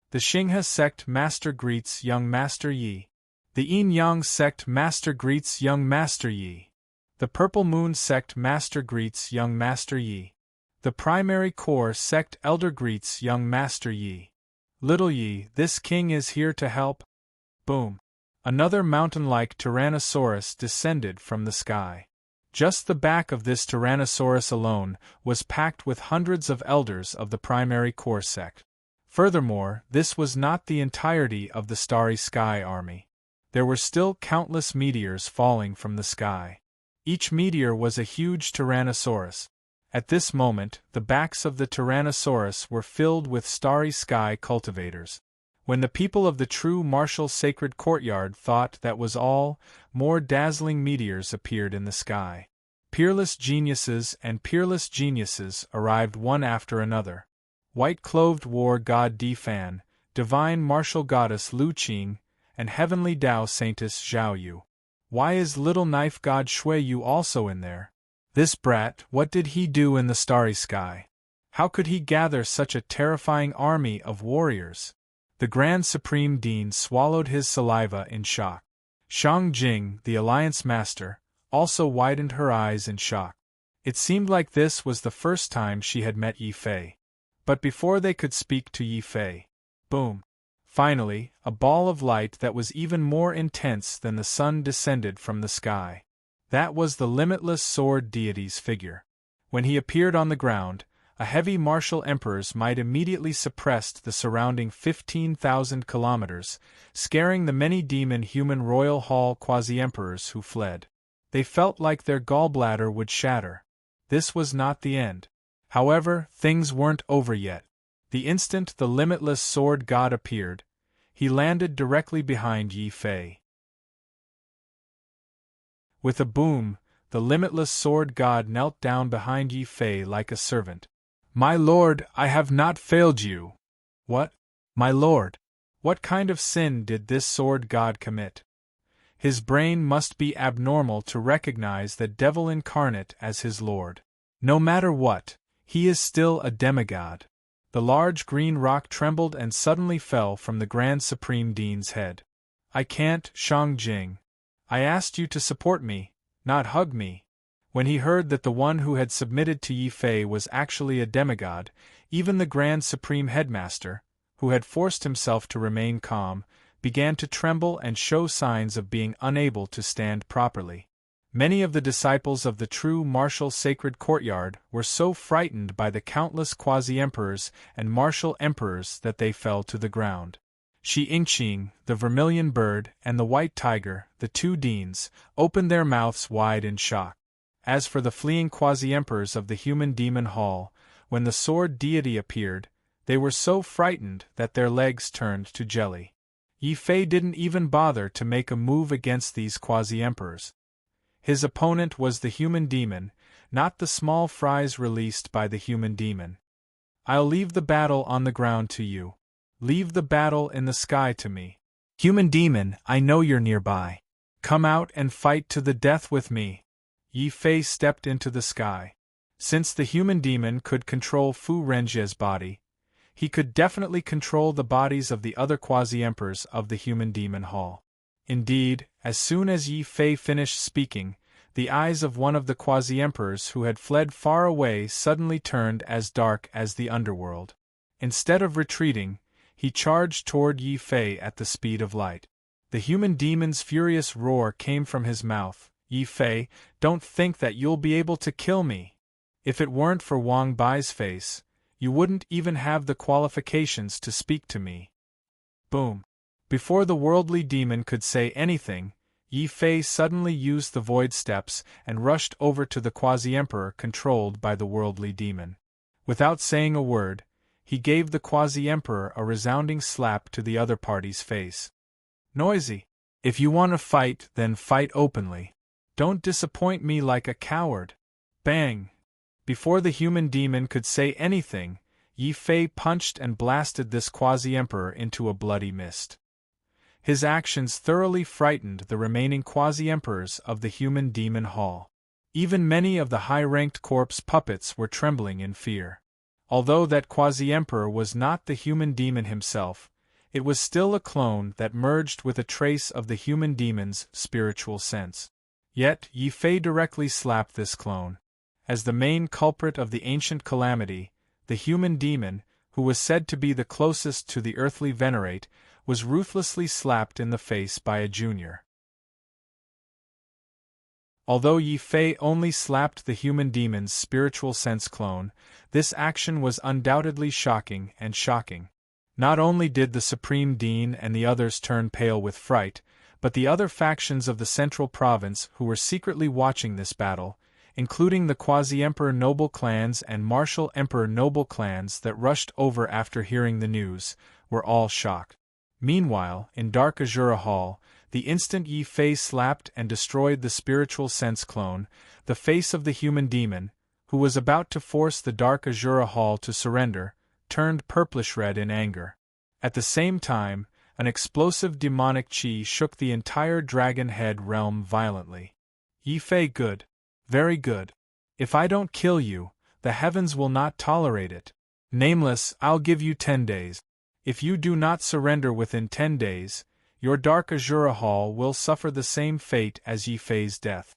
The Xinghe sect master greets young Master Yi. The Yin-Yang sect master greets young Master Yi. The Purple Moon sect master greets young Master Yi. The Primary Core sect elder greets young Master Yi. Little Yi, this king is here to help. Boom. Another mountain-like Tyrannosaurus descended from the sky. Just the back of this Tyrannosaurus alone was packed with hundreds of elders of the Primary Core sect. Furthermore, this was not the entirety of the Starry Sky army. There were still countless meteors falling from the sky. Each meteor was a huge Tyrannosaurus. At this moment, the backs of the Tyrannosaurus were filled with Starry Sky cultivators. When the people of the true martial sacred courtyard thought that was all, more dazzling meteors appeared in the sky. Peerless geniuses and peerless geniuses arrived one after another. White-clothed war god Di Fan, divine martial goddess Lu Qing, and heavenly Tao saintess Zhao Yu. Why is little knife god Shui Yu also in there? This brat, what did he do in the starry sky? How could he gather such a terrifying army of warriors? The Grand Supreme Dean swallowed his saliva in shock. Shang Jing, the Alliance Master, also widened her eyes in shock. It seemed like this was the first time she had met Yi Fei. But before they could speak to Yi Fei, boom! Finally, a ball of light that was even more intense than the sun descended from the sky. That was the limitless sword deity's figure. When he appeared on the ground, a heavy martial emperor's might immediately suppressed the surrounding 15,000 kilometers, scaring the many demon human royal hall quasi-emperors who fled. They felt like their gallbladder would shatter. This was not the end. However, things weren't over yet. The instant the limitless sword god appeared, he landed directly behind Yi Fei. With a boom, the limitless sword god knelt down behind Yi Fei like a servant. "My lord, I have not failed you." "What? My lord? What kind of sin did this sword god commit?" His brain must be abnormal to recognize the devil incarnate as his lord. No matter what, he is still a demigod. The large green rock trembled and suddenly fell from the Grand Supreme Dean's head. "I can't, Shang Jing. I asked you to support me, not hug me." When he heard that the one who had submitted to Yi Fei was actually a demigod, even the Grand Supreme Headmaster, who had forced himself to remain calm, began to tremble and show signs of being unable to stand properly. Many of the disciples of the true martial sacred courtyard were so frightened by the countless quasi-emperors and martial emperors that they fell to the ground. Shi Yingqing, the vermilion bird, and the white tiger, the two deans, opened their mouths wide in shock. As for the fleeing quasi-emperors of the human demon hall, when the sword deity appeared, they were so frightened that their legs turned to jelly. Yi Fei didn't even bother to make a move against these quasi-emperors. His opponent was the human demon, not the small fries released by the human demon. I'll leave the battle on the ground to you. Leave the battle in the sky to me. Human demon, I know you're nearby. Come out and fight to the death with me. Yi Fei stepped into the sky. Since the human demon could control Fu Renjie's body, he could definitely control the bodies of the other quasi-emperors of the human demon hall. Indeed, as soon as Yi Fei finished speaking, the eyes of one of the quasi-emperors who had fled far away suddenly turned as dark as the underworld. Instead of retreating, he charged toward Yi Fei at the speed of light. The human demon's furious roar came from his mouth. Yi Fei, don't think that you'll be able to kill me. If it weren't for Wang Bai's face, you wouldn't even have the qualifications to speak to me. Boom. Before the worldly demon could say anything, Yi Fei suddenly used the void steps and rushed over to the quasi-emperor controlled by the worldly demon. Without saying a word, he gave the quasi-emperor a resounding slap to the other party's face. Noisy. If you want to fight, then fight openly. Don't disappoint me like a coward. Bang! Before the human demon could say anything, Yi Fei punched and blasted this quasi-emperor into a bloody mist. His actions thoroughly frightened the remaining quasi-emperors of the human demon hall. Even many of the high-ranked corpse puppets were trembling in fear. Although that quasi-emperor was not the human demon himself, it was still a clone that merged with a trace of the human demon's spiritual sense. Yet Yi Fei directly slapped this clone. As the main culprit of the ancient calamity, the human demon, who was said to be the closest to the earthly venerate, was ruthlessly slapped in the face by a junior. Although Yi Fei only slapped the human demon's spiritual sense clone, this action was undoubtedly shocking and shocking. Not only did the Supreme Dean and the others turn pale with fright, but the other factions of the Central Province who were secretly watching this battle, including the Quasi-Emperor noble clans and Martial Emperor noble clans that rushed over after hearing the news, were all shocked. Meanwhile, in Dark Azura Hall, the instant Yi Fei slapped and destroyed the spiritual sense clone, the face of the human demon, who was about to force the Dark Azura Hall to surrender, turned purplish-red in anger. At the same time, an explosive demonic chi shook the entire Dragon Head realm violently. Yi Fei, good. Very good. If I don't kill you, the heavens will not tolerate it. Nameless, I'll give you 10 days. If you do not surrender within 10 days, your Dark Azura Hall will suffer the same fate as Yi Fei's death.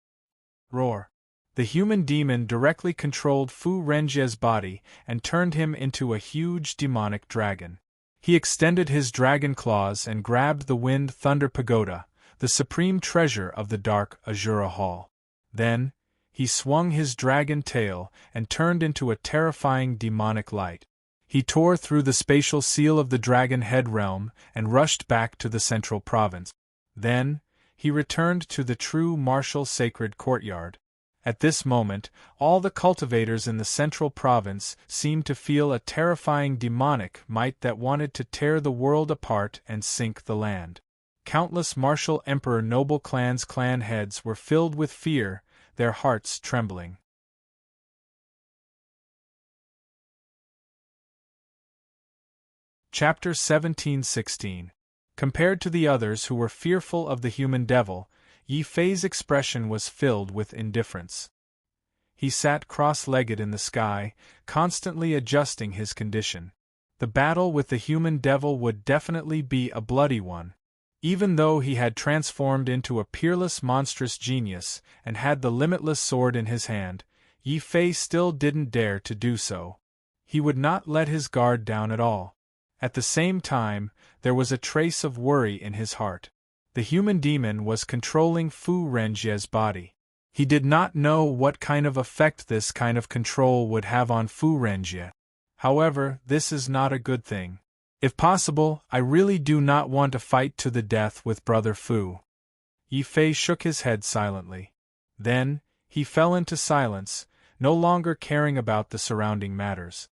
Roar. The human demon directly controlled Fu Renjie's body and turned him into a huge demonic dragon. He extended his dragon claws and grabbed the Wind Thunder Pagoda, the supreme treasure of the Dark Azura Hall. Then, he swung his dragon tail and turned into a terrifying demonic light. He tore through the spatial seal of the Dragon Head realm and rushed back to the Central Province. Then, he returned to the true martial sacred courtyard. At this moment, all the cultivators in the Central Province seemed to feel a terrifying demonic might that wanted to tear the world apart and sink the land. Countless Martial Emperor noble clans' clan heads were filled with fear, their hearts trembling. Chapter 17-16. Compared to the others who were fearful of the human devil, Yi Fei's expression was filled with indifference. He sat cross-legged in the sky, constantly adjusting his condition. The battle with the human devil would definitely be a bloody one. Even though he had transformed into a peerless monstrous genius and had the limitless sword in his hand, Yi Fei still didn't dare to do so. He would not let his guard down at all. At the same time, there was a trace of worry in his heart. The human demon was controlling Fu Renjie's body. He did not know what kind of effect this kind of control would have on Fu Renjie. However, this is not a good thing. If possible, I really do not want to fight to the death with Brother Fu. Yi Fei shook his head silently. Then, he fell into silence, no longer caring about the surrounding matters.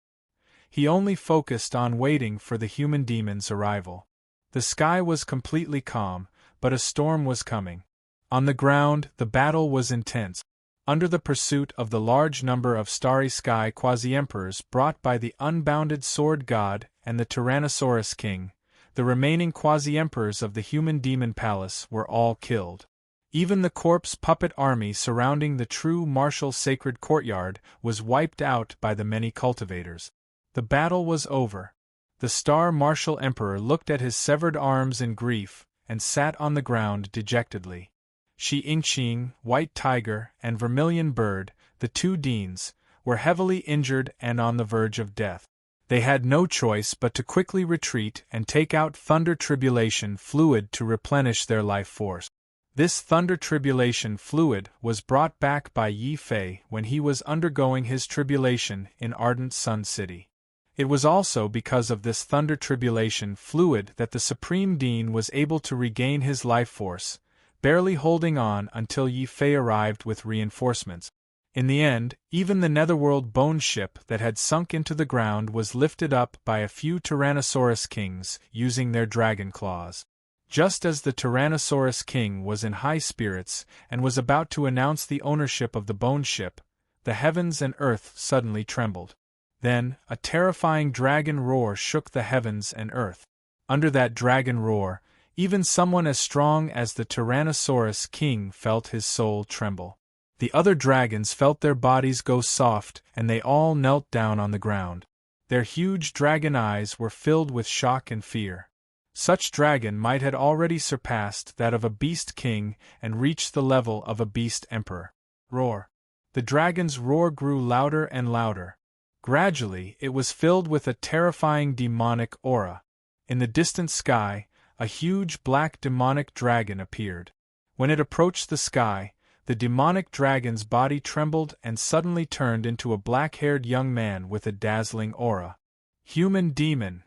He only focused on waiting for the human demon's arrival. The sky was completely calm, but a storm was coming. On the ground, the battle was intense. Under the pursuit of the large number of starry sky quasi-emperors brought by the unbounded sword god and the Tyrannosaurus king, the remaining quasi-emperors of the human demon palace were all killed. Even the corpse puppet army surrounding the true martial sacred courtyard was wiped out by the many cultivators. The battle was over. The star martial emperor looked at his severed arms in grief and sat on the ground dejectedly. Shi Yingqing, White Tiger, and Vermilion Bird, the two deans, were heavily injured and on the verge of death. They had no choice but to quickly retreat and take out Thunder Tribulation fluid to replenish their life force. This Thunder Tribulation fluid was brought back by Yi Fei when he was undergoing his tribulation in Ardent Sun City. It was also because of this Thunder Tribulation fluid that the Supreme Dean was able to regain his life force, barely holding on until Yi Fei arrived with reinforcements. In the end, even the Netherworld bone ship that had sunk into the ground was lifted up by a few Tyrannosaurus kings using their dragon claws. Just as the Tyrannosaurus king was in high spirits and was about to announce the ownership of the bone ship, the heavens and earth suddenly trembled. Then, a terrifying dragon roar shook the heavens and earth. Under that dragon roar, even someone as strong as the Tyrannosaurus king felt his soul tremble. The other dragons felt their bodies go soft and they all knelt down on the ground. Their huge dragon eyes were filled with shock and fear. Such dragon might had already surpassed that of a beast king and reached the level of a beast emperor. Roar. The dragon's roar grew louder and louder. Gradually, it was filled with a terrifying demonic aura. In the distant sky, a huge black demonic dragon appeared. When it approached the sky, the demonic dragon's body trembled and suddenly turned into a black-haired young man with a dazzling aura. Human demon.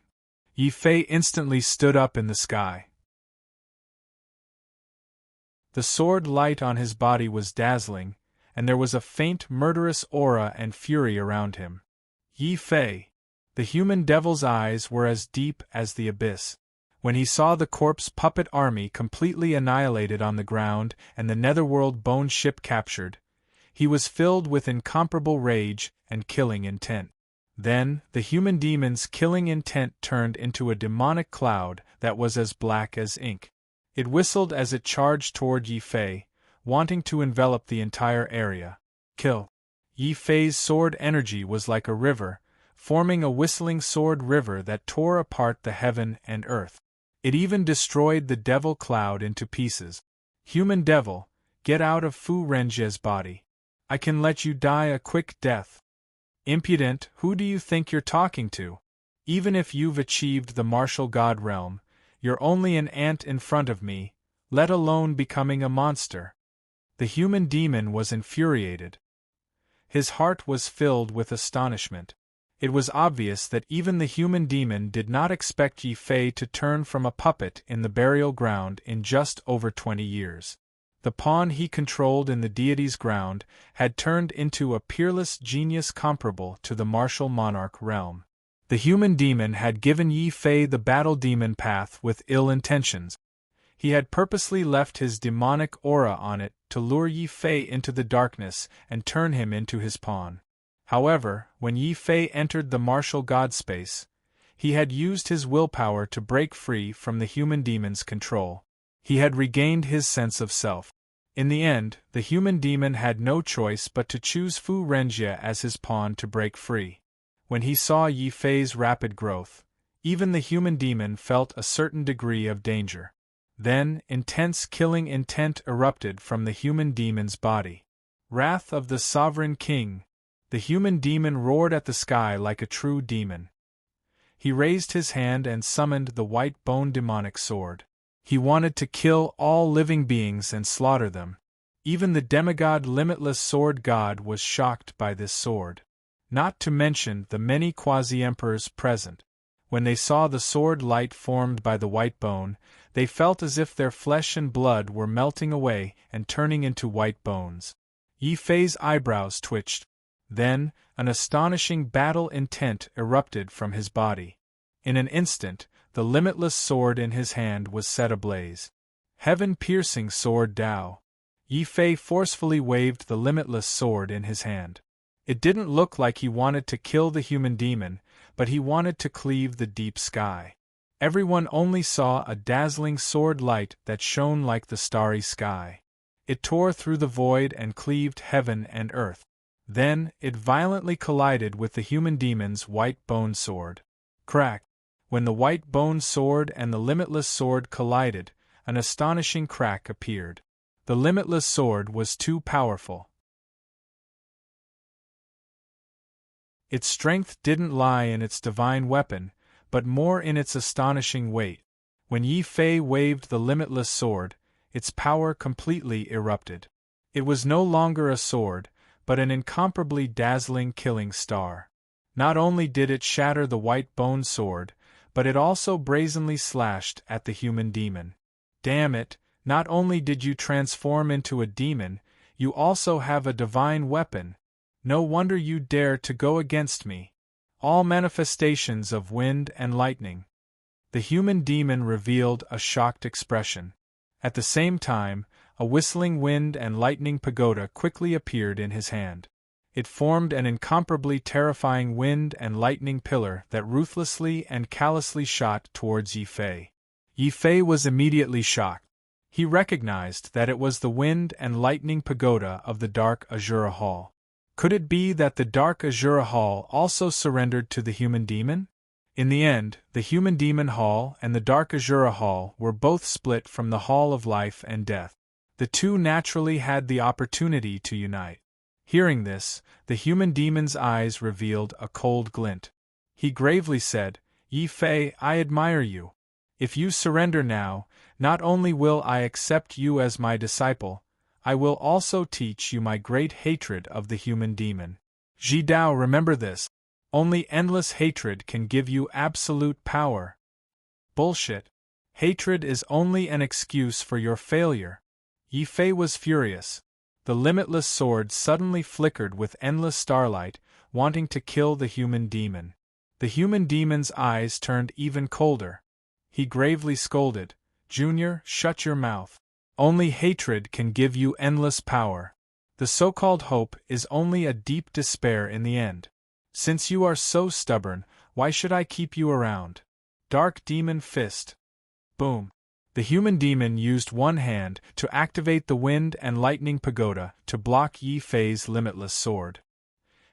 Yi Fei instantly stood up in the sky. The sword light on his body was dazzling, and there was a faint murderous aura and fury around him. Yi Fei. The human devil's eyes were as deep as the abyss. When he saw the corpse puppet army completely annihilated on the ground and the Netherworld bone ship captured, he was filled with incomparable rage and killing intent. Then, the human demon's killing intent turned into a demonic cloud that was as black as ink. It whistled as it charged toward Yi Fei, wanting to envelop the entire area. Kill. Yi Fei's sword energy was like a river, forming a whistling sword river that tore apart the heaven and earth. It even destroyed the devil cloud into pieces. Human devil, get out of Fu Renjie's body. I can let you die a quick death. Impudent, who do you think you're talking to? Even if you've achieved the martial god realm, you're only an ant in front of me, let alone becoming a monster. The human demon was infuriated. His heart was filled with astonishment. It was obvious that even the human demon did not expect Yi Fei to turn from a puppet in the burial ground in just over 20 years. The pawn he controlled in the deity's ground had turned into a peerless genius comparable to the martial monarch realm. The human demon had given Yi Fei the battle demon path with ill intentions. He had purposely left his demonic aura on it to lure Yi Fei into the darkness and turn him into his pawn. However, when Yi Fei entered the martial god space, he had used his willpower to break free from the human demon's control. He had regained his sense of self. In the end, the human demon had no choice but to choose Fu Renjie as his pawn to break free. When he saw Yi Fei's rapid growth, even the human demon felt a certain degree of danger. Then, intense killing intent erupted from the human demon's body. Wrath of the Sovereign King. The human demon roared at the sky like a true demon. He raised his hand and summoned the white bone demonic sword. He wanted to kill all living beings and slaughter them. Even the demigod limitless sword god was shocked by this sword. Not to mention the many quasi-emperors present. When they saw the sword light formed by the white bone, they felt as if their flesh and blood were melting away and turning into white bones. Yi Fei's eyebrows twitched. Then, an astonishing battle intent erupted from his body. In an instant, the limitless sword in his hand was set ablaze. Heaven-piercing sword Dao. Yi Fei forcefully waved the limitless sword in his hand. It didn't look like he wanted to kill the human demon, but he wanted to cleave the deep sky. Everyone only saw a dazzling sword light that shone like the starry sky. It tore through the void and cleaved heaven and earth. Then, it violently collided with the human demon's white bone sword. Crack! When the white bone sword and the limitless sword collided, an astonishing crack appeared. The limitless sword was too powerful. Its strength didn't lie in its divine weapon, but more in its astonishing weight. When Yi Fei waved the limitless sword, its power completely erupted. It was no longer a sword, but an incomparably dazzling killing star. Not only did it shatter the white bone sword, but it also brazenly slashed at the human demon. Damn it, not only did you transform into a demon, you also have a divine weapon. No wonder you dare to go against me. All manifestations of wind and lightning. The human demon revealed a shocked expression. At the same time, a whistling wind and lightning pagoda quickly appeared in his hand. It formed an incomparably terrifying wind and lightning pillar that ruthlessly and callously shot towards Yi Fei. Yi Fei was immediately shocked. He recognized that it was the wind and lightning pagoda of the Dark Azura Hall. Could it be that the Dark Azura Hall also surrendered to the human demon? In the end, the Human Demon Hall and the Dark Azura Hall were both split from the Hall of Life and Death. The two naturally had the opportunity to unite. Hearing this, the human demon's eyes revealed a cold glint. He gravely said, "Yi Fei, I admire you. If you surrender now, not only will I accept you as my disciple, I will also teach you my great hatred of the human demon. Ji Dao, remember this. Only endless hatred can give you absolute power." Bullshit. Hatred is only an excuse for your failure. Yi Fei was furious. The limitless sword suddenly flickered with endless starlight, wanting to kill the human demon. The human demon's eyes turned even colder. He gravely scolded, "Junior, shut your mouth. Only hatred can give you endless power. The so-called hope is only a deep despair in the end. Since you are so stubborn, why should I keep you around?" Dark Demon Fist. Boom. The human demon used one hand to activate the wind and lightning pagoda to block Yi Fei's limitless sword.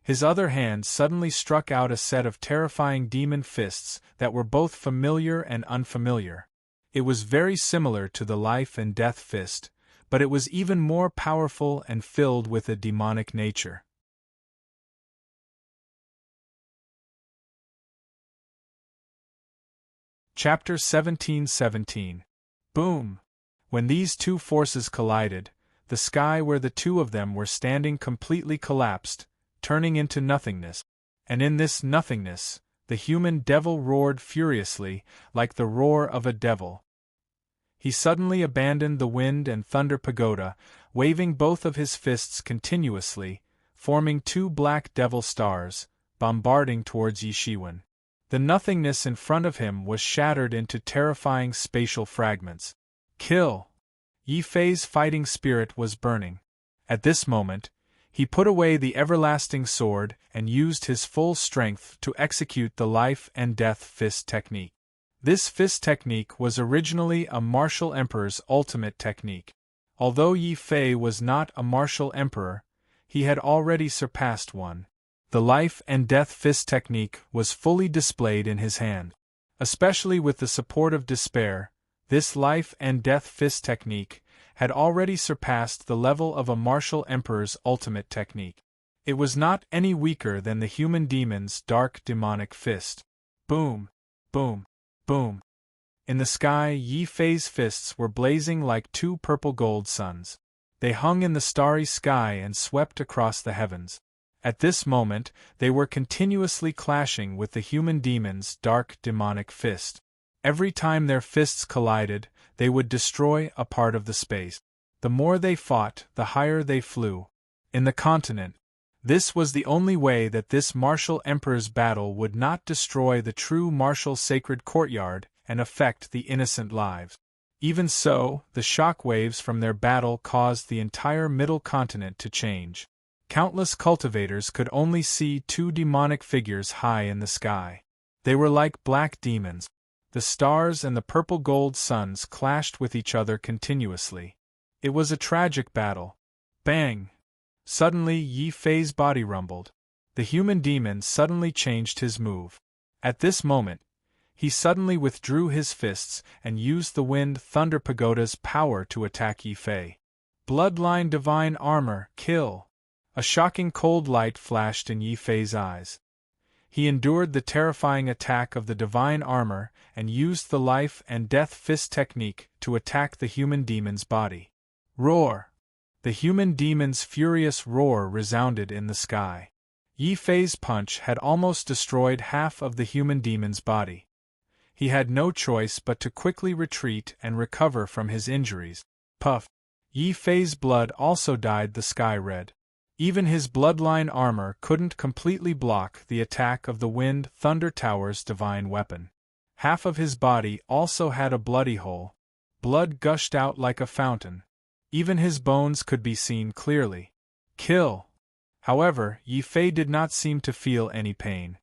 His other hand suddenly struck out a set of terrifying demon fists that were both familiar and unfamiliar. It was very similar to the life and death fist, but it was even more powerful and filled with a demonic nature. Chapter 1717. Boom! When these two forces collided, the sky where the two of them were standing completely collapsed, turning into nothingness. And in this nothingness, the human devil roared furiously, like the roar of a devil. He suddenly abandoned the wind and thunder pagoda, waving both of his fists continuously, forming two black devil stars, bombarding towards Yi Shiwen. The nothingness in front of him was shattered into terrifying spatial fragments. Kill! Yi Fei's fighting spirit was burning. At this moment, he put away the everlasting sword and used his full strength to execute the life and death fist technique. This fist technique was originally a martial emperor's ultimate technique. Although Yi Fei was not a martial emperor, he had already surpassed one. The life and death fist technique was fully displayed in his hand. Especially with the support of despair, this life and death fist technique had already surpassed the level of a martial emperor's ultimate technique. It was not any weaker than the human demon's dark demonic fist. Boom! Boom! Boom! In the sky, Yi Fei's fists were blazing like two purple gold suns. They hung in the starry sky and swept across the heavens. At this moment, they were continuously clashing with the human demon's dark demonic fist. Every time their fists collided, they would destroy a part of the space. The more they fought, the higher they flew. In the continent, this was the only way that this martial emperor's battle would not destroy the true martial sacred courtyard and affect the innocent lives. Even so, the shock waves from their battle caused the entire middle continent to change. Countless cultivators could only see two demonic figures high in the sky. They were like black demons. The stars and the purple-gold suns clashed with each other continuously. It was a tragic battle. Bang! Suddenly Yi Fei's body rumbled. The human demon suddenly changed his move. At this moment, he suddenly withdrew his fists and used the Wind Thunder Pagoda's power to attack Yi Fei. Bloodline Divine Armor, kill! A shocking cold light flashed in Yi Fei's eyes. He endured the terrifying attack of the divine armor and used the life and death fist technique to attack the human demon's body. Roar! The human demon's furious roar resounded in the sky. Yi Fei's punch had almost destroyed half of the human demon's body. He had no choice but to quickly retreat and recover from his injuries. Puff! Yi Fei's blood also dyed the sky red. Even his bloodline armor couldn't completely block the attack of the Wind Thunder Tower's divine weapon. Half of his body also had a bloody hole. Blood gushed out like a fountain. Even his bones could be seen clearly. Kill! However, Yi Fei did not seem to feel any pain.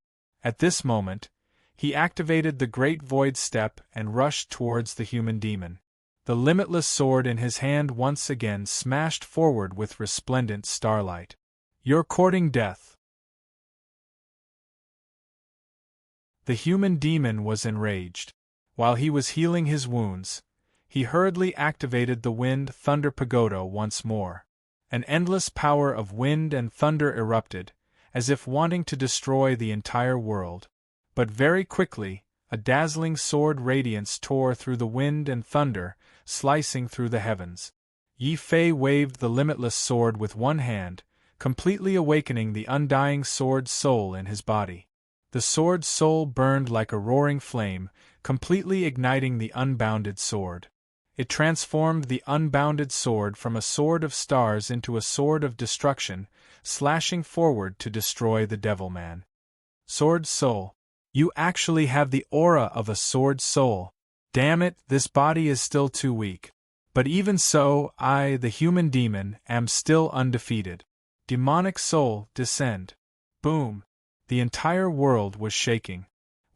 At this moment, he activated the Great Void Step and rushed towards the human demon. The limitless sword in his hand once again smashed forward with resplendent starlight. You're courting death. The human demon was enraged. While he was healing his wounds, he hurriedly activated the Wind Thunder Pagoda once more. An endless power of wind and thunder erupted, as if wanting to destroy the entire world. But very quickly, a dazzling sword radiance tore through the wind and thunder, slicing through the heavens. Yi Fei waved the limitless sword with one hand, completely awakening the undying sword soul in his body. The sword soul burned like a roaring flame, completely igniting the unbounded sword. It transformed the unbounded sword from a sword of stars into a sword of destruction, slashing forward to destroy the Devilman. Sword soul. You actually have the aura of a sword soul. Damn it, this body is still too weak. But even so, I, the human demon, am still undefeated. Demonic soul, descend. Boom! The entire world was shaking.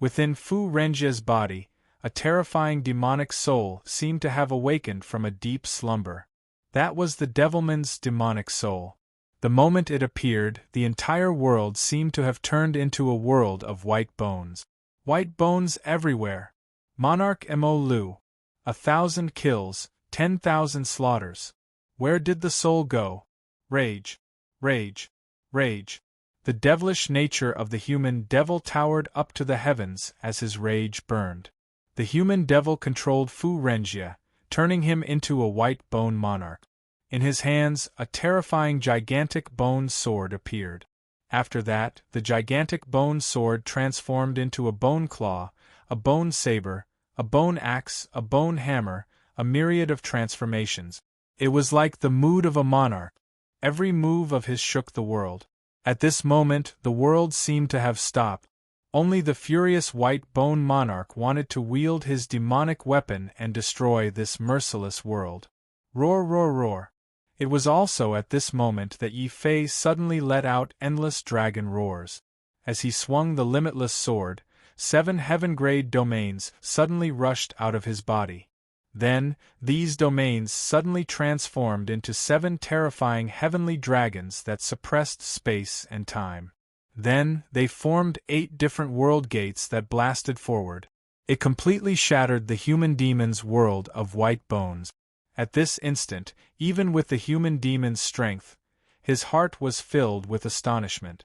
Within Fu Renjia's body, a terrifying demonic soul seemed to have awakened from a deep slumber. That was the Devilman's demonic soul. The moment it appeared, the entire world seemed to have turned into a world of white bones. White bones everywhere. Monarch Mo Lu. 1,000 kills, 10,000 slaughters. Where did the soul go? Rage. Rage. Rage. The devilish nature of the human devil towered up to the heavens as his rage burned. The human devil controlled Fu Renjia, turning him into a white bone monarch. In his hands, a terrifying gigantic bone sword appeared. After that, the gigantic bone sword transformed into a bone claw, a bone saber, a bone axe, a bone hammer, a myriad of transformations. It was like the mood of a monarch. Every move of his shook the world. At this moment, the world seemed to have stopped. Only the furious white bone monarch wanted to wield his demonic weapon and destroy this merciless world. Roar, roar, roar. It was also at this moment that Yi Fei suddenly let out endless dragon roars. As he swung the limitless sword, 7 heaven-grade domains suddenly rushed out of his body. Then, these domains suddenly transformed into 7 terrifying heavenly dragons that suppressed space and time. Then, they formed 8 different world gates that blasted forward. It completely shattered the human demon's world of white bones. At this instant, even with the human demon's strength, his heart was filled with astonishment.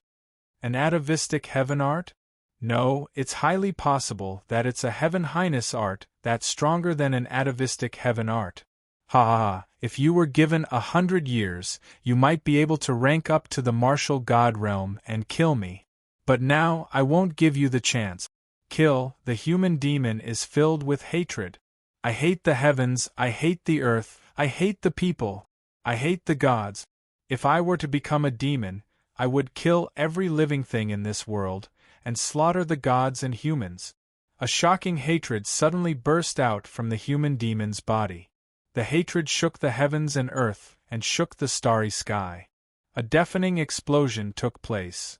An atavistic heaven art? No, it's highly possible that it's a heaven highness art that's stronger than an atavistic heaven art. Ha ha ha, if you were given 100 years, you might be able to rank up to the martial god realm and kill me. But now, I won't give you the chance. Kill, the human demon is filled with hatred. I hate the heavens, I hate the earth, I hate the people, I hate the gods. If I were to become a demon, I would kill every living thing in this world, and slaughter the gods and humans. A shocking hatred suddenly burst out from the human demon's body. The hatred shook the heavens and earth, and shook the starry sky. A deafening explosion took place.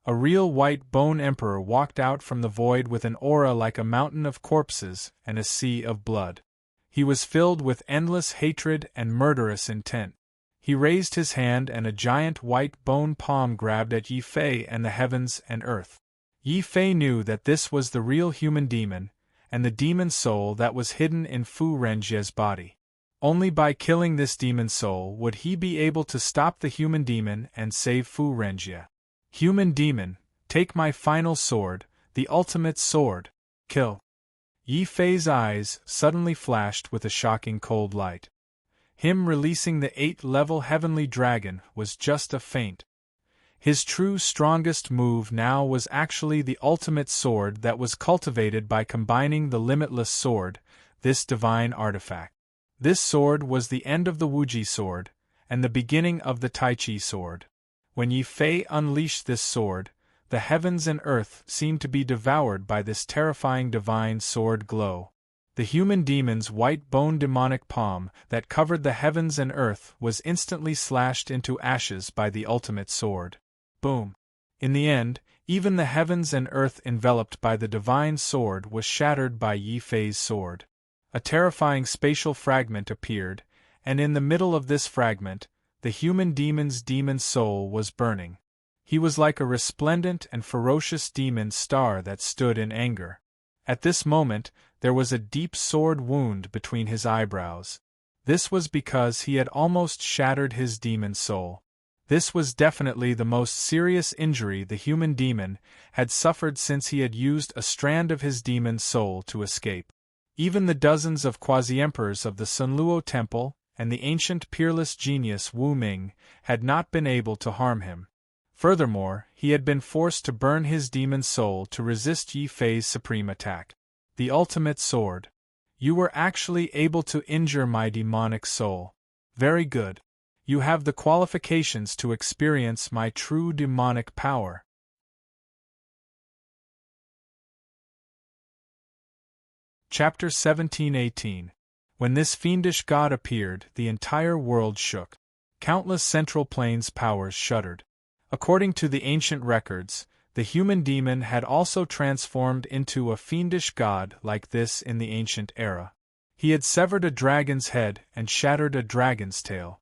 A real white bone emperor walked out from the void with an aura like a mountain of corpses and a sea of blood. He was filled with endless hatred and murderous intent. He raised his hand and a giant white bone palm grabbed at Yi Fei and the heavens and earth. Yi Fei knew that this was the real human demon, and the demon soul that was hidden in Fu Renjie's body. Only by killing this demon soul would he be able to stop the human demon and save Fu Renjie. Human demon, take my final sword, the ultimate sword. Kill. Yi Fei's eyes suddenly flashed with a shocking cold light. Him releasing the 8th-level heavenly dragon was just a feint. His true strongest move now was actually the ultimate sword that was cultivated by combining the limitless sword, this divine artifact. This sword was the end of the Wuji sword, and the beginning of the Tai Chi sword. When Yi Fei unleashed this sword, the heavens and earth seemed to be devoured by this terrifying divine sword glow. The human demon's white bone demonic palm that covered the heavens and earth was instantly slashed into ashes by the ultimate sword. Boom! In the end, even the heavens and earth enveloped by the divine sword was shattered by Yi Fei's sword. A terrifying spatial fragment appeared, and in the middle of this fragment, the human demon's demon soul was burning. He was like a resplendent and ferocious demon star that stood in anger. At this moment, there was a deep sword wound between his eyebrows. This was because he had almost shattered his demon soul. This was definitely the most serious injury the human demon had suffered since he had used a strand of his demon soul to escape. Even the dozens of quasi-emperors of the Sunluo Temple and the ancient peerless genius Wu Ming had not been able to harm him. Furthermore, he had been forced to burn his demon soul to resist Yi Fei's supreme attack. The ultimate sword. You were actually able to injure my demonic soul. Very good. You have the qualifications to experience my true demonic power. Chapter 17-18. When this fiendish god appeared, the entire world shook. Countless Central Plains powers shuddered. According to the ancient records, the human demon had also transformed into a fiendish god like this in the ancient era. He had severed a dragon's head and shattered a dragon's tail.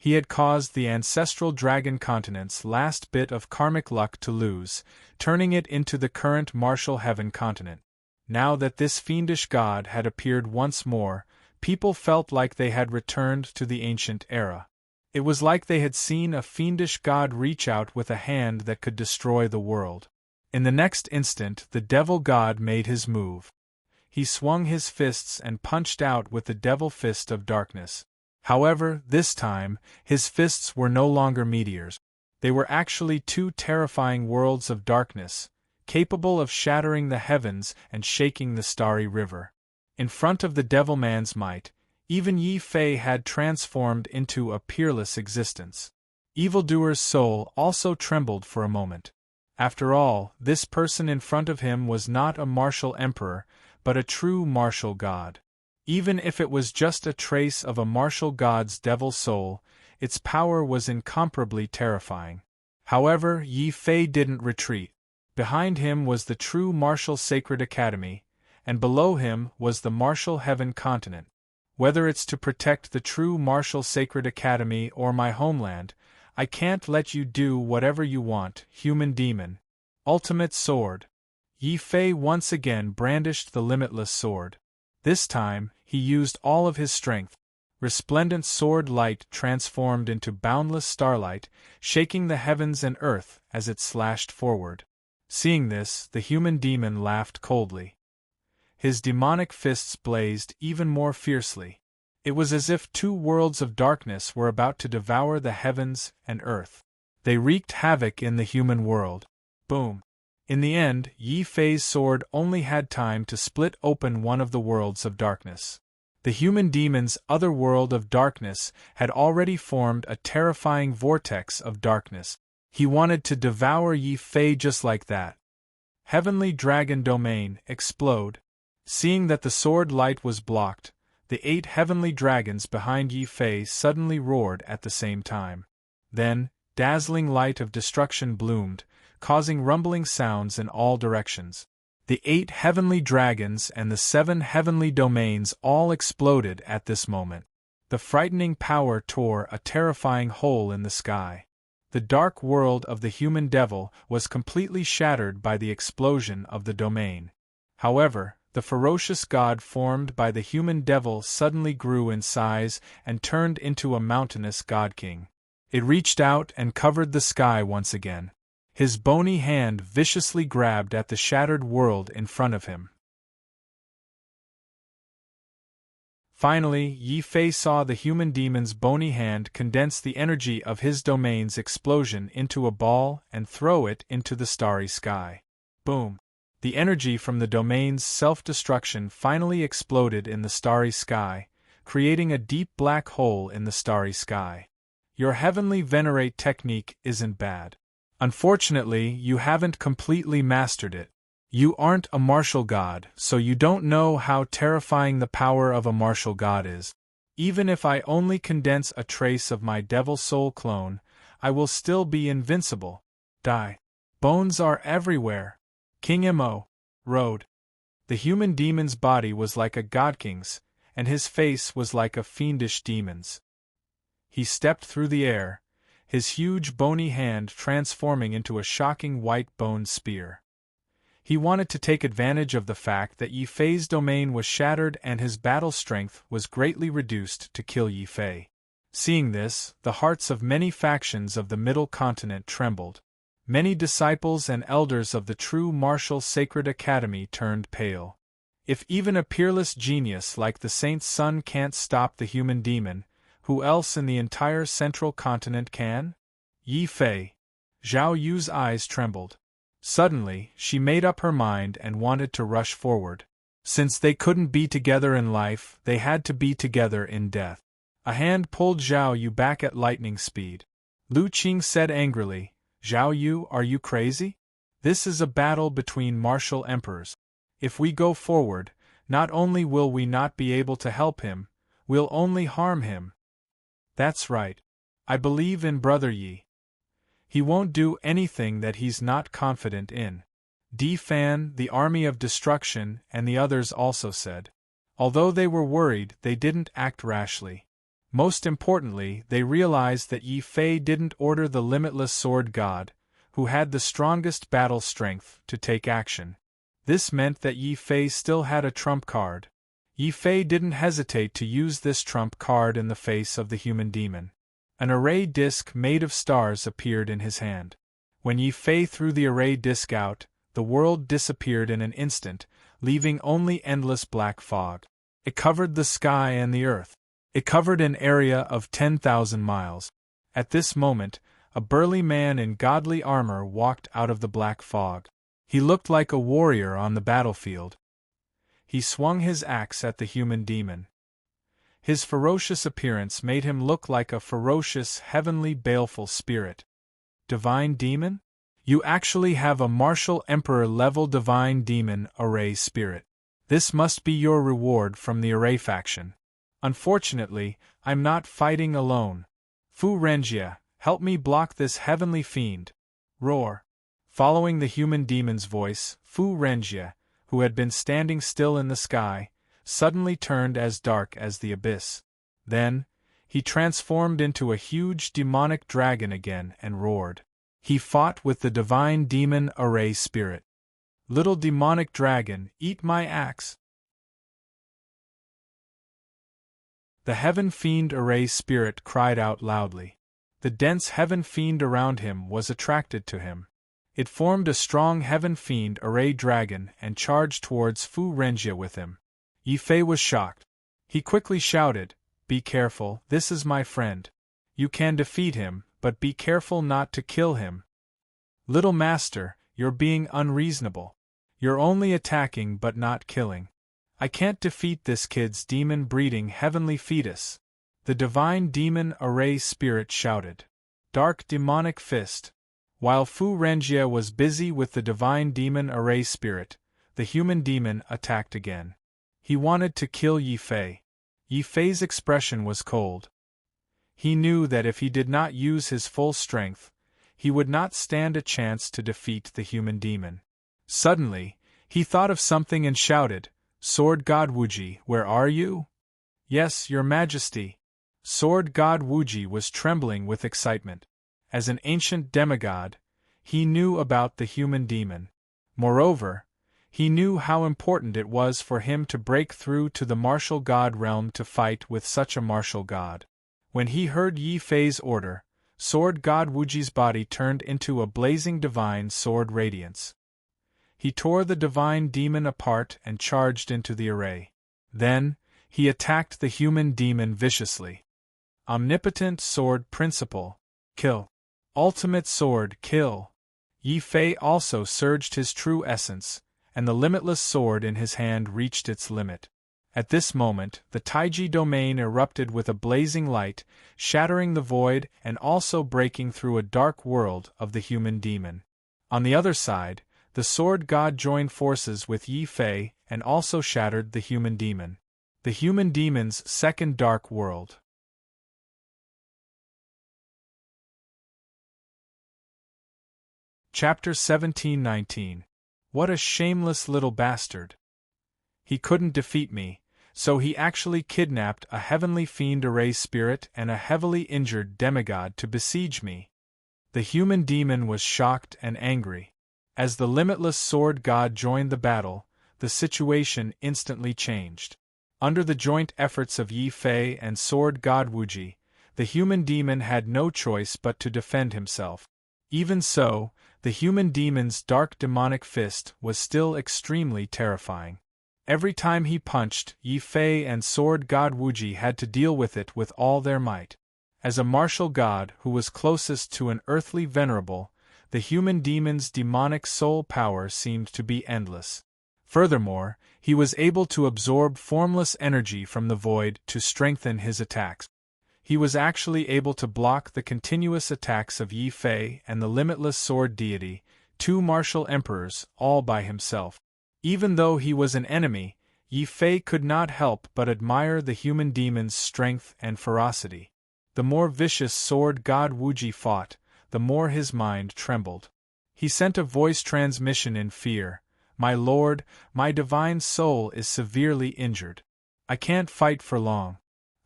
He had caused the ancestral dragon continent's last bit of karmic luck to lose, turning it into the current martial heaven continent. Now that this fiendish god had appeared once more, people felt like they had returned to the ancient era. It was like they had seen a fiendish god reach out with a hand that could destroy the world. In the next instant, the devil god made his move. He swung his fists and punched out with the devil fist of darkness. However, this time, his fists were no longer meteors. They were actually two terrifying worlds of darkness, capable of shattering the heavens and shaking the starry river. In front of the devil-man's might, even Yi Fei had transformed into a peerless existence. Evildoer's soul also trembled for a moment. After all, this person in front of him was not a martial emperor, but a true martial god. Even if it was just a trace of a martial god's devil soul, its power was incomparably terrifying. However, Yi Fei didn't retreat. Behind him was the true martial sacred academy, and below him was the martial heaven continent. Whether it's to protect the true martial sacred academy or my homeland, I can't let you do whatever you want, human demon. Ultimate sword. Yi Fei once again brandished the limitless sword. This time, he used all of his strength. Resplendent sword light transformed into boundless starlight, shaking the heavens and earth as it slashed forward. Seeing this, the human demon laughed coldly. His demonic fists blazed even more fiercely. It was as if two worlds of darkness were about to devour the heavens and earth. They wreaked havoc in the human world. Boom! In the end, Yi Fei's sword only had time to split open one of the worlds of darkness. The human demon's other world of darkness had already formed a terrifying vortex of darkness. He wanted to devour Yi Fei just like that. Heavenly Dragon Domain, explode. Seeing that the sword light was blocked, the 8 heavenly dragons behind Yi Fei suddenly roared at the same time. Then, dazzling light of destruction bloomed, causing rumbling sounds in all directions. The 8 heavenly dragons and the 7 heavenly domains all exploded at this moment. The frightening power tore a terrifying hole in the sky. The dark world of the human devil was completely shattered by the explosion of the domain. However, the ferocious god formed by the human devil suddenly grew in size and turned into a mountainous god-king. It reached out and covered the sky once again. His bony hand viciously grabbed at the shattered world in front of him. Finally, Yi Fei saw the human demon's bony hand condense the energy of his domain's explosion into a ball and throw it into the starry sky. Boom! The energy from the domain's self-destruction finally exploded in the starry sky, creating a deep black hole in the starry sky. Your heavenly venerate technique isn't bad. Unfortunately, you haven't completely mastered it. You aren't a martial god, so you don't know how terrifying the power of a martial god is. Even if I only condense a trace of my devil soul clone, I will still be invincible. Die. Bones are everywhere. King Mo. Road. The human demon's body was like a god-king's, and his face was like a fiendish demon's. He stepped through the air, his huge bony hand transforming into a shocking white-boned spear. He wanted to take advantage of the fact that Yi Fei's domain was shattered and his battle strength was greatly reduced to kill Yi Fei. Seeing this, the hearts of many factions of the Middle Continent trembled. Many disciples and elders of the true martial sacred academy turned pale. If even a peerless genius like the Saint's son can't stop the human demon, who else in the entire central continent can? Yi Fei. Zhao Yu's eyes trembled. Suddenly, she made up her mind and wanted to rush forward. Since they couldn't be together in life, they had to be together in death. A hand pulled Zhao Yu back at lightning speed. Lu Qing said angrily, "Zhao Yu, are you crazy? This is a battle between martial emperors. If we go forward, not only will we not be able to help him, we'll only harm him." "That's right. I believe in Brother Yi. He won't do anything that he's not confident in." Di Fan, the army of destruction, and the others also said. Although they were worried, they didn't act rashly. Most importantly, they realized that Yi Fei didn't order the limitless sword god, who had the strongest battle strength, to take action. This meant that Yi Fei still had a trump card. Yi Fei didn't hesitate to use this trump card in the face of the human demon. An array disc made of stars appeared in his hand. When Yi Fei threw the array disc out, the world disappeared in an instant, leaving only endless black fog. It covered the sky and the earth. It covered an area of 10,000 miles. At this moment, a burly man in godly armor walked out of the black fog. He looked like a warrior on the battlefield. He swung his axe at the human demon. His ferocious appearance made him look like a ferocious, heavenly, baleful spirit. Divine demon? You actually have a martial emperor-level divine demon array spirit. This must be your reward from the array faction. Unfortunately, I'm not fighting alone. Fu Renjia, help me block this heavenly fiend. Roar. Following the human demon's voice, Fu Renjia, who had been standing still in the sky, suddenly turned as dark as the abyss. Then, he transformed into a huge demonic dragon again and roared. He fought with the divine demon array spirit. Little demonic dragon, eat my axe. The heaven fiend array spirit cried out loudly. The dense heaven fiend around him was attracted to him. It formed a strong heaven fiend array dragon and charged towards Fu Renjie with him. Yi Fei was shocked. He quickly shouted, "Be careful, this is my friend. You can defeat him, but be careful not to kill him." "Little master, you're being unreasonable. You're only attacking but not killing. I can't defeat this kid's demon-breeding heavenly fetus," the divine demon array spirit shouted. Dark demonic fist. While Fu Renjie was busy with the divine demon array spirit, the human demon attacked again. He wanted to kill Yi Fei. Yi Fei's expression was cold. He knew that if he did not use his full strength, he would not stand a chance to defeat the human demon. Suddenly, he thought of something and shouted, "Sword God Wuji, where are you?" "Yes, your majesty." Sword God Wuji was trembling with excitement. As an ancient demigod, he knew about the human demon. Moreover, he knew how important it was for him to break through to the martial god realm to fight with such a martial god. When he heard Yi Fei's order, Sword God Wuji's body turned into a blazing divine sword radiance. He tore the divine demon apart and charged into the array. Then, he attacked the human demon viciously. Omnipotent sword principle, kill. Ultimate sword, kill. Yi Fei also surged his true essence, and the limitless sword in his hand reached its limit. At this moment, the Taiji domain erupted with a blazing light, shattering the void and also breaking through a dark world of the human demon. On the other side, the sword god joined forces with Yi Fei and also shattered the human demon. The human demon's second dark world. Chapter 17-19. What a shameless little bastard. He couldn't defeat me, so he actually kidnapped a heavenly fiend array spirit and a heavily injured demigod to besiege me. The human demon was shocked and angry. As the limitless sword god joined the battle, the situation instantly changed. Under the joint efforts of Yi Fei and sword god Wuji, the human demon had no choice but to defend himself. Even so, the human demon's dark demonic fist was still extremely terrifying. Every time he punched, Yi Fei and sword god Wuji had to deal with it with all their might. As a martial god who was closest to an earthly venerable, the human demon's demonic soul power seemed to be endless. Furthermore, he was able to absorb formless energy from the void to strengthen his attacks. He was actually able to block the continuous attacks of Yi Fei and the limitless sword deity, two martial emperors, all by himself. Even though he was an enemy, Yi Fei could not help but admire the human demon's strength and ferocity. The more vicious sword god Wuji fought, the more his mind trembled. He sent a voice transmission in fear, "My lord, my divine soul is severely injured. I can't fight for long.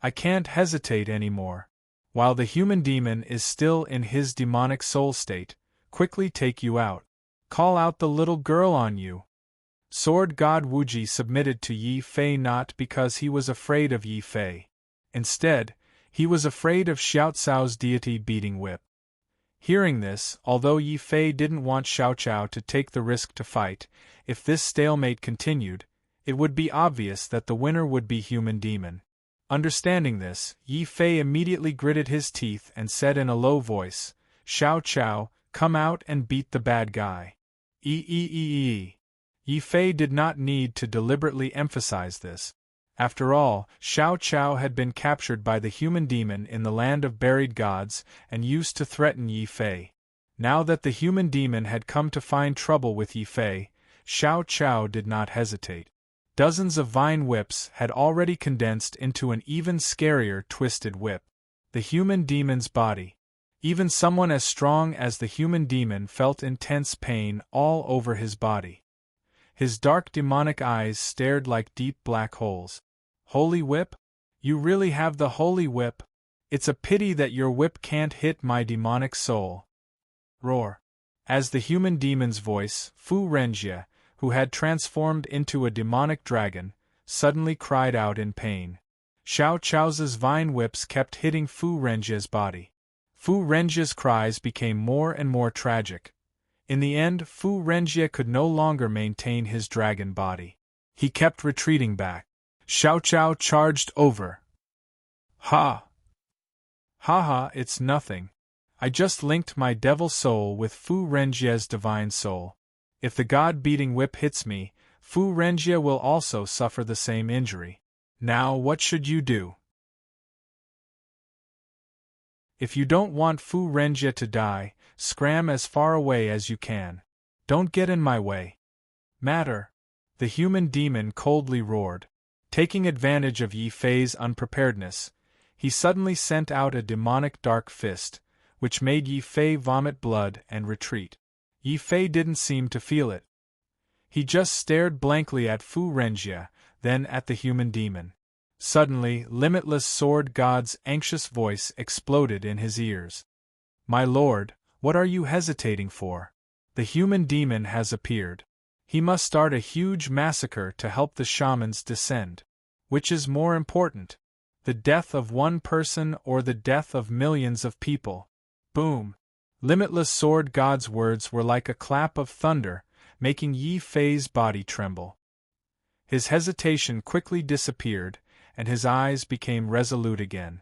I can't hesitate anymore." While the human demon is still in his demonic soul state, quickly take you out. Call out the little girl on you. Sword god Wuji submitted to Yi Fei not because he was afraid of Yi Fei. Instead, he was afraid of Xiao Cao's deity beating whip. Hearing this, although Yi Fei didn't want Xiao Cao to take the risk to fight, if this stalemate continued, it would be obvious that the winner would be human demon. Understanding this, Yi Fei immediately gritted his teeth and said in a low voice, "Xiao Cao, come out and beat the bad guy." Yi Fei did not need to deliberately emphasize this. After all, Xiao Cao had been captured by the human demon in the land of buried gods and used to threaten Yi Fei. Now that the human demon had come to find trouble with Yi Fei, Xiao Cao did not hesitate. Dozens of vine whips had already condensed into an even scarier twisted whip. The human demon's body. Even someone as strong as the human demon felt intense pain all over his body. His dark demonic eyes stared like deep black holes. "Holy whip? You really have the holy whip? It's a pity that your whip can't hit my demonic soul." Roar. As the human demon's voice, Fu Renjie, who had transformed into a demonic dragon, suddenly cried out in pain. Xiao Cao's vine whips kept hitting Fu Renjie's body. Fu Renjie's cries became more and more tragic. In the end, Fu Renjie could no longer maintain his dragon body. He kept retreating back. Xiao Chao charged over. Ha! Ha ha, it's nothing. I just linked my devil soul with Fu Renjie's divine soul. If the god-beating whip hits me, Fu Renjie will also suffer the same injury. Now what should you do? If you don't want Fu Renjie to die, scram as far away as you can. Don't get in my way. Matter. The human demon coldly roared. Taking advantage of Yi Fei's unpreparedness, he suddenly sent out a demonic dark fist, which made Yi Fei vomit blood and retreat. Yi Fei didn't seem to feel it. He just stared blankly at Fu Renjie, then at the human demon. Suddenly, Limitless Sword God's anxious voice exploded in his ears. My lord, what are you hesitating for? The human demon has appeared. He must start a huge massacre to help the shamans descend. Which is more important? The death of one person or the death of millions of people? Boom! Limitless Sword God's words were like a clap of thunder, making Yi Fei's body tremble. His hesitation quickly disappeared, and his eyes became resolute again.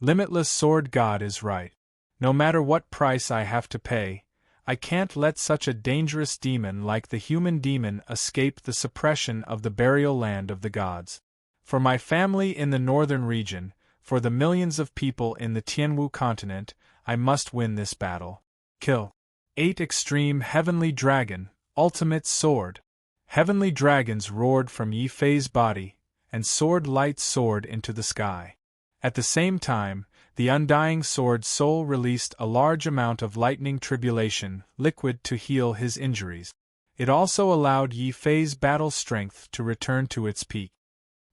Limitless Sword God is right. No matter what price I have to pay, I can't let such a dangerous demon like the human demon escape the suppression of the burial land of the gods. For my family in the northern region, for the millions of people in the Tianwu continent, I must win this battle. Kill. 8 Extreme Heavenly Dragon, Ultimate Sword. Heavenly dragons roared from Yi Fei's body, and sword light soared into the sky. At the same time, the undying sword soul released a large amount of lightning tribulation, liquid to heal his injuries. It also allowed Yi Fei's battle strength to return to its peak.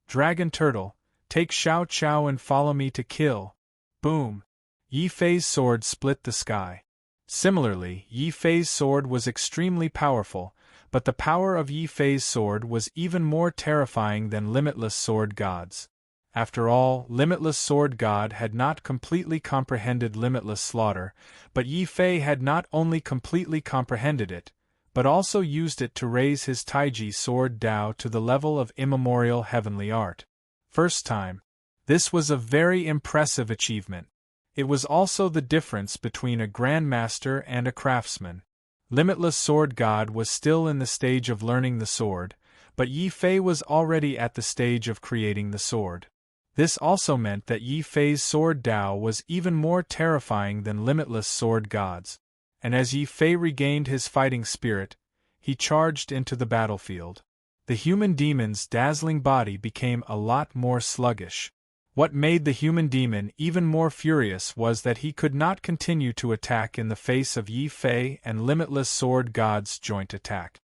Dragon Turtle, take Xiao Chao and follow me to kill. Boom! Yi Fei's sword split the sky. Similarly, Yi Fei's sword was extremely powerful, but the power of Yi Fei's sword was even more terrifying than Limitless Sword God's. After all, Limitless Sword God had not completely comprehended limitless slaughter, but Yi Fei had not only completely comprehended it, but also used it to raise his Taiji sword Dao to the level of immemorial heavenly art. First time. This was a very impressive achievement. It was also the difference between a grandmaster and a craftsman. Limitless Sword God was still in the stage of learning the sword, but Yi Fei was already at the stage of creating the sword. This also meant that Yi Fei's sword Dao was even more terrifying than Limitless Sword God's. And as Yi Fei regained his fighting spirit, he charged into the battlefield. The human demon's dazzling body became a lot more sluggish. What made the human demon even more furious was that he could not continue to attack in the face of Yi Fei and Limitless Sword God's joint attack.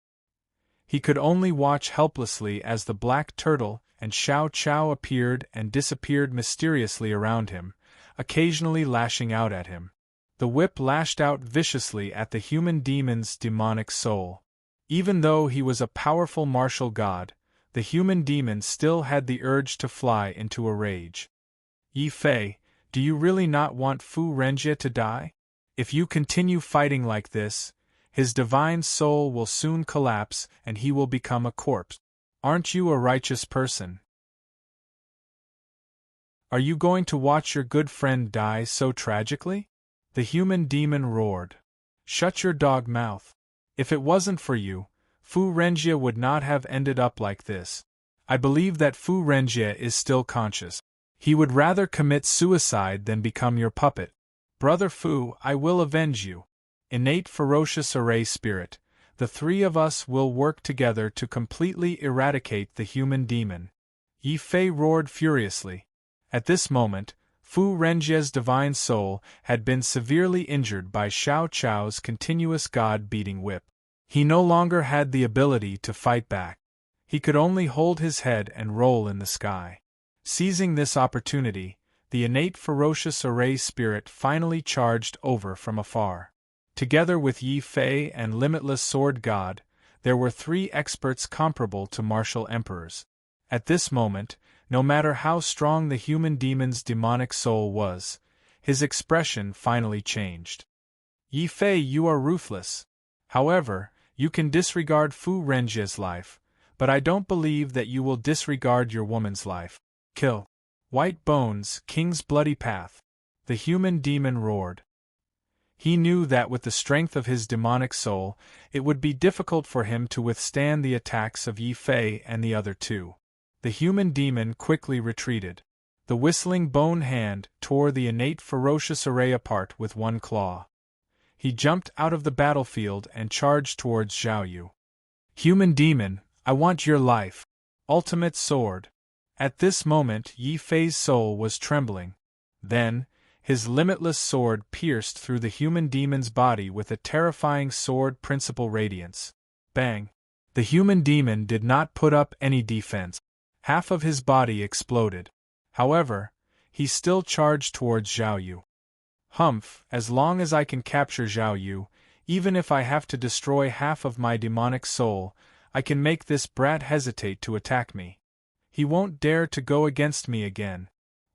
He could only watch helplessly as the black turtle and Xiao Chao appeared and disappeared mysteriously around him, occasionally lashing out at him. The whip lashed out viciously at the human demon's demonic soul. Even though he was a powerful martial god, the human demon still had the urge to fly into a rage. Yi Fei, do you really not want Fu Renjie to die? If you continue fighting like this, his divine soul will soon collapse and he will become a corpse. Aren't you a righteous person? Are you going to watch your good friend die so tragically? The human demon roared. Shut your dog mouth. If it wasn't for you, Fu Renjie would not have ended up like this. I believe that Fu Renjie is still conscious. He would rather commit suicide than become your puppet. Brother Fu, I will avenge you. Innate ferocious array spirit, the three of us will work together to completely eradicate the human demon. Yi Fei roared furiously. At this moment, Fu Renjie's divine soul had been severely injured by Xiao Chao's continuous god-beating whip. He no longer had the ability to fight back. He could only hold his head and roll in the sky. Seizing this opportunity, the innate ferocious array spirit finally charged over from afar. Together with Yi Fei and Limitless Sword God, there were 3 experts comparable to martial emperors. At this moment, no matter how strong the human demon's demonic soul was, his expression finally changed. Yi Fei, you are ruthless. However, you can disregard Fu Renjie's life, but I don't believe that you will disregard your woman's life. Kill. White bones, King's bloody path. The human demon roared. He knew that with the strength of his demonic soul, it would be difficult for him to withstand the attacks of Yi Fei and the other two. The human demon quickly retreated. The whistling bone hand tore the innate ferocious array apart with one claw. He jumped out of the battlefield and charged towards Zhao Yu. Human demon, I want your life. Ultimate sword. At this moment Yi Fei's soul was trembling. Then, his limitless sword pierced through the human demon's body with a terrifying sword principle radiance. Bang! The human demon did not put up any defense. Half of his body exploded. However, he still charged towards Zhao Yu. Humph, as long as I can capture Zhao Yu, even if I have to destroy half of my demonic soul, I can make this brat hesitate to attack me. He won't dare to go against me again.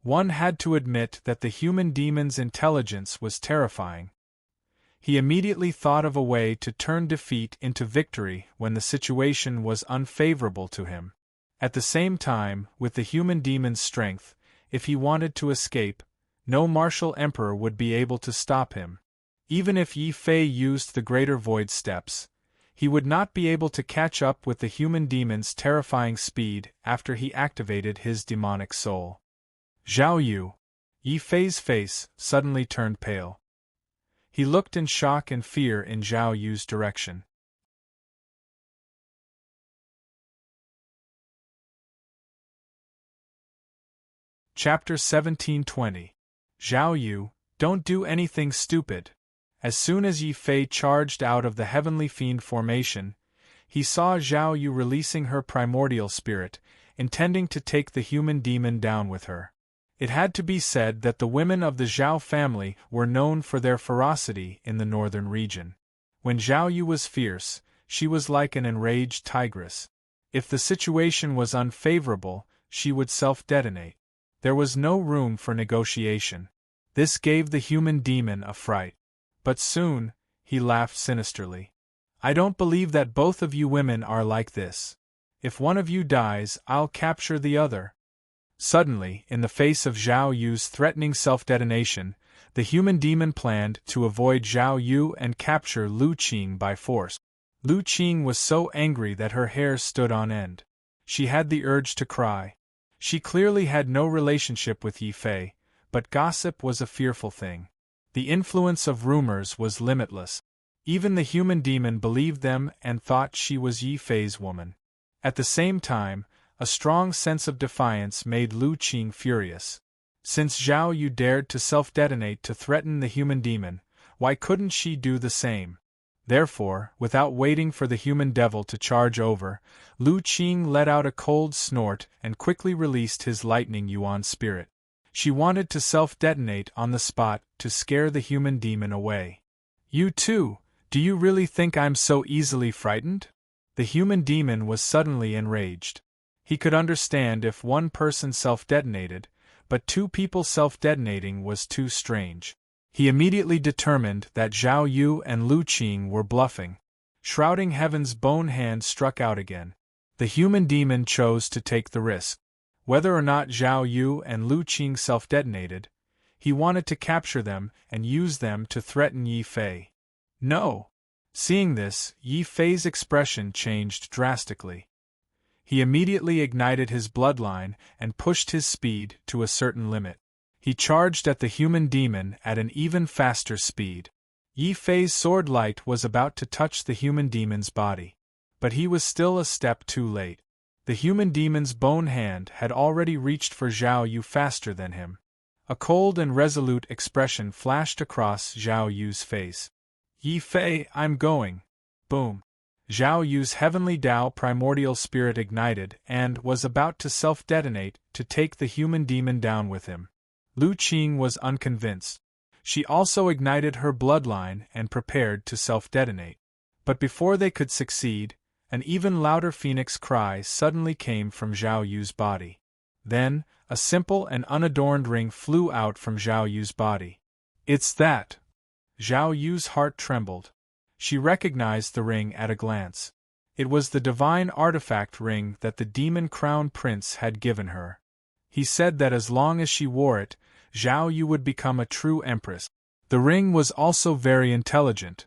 One had to admit that the human demon's intelligence was terrifying. He immediately thought of a way to turn defeat into victory when the situation was unfavorable to him. At the same time, with the human demon's strength, if he wanted to escape, no martial emperor would be able to stop him. Even if Yi Fei used the Greater Void Steps, he would not be able to catch up with the human demon's terrifying speed after he activated his demonic soul. Zhao Yu. Yi Fei's face suddenly turned pale. He looked in shock and fear in Zhao Yu's direction. Chapter 1720. Zhao Yu, don't do anything stupid. As soon as Yi Fei charged out of the Heavenly Fiend formation, he saw Zhao Yu releasing her primordial spirit, intending to take the human demon down with her. It had to be said that the women of the Zhao family were known for their ferocity in the northern region. When Zhao Yu was fierce, she was like an enraged tigress. If the situation was unfavorable, she would self-detonate. There was no room for negotiation. This gave the human demon a fright. But soon, he laughed sinisterly. I don't believe that both of you women are like this. If one of you dies, I'll capture the other. Suddenly, in the face of Zhao Yu's threatening self-detonation, the human demon planned to avoid Zhao Yu and capture Lu Qing by force. Lu Qing was so angry that her hair stood on end. She had the urge to cry. She clearly had no relationship with Yi Fei, but gossip was a fearful thing. The influence of rumors was limitless. Even the human demon believed them and thought she was Yi Fei's woman. At the same time, a strong sense of defiance made Lu Qing furious. Since Zhao Yu dared to self-detonate to threaten the human demon, why couldn't she do the same? Therefore, without waiting for the human devil to charge over, Lu Qing let out a cold snort and quickly released his lightning yuan spirit. She wanted to self-detonate on the spot to scare the human demon away. You too, do you really think I'm so easily frightened? The human demon was suddenly enraged. He could understand if one person self-detonated, but two people self-detonating was too strange. He immediately determined that Zhao Yu and Lu Qing were bluffing. Shrouding Heaven's bone hand struck out again. The human demon chose to take the risk. Whether or not Zhao Yu and Lu Qing self-detonated, he wanted to capture them and use them to threaten Yi Fei. No! Seeing this, Yi Fei's expression changed drastically. He immediately ignited his bloodline and pushed his speed to a certain limit. He charged at the human demon at an even faster speed. Yi Fei's sword light was about to touch the human demon's body. But he was still a step too late. The human demon's bone hand had already reached for Zhao Yu faster than him. A cold and resolute expression flashed across Zhao Yu's face. Yi Fei, I'm going. Boom. Zhao Yu's heavenly Tao primordial spirit ignited and was about to self-detonate to take the human demon down with him. Lu Qing was unconvinced. She also ignited her bloodline and prepared to self-detonate. But before they could succeed, an even louder phoenix cry suddenly came from Zhao Yu's body. Then, a simple and unadorned ring flew out from Zhao Yu's body. It's that! Zhao Yu's heart trembled. She recognized the ring at a glance. It was the divine artifact ring that the demon crown prince had given her. He said that as long as she wore it, Zhao Yu would become a true empress. The ring was also very intelligent.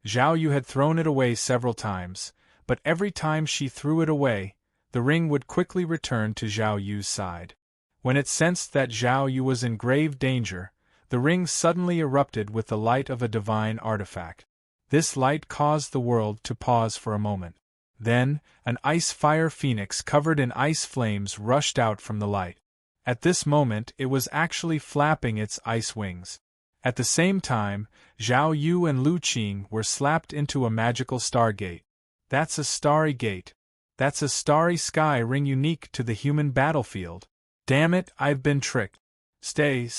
Zhao Yu had thrown it away several times, but every time she threw it away, the ring would quickly return to Zhao Yu's side. When it sensed that Zhao Yu was in grave danger, the ring suddenly erupted with the light of a divine artifact. This light caused the world to pause for a moment. Then, an ice-fire phoenix covered in ice flames rushed out from the light. At this moment it was actually flapping its ice wings. At the same time, Zhao Yu and Lu Qing were slapped into a magical stargate. That's a starry gate. That's a starry sky ring unique to the human battlefield. Damn it, I've been tricked. Stay.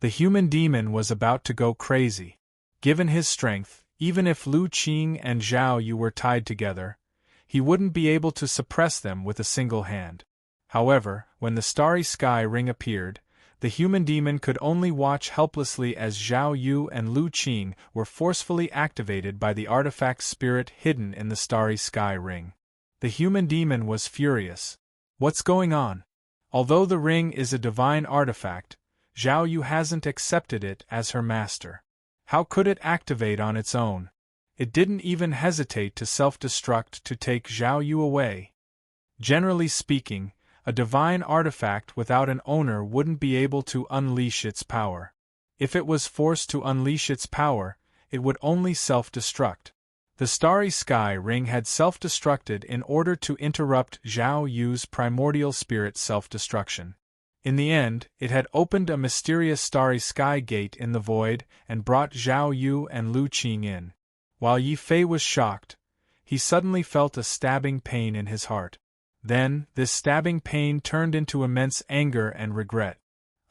The human demon was about to go crazy. Given his strength, even if Lu Qing and Zhao Yu were tied together, he wouldn't be able to suppress them with a single hand. However, when the starry sky ring appeared, the human demon could only watch helplessly as Zhao Yu and Lu Qing were forcefully activated by the artifact spirit hidden in the starry sky ring. The human demon was furious. What's going on? Although the ring is a divine artifact, Zhao Yu hasn't accepted it as her master. How could it activate on its own? It didn't even hesitate to self-destruct to take Zhao Yu away. Generally speaking, a divine artifact without an owner wouldn't be able to unleash its power. If it was forced to unleash its power, it would only self-destruct. The starry sky ring had self-destructed in order to interrupt Zhao Yu's primordial spirit self-destruction. In the end, it had opened a mysterious starry sky gate in the void and brought Zhao Yu and Lu Qing in. While Yi Fei was shocked, he suddenly felt a stabbing pain in his heart. Then, this stabbing pain turned into immense anger and regret.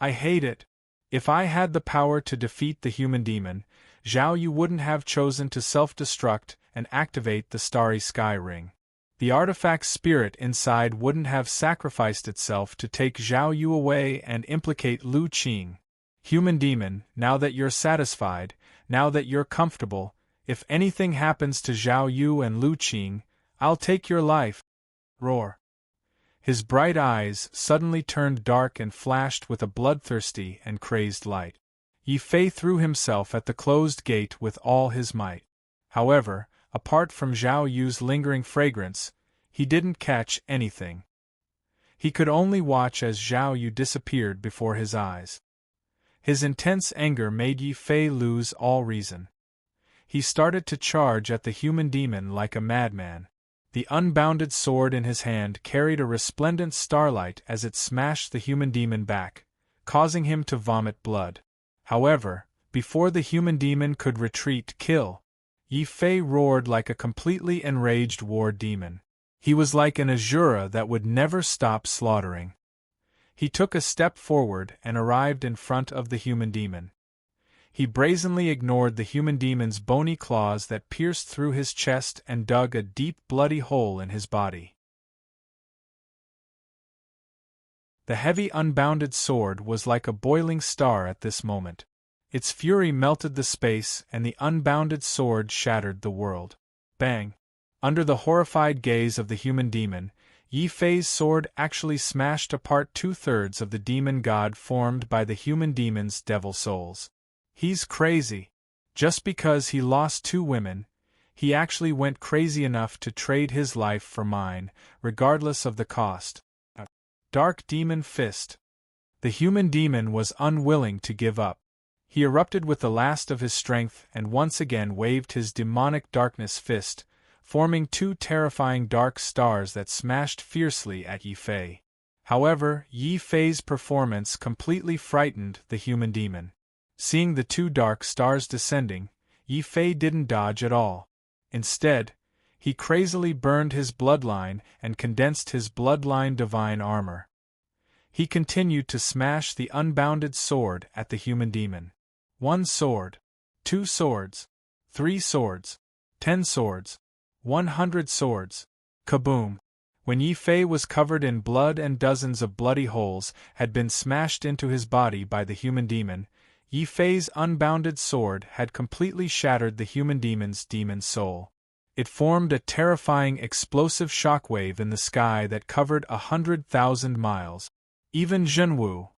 I hate it. If I had the power to defeat the human demon, Zhao Yu wouldn't have chosen to self-destruct and activate the starry sky ring. The artifact spirit inside wouldn't have sacrificed itself to take Zhao Yu away and implicate Lu Qing. Human demon, now that you're satisfied, now that you're comfortable, if anything happens to Zhao Yu and Lu Qing, I'll take your life. Roar. His bright eyes suddenly turned dark and flashed with a bloodthirsty and crazed light. Yi Fei threw himself at the closed gate with all his might. However, apart from Zhao Yu's lingering fragrance, he didn't catch anything. He could only watch as Zhao Yu disappeared before his eyes. His intense anger made Yi Fei lose all reason. He started to charge at the human demon like a madman. The unbounded sword in his hand carried a resplendent starlight as it smashed the human demon back, causing him to vomit blood. However, before the human demon could kill, Yi Fei roared like a completely enraged war demon. He was like an Asura that would never stop slaughtering. He took a step forward and arrived in front of the human demon. He brazenly ignored the human demon's bony claws that pierced through his chest and dug a deep bloody hole in his body. The heavy unbounded sword was like a boiling star at this moment. Its fury melted the space and the unbounded sword shattered the world. Bang! Under the horrified gaze of the human demon, Yi Fei's sword actually smashed apart 2/3 of the demon god formed by the human demon's devil souls. He's crazy. Just because he lost 2 women, he actually went crazy enough to trade his life for mine, regardless of the cost. Dark Demon Fist. The human demon was unwilling to give up. He erupted with the last of his strength and once again waved his demonic darkness fist, forming 2 terrifying dark stars that smashed fiercely at Yi Fei. However, Yi Fei's performance completely frightened the human demon. Seeing the 2 dark stars descending, Yi Fei didn't dodge at all. Instead, he crazily burned his bloodline and condensed his bloodline divine armor. He continued to smash the unbounded sword at the human demon. 1 sword, 2 swords, 3 swords, 10 swords, 100 swords. Kaboom! When Yi Fei was covered in blood and dozens of bloody holes had been smashed into his body by the human demon, Yi Fei's unbounded sword had completely shattered the human demon's demon soul. It formed a terrifying explosive shockwave in the sky that covered 100,000 miles. Even Zhenwu.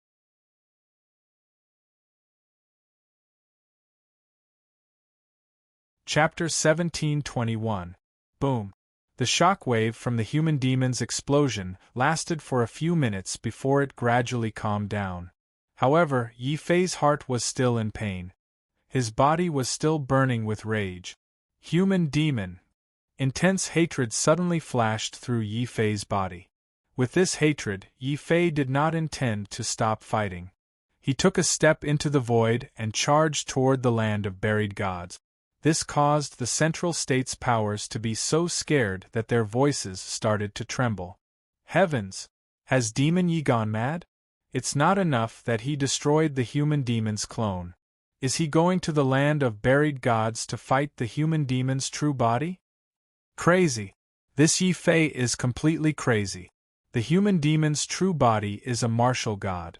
Chapter 1721. Boom. The shockwave from the human demon's explosion lasted for a few minutes before it gradually calmed down. However, Yi Fei's heart was still in pain. His body was still burning with rage. Human demon. Intense hatred suddenly flashed through Yi Fei's body. With this hatred, Yi Fei did not intend to stop fighting. He took a step into the void and charged toward the land of buried gods. This caused the Central State's powers to be so scared that their voices started to tremble. Heavens! Has Demon Yi gone mad? It's not enough that he destroyed the human demon's clone. Is he going to the land of buried gods to fight the human demon's true body? Crazy! This Yi Fei is completely crazy. The human demon's true body is a martial god.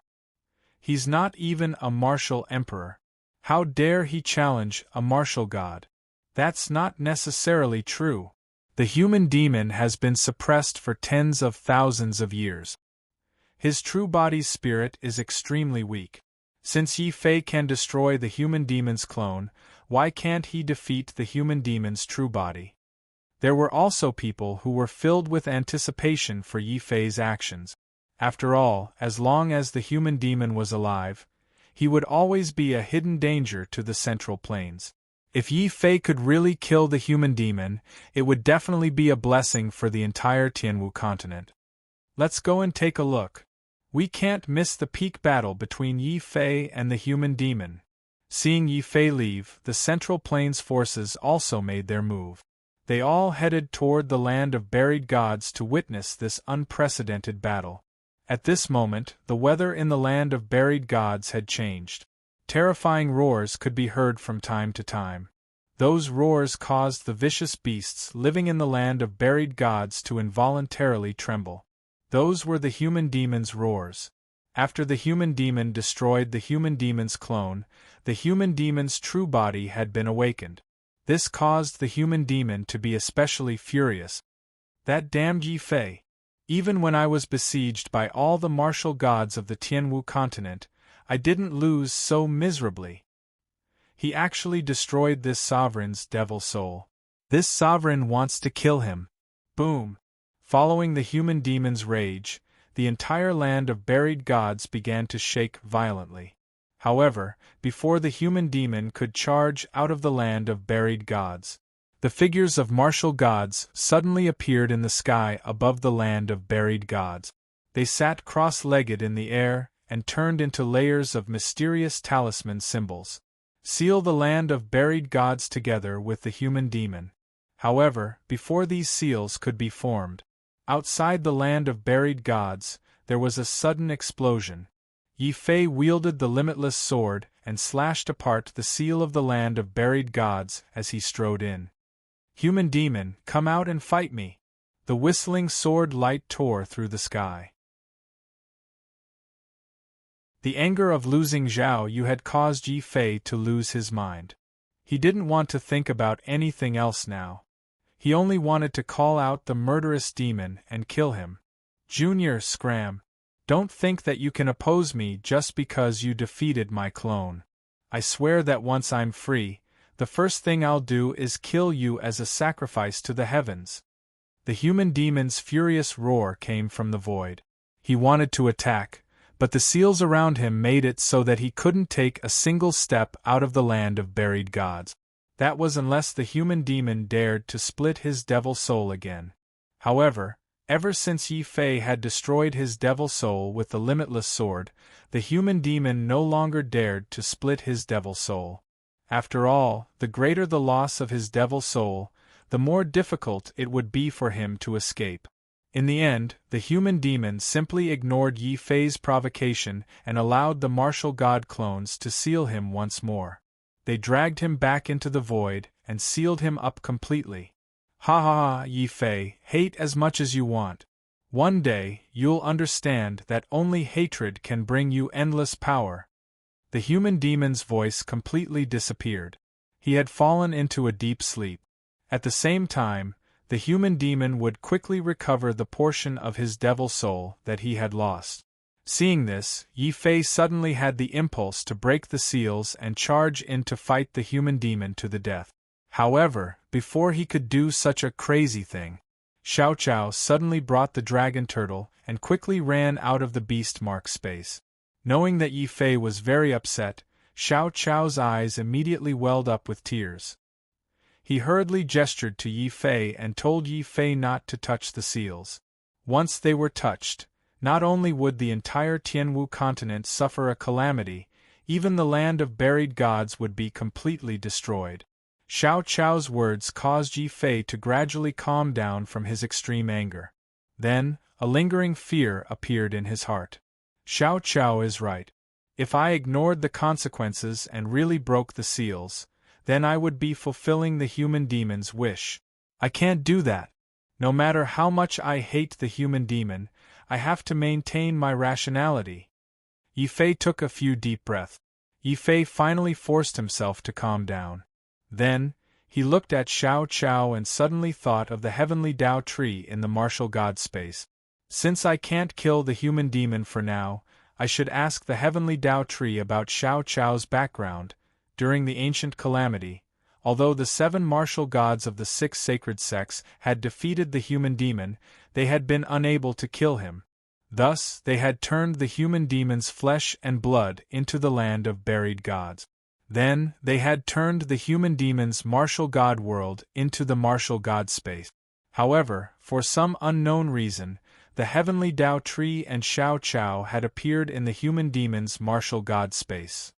He's not even a martial emperor. How dare he challenge a martial god? That's not necessarily true. The human demon has been suppressed for tens of thousands of years. His true body's spirit is extremely weak. Since Yi Fei can destroy the human demon's clone, why can't he defeat the human demon's true body? There were also people who were filled with anticipation for Yi Fei's actions. After all, as long as the human demon was alive, he would always be a hidden danger to the Central Plains. If Yi Fei could really kill the human demon, it would definitely be a blessing for the entire Tianwu continent. Let's go and take a look. We can't miss the peak battle between Yi Fei and the human demon. Seeing Yi Fei leave, the Central Plains forces also made their move. They all headed toward the land of buried gods to witness this unprecedented battle. At this moment, the weather in the land of buried gods had changed. Terrifying roars could be heard from time to time. Those roars caused the vicious beasts living in the land of buried gods to involuntarily tremble. Those were the human demon's roars. After the human demon destroyed the human demon's clone, the human demon's true body had been awakened. This caused the human demon to be especially furious. That damned Yi Fei! Even when I was besieged by all the martial gods of the Tianwu continent, I didn't lose so miserably. He actually destroyed this sovereign's devil soul. This sovereign wants to kill him. Boom! Following the human demon's rage, the entire land of buried gods began to shake violently. However, before the human demon could charge out of the land of buried gods, the figures of martial gods suddenly appeared in the sky above the land of buried gods. They sat cross-legged in the air and turned into layers of mysterious talisman symbols. Seal the land of buried gods together with the human demon. However, before these seals could be formed, outside the land of buried gods, there was a sudden explosion. Yi Fei wielded the limitless sword and slashed apart the seal of the land of buried gods as he strode in. Human demon, come out and fight me! The whistling sword light tore through the sky. The anger of losing Zhao Yu had caused Yi Fei to lose his mind. He didn't want to think about anything else now. He only wanted to call out the murderous demon and kill him. Junior Scram, don't think that you can oppose me just because you defeated my clone. I swear that once I'm free, the first thing I'll do is kill you as a sacrifice to the heavens. The human demon's furious roar came from the void. He wanted to attack, but the seals around him made it so that he couldn't take a single step out of the land of buried gods. That was unless the human demon dared to split his devil soul again. However, ever since Yi Fei had destroyed his devil soul with the limitless sword, the human demon no longer dared to split his devil soul. After all, the greater the loss of his devil soul, the more difficult it would be for him to escape. In the end, the human demon simply ignored Yi Fei's provocation and allowed the martial god clones to seal him once more. They dragged him back into the void and sealed him up completely. Ha ha ha, Yi Fei, hate as much as you want. One day, you'll understand that only hatred can bring you endless power. The human demon's voice completely disappeared. He had fallen into a deep sleep. At the same time, the human demon would quickly recover the portion of his devil soul that he had lost. Seeing this, Yi Fei suddenly had the impulse to break the seals and charge in to fight the human demon to the death. However, before he could do such a crazy thing, Xiao Chao suddenly brought the dragon turtle and quickly ran out of the beast mark space. Knowing that Yi Fei was very upset, Xiao Chao's eyes immediately welled up with tears. He hurriedly gestured to Yi Fei and told Yi Fei not to touch the seals. Once they were touched, not only would the entire Tianwu continent suffer a calamity, even the land of buried gods would be completely destroyed. Xiao Chao's words caused Yi Fei to gradually calm down from his extreme anger. Then, a lingering fear appeared in his heart. Xiao Chao is right. If I ignored the consequences and really broke the seals, then I would be fulfilling the human demon's wish. I can't do that. No matter how much I hate the human demon, I have to maintain my rationality. Yi Fei took a few deep breaths. Yi Fei finally forced himself to calm down. Then, he looked at Xiao Chao and suddenly thought of the heavenly Tao tree in the martial god space. Since I can't kill the human demon for now, I should ask the heavenly Tao tree about Xiao Chao's background. During the ancient calamity, although the 7 martial gods of the 6 sacred sects had defeated the human demon, they had been unable to kill him. Thus, they had turned the human demon's flesh and blood into the land of buried gods. Then, they had turned the human demon's martial god world into the martial god space. However, for some unknown reason, the heavenly Tao tree and Xiao Chao had appeared in the human demon's martial god space.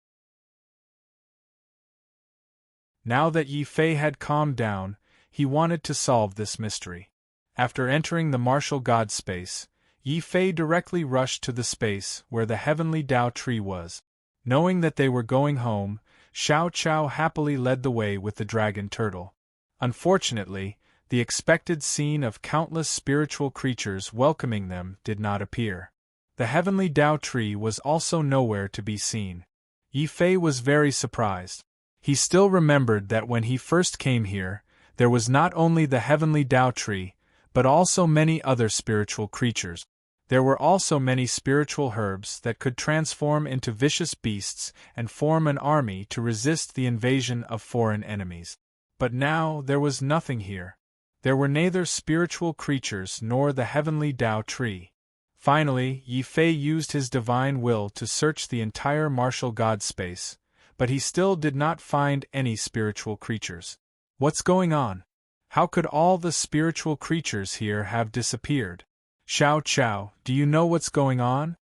Now that Yi Fei had calmed down, he wanted to solve this mystery. After entering the martial god space, Yi Fei directly rushed to the space where the heavenly Tao tree was. Knowing that they were going home, Xiao Chao happily led the way with the dragon turtle. Unfortunately, the expected scene of countless spiritual creatures welcoming them did not appear. The heavenly Tao tree was also nowhere to be seen. Yi Fei was very surprised. He still remembered that when he first came here, there was not only the heavenly Tao tree, but also many other spiritual creatures. There were also many spiritual herbs that could transform into vicious beasts and form an army to resist the invasion of foreign enemies. But now there was nothing here. There were neither spiritual creatures nor the heavenly Tao tree. Finally, Yi Fei used his divine will to search the entire martial god space, but he still did not find any spiritual creatures. What's going on? How could all the spiritual creatures here have disappeared? Xiao Chao, do you know what's going on?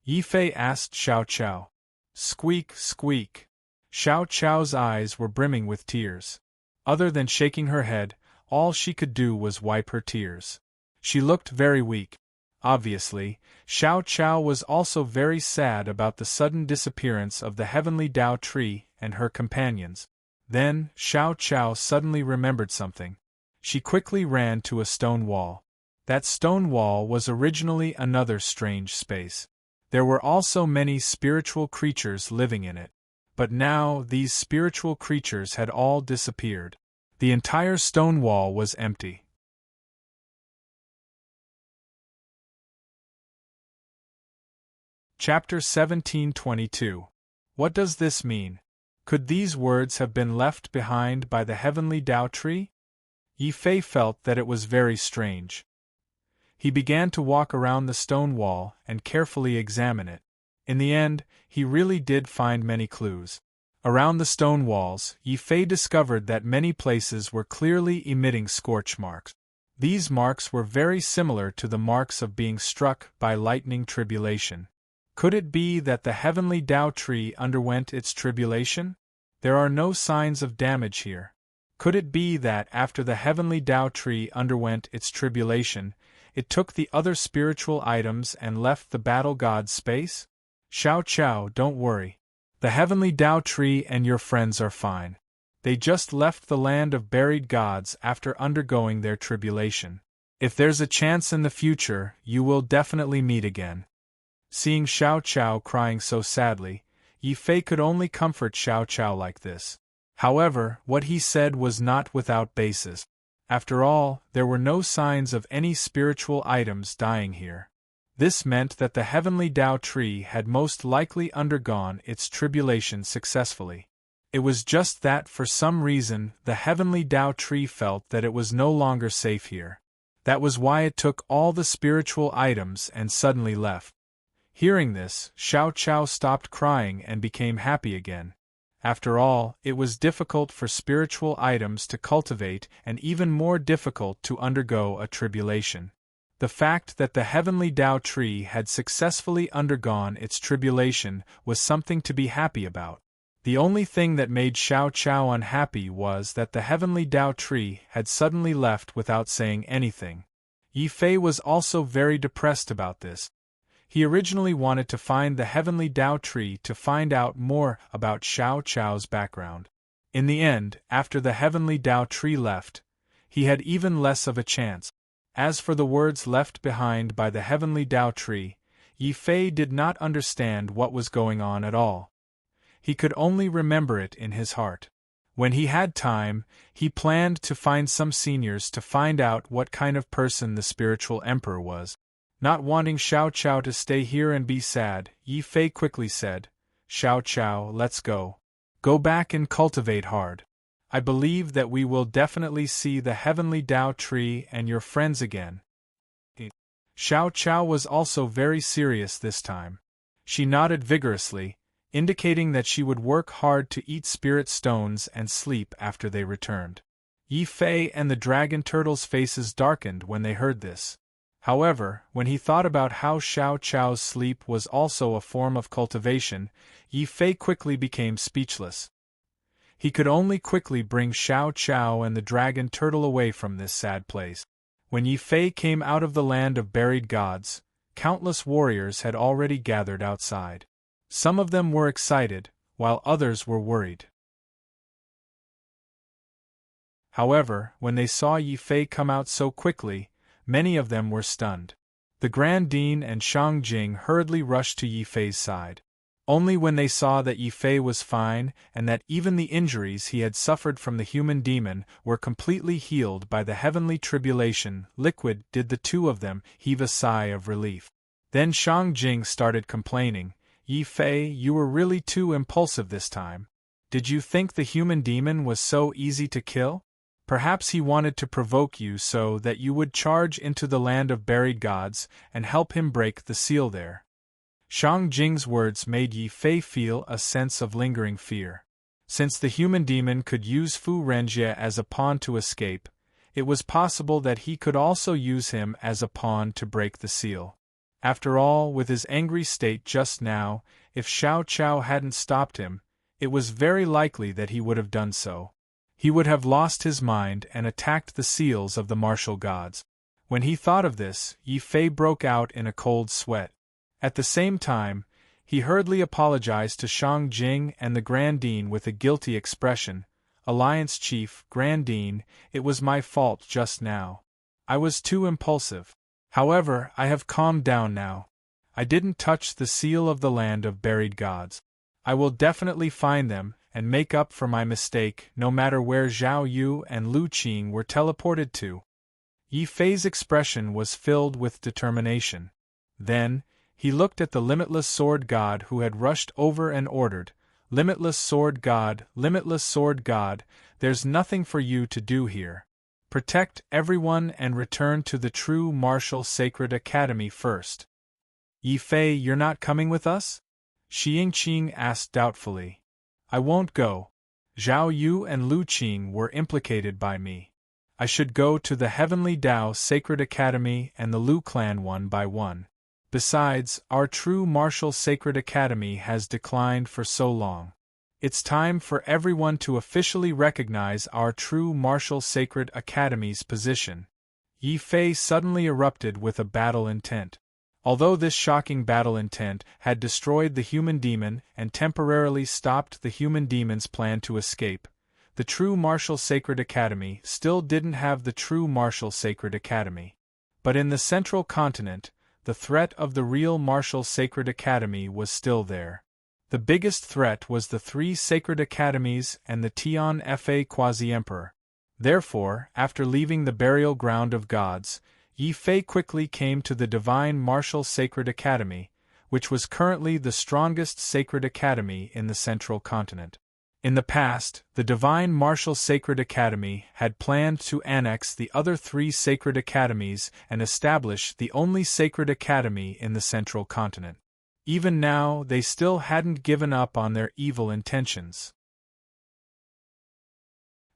Yi Fei asked Xiao Chao. Squeak, squeak. Xiao Chao's eyes were brimming with tears. Other than shaking her head, all she could do was wipe her tears. She looked very weak. Obviously, Xiao Chao was also very sad about the sudden disappearance of the heavenly Tao tree and her companions. Then, Xiao Chao suddenly remembered something. She quickly ran to a stone wall. That stone wall was originally another strange space. There were also many spiritual creatures living in it. But now these spiritual creatures had all disappeared. The entire stone wall was empty. Chapter 1722. What does this mean? Could these words have been left behind by the heavenly Tao tree? Yi Fei felt that it was very strange. He began to walk around the stone wall and carefully examine it. In the end, he really did find many clues. Around the stone walls, Yi Fei discovered that many places were clearly emitting scorch marks. These marks were very similar to the marks of being struck by lightning tribulation. Could it be that the heavenly Tao tree underwent its tribulation? There are no signs of damage here. Could it be that after the heavenly Tao tree underwent its tribulation, it took the other spiritual items and left the battle god's space? Xiao Chao, don't worry. The heavenly Tao tree and your friends are fine. They just left the land of buried gods after undergoing their tribulation. If there's a chance in the future, you will definitely meet again. Seeing Xiao Chao crying so sadly, Yi Fei could only comfort Xiao Qiao like this. However, what he said was not without basis. After all, there were no signs of any spiritual items dying here. This meant that the heavenly Tao tree had most likely undergone its tribulation successfully. It was just that for some reason the heavenly Tao tree felt that it was no longer safe here. That was why it took all the spiritual items and suddenly left. Hearing this, Xiao Qiao stopped crying and became happy again. After all, it was difficult for spiritual items to cultivate and even more difficult to undergo a tribulation. The fact that the heavenly Tao tree had successfully undergone its tribulation was something to be happy about. The only thing that made Xiao Qiao unhappy was that the heavenly Tao tree had suddenly left without saying anything. Yi Fei was also very depressed about this. He originally wanted to find the heavenly Tao tree to find out more about Xiao Qiao's background. In the end, after the heavenly Tao tree left, he had even less of a chance. As for the words left behind by the heavenly Tao tree, Yi Fei did not understand what was going on at all. He could only remember it in his heart. When he had time, he planned to find some seniors to find out what kind of person the spiritual emperor was. Not wanting Xiao Qiao to stay here and be sad, Yi Fei quickly said, "Xiao Qiao, let's go. Go back and cultivate hard. I believe that we will definitely see the heavenly Tao tree and your friends again." Xiao Qiao was also very serious this time. She nodded vigorously, indicating that she would work hard to eat spirit stones and sleep after they returned. Yi Fei and the dragon turtle's faces darkened when they heard this. However, when he thought about how Xiao Qiao's sleep was also a form of cultivation, Yi Fei quickly became speechless. He could only quickly bring Xiao Qiao and the dragon turtle away from this sad place. When Yi Fei came out of the land of buried gods, countless warriors had already gathered outside. Some of them were excited, while others were worried. However, when they saw Yi Fei come out so quickly, many of them were stunned. The Grand Dean and Shang Jing hurriedly rushed to Yi Fei's side. Only when they saw that Yi Fei was fine and that even the injuries he had suffered from the human demon were completely healed by the heavenly tribulation liquid did the two of them heave a sigh of relief. Then Shang Jing started complaining, "Yi Fei, you were really too impulsive this time. Did you think the human demon was so easy to kill? Perhaps he wanted to provoke you so that you would charge into the land of buried gods and help him break the seal there." Shang Jing's words made Yi Fei feel a sense of lingering fear. Since the human demon could use Fu Renjie as a pawn to escape, it was possible that he could also use him as a pawn to break the seal. After all, with his angry state just now, if Xiao Qiao hadn't stopped him, it was very likely that he would have done so. He would have lost his mind and attacked the seals of the martial gods. When he thought of this, Yi Fei broke out in a cold sweat. At the same time, he hurriedly apologized to Shang Jing and the Grand Dean with a guilty expression. "Alliance Chief, Grand Dean, it was my fault just now. I was too impulsive. However, I have calmed down now. I didn't touch the seal of the land of buried gods. I will definitely find them and make up for my mistake no matter where Zhao Yu and Lu Qing were teleported to." Yi Fei's expression was filled with determination. Then, he looked at the limitless sword god who had rushed over and ordered, "Limitless sword god, there's nothing for you to do here. Protect everyone and return to the true martial sacred academy first." "Yi Fei, you're not coming with us?" Xiang Qing asked doubtfully. "I won't go. Zhao Yu and Lu Qing were implicated by me. I should go to the Heavenly Tao Sacred Academy and the Lu clan one by one. Besides, our true martial sacred academy has declined for so long. It's time for everyone to officially recognize our true martial sacred academy's position." Yi Fei suddenly erupted with a battle intent. Although this shocking battle intent had destroyed the human demon and temporarily stopped the human demon's plan to escape, the true martial sacred academy still didn't have the true martial sacred academy. But in the central continent, the threat of the real martial sacred academy was still there. The biggest threat was the 3 sacred academies and the Tian Fa quasi-emperor. Therefore, after leaving the burial ground of gods, Yi Fei quickly came to the Divine Martial Sacred Academy, which was currently the strongest sacred academy in the Central Continent. In the past, the Divine Martial Sacred Academy had planned to annex the other 3 sacred academies and establish the only sacred academy in the Central Continent. Even now, they still hadn't given up on their evil intentions.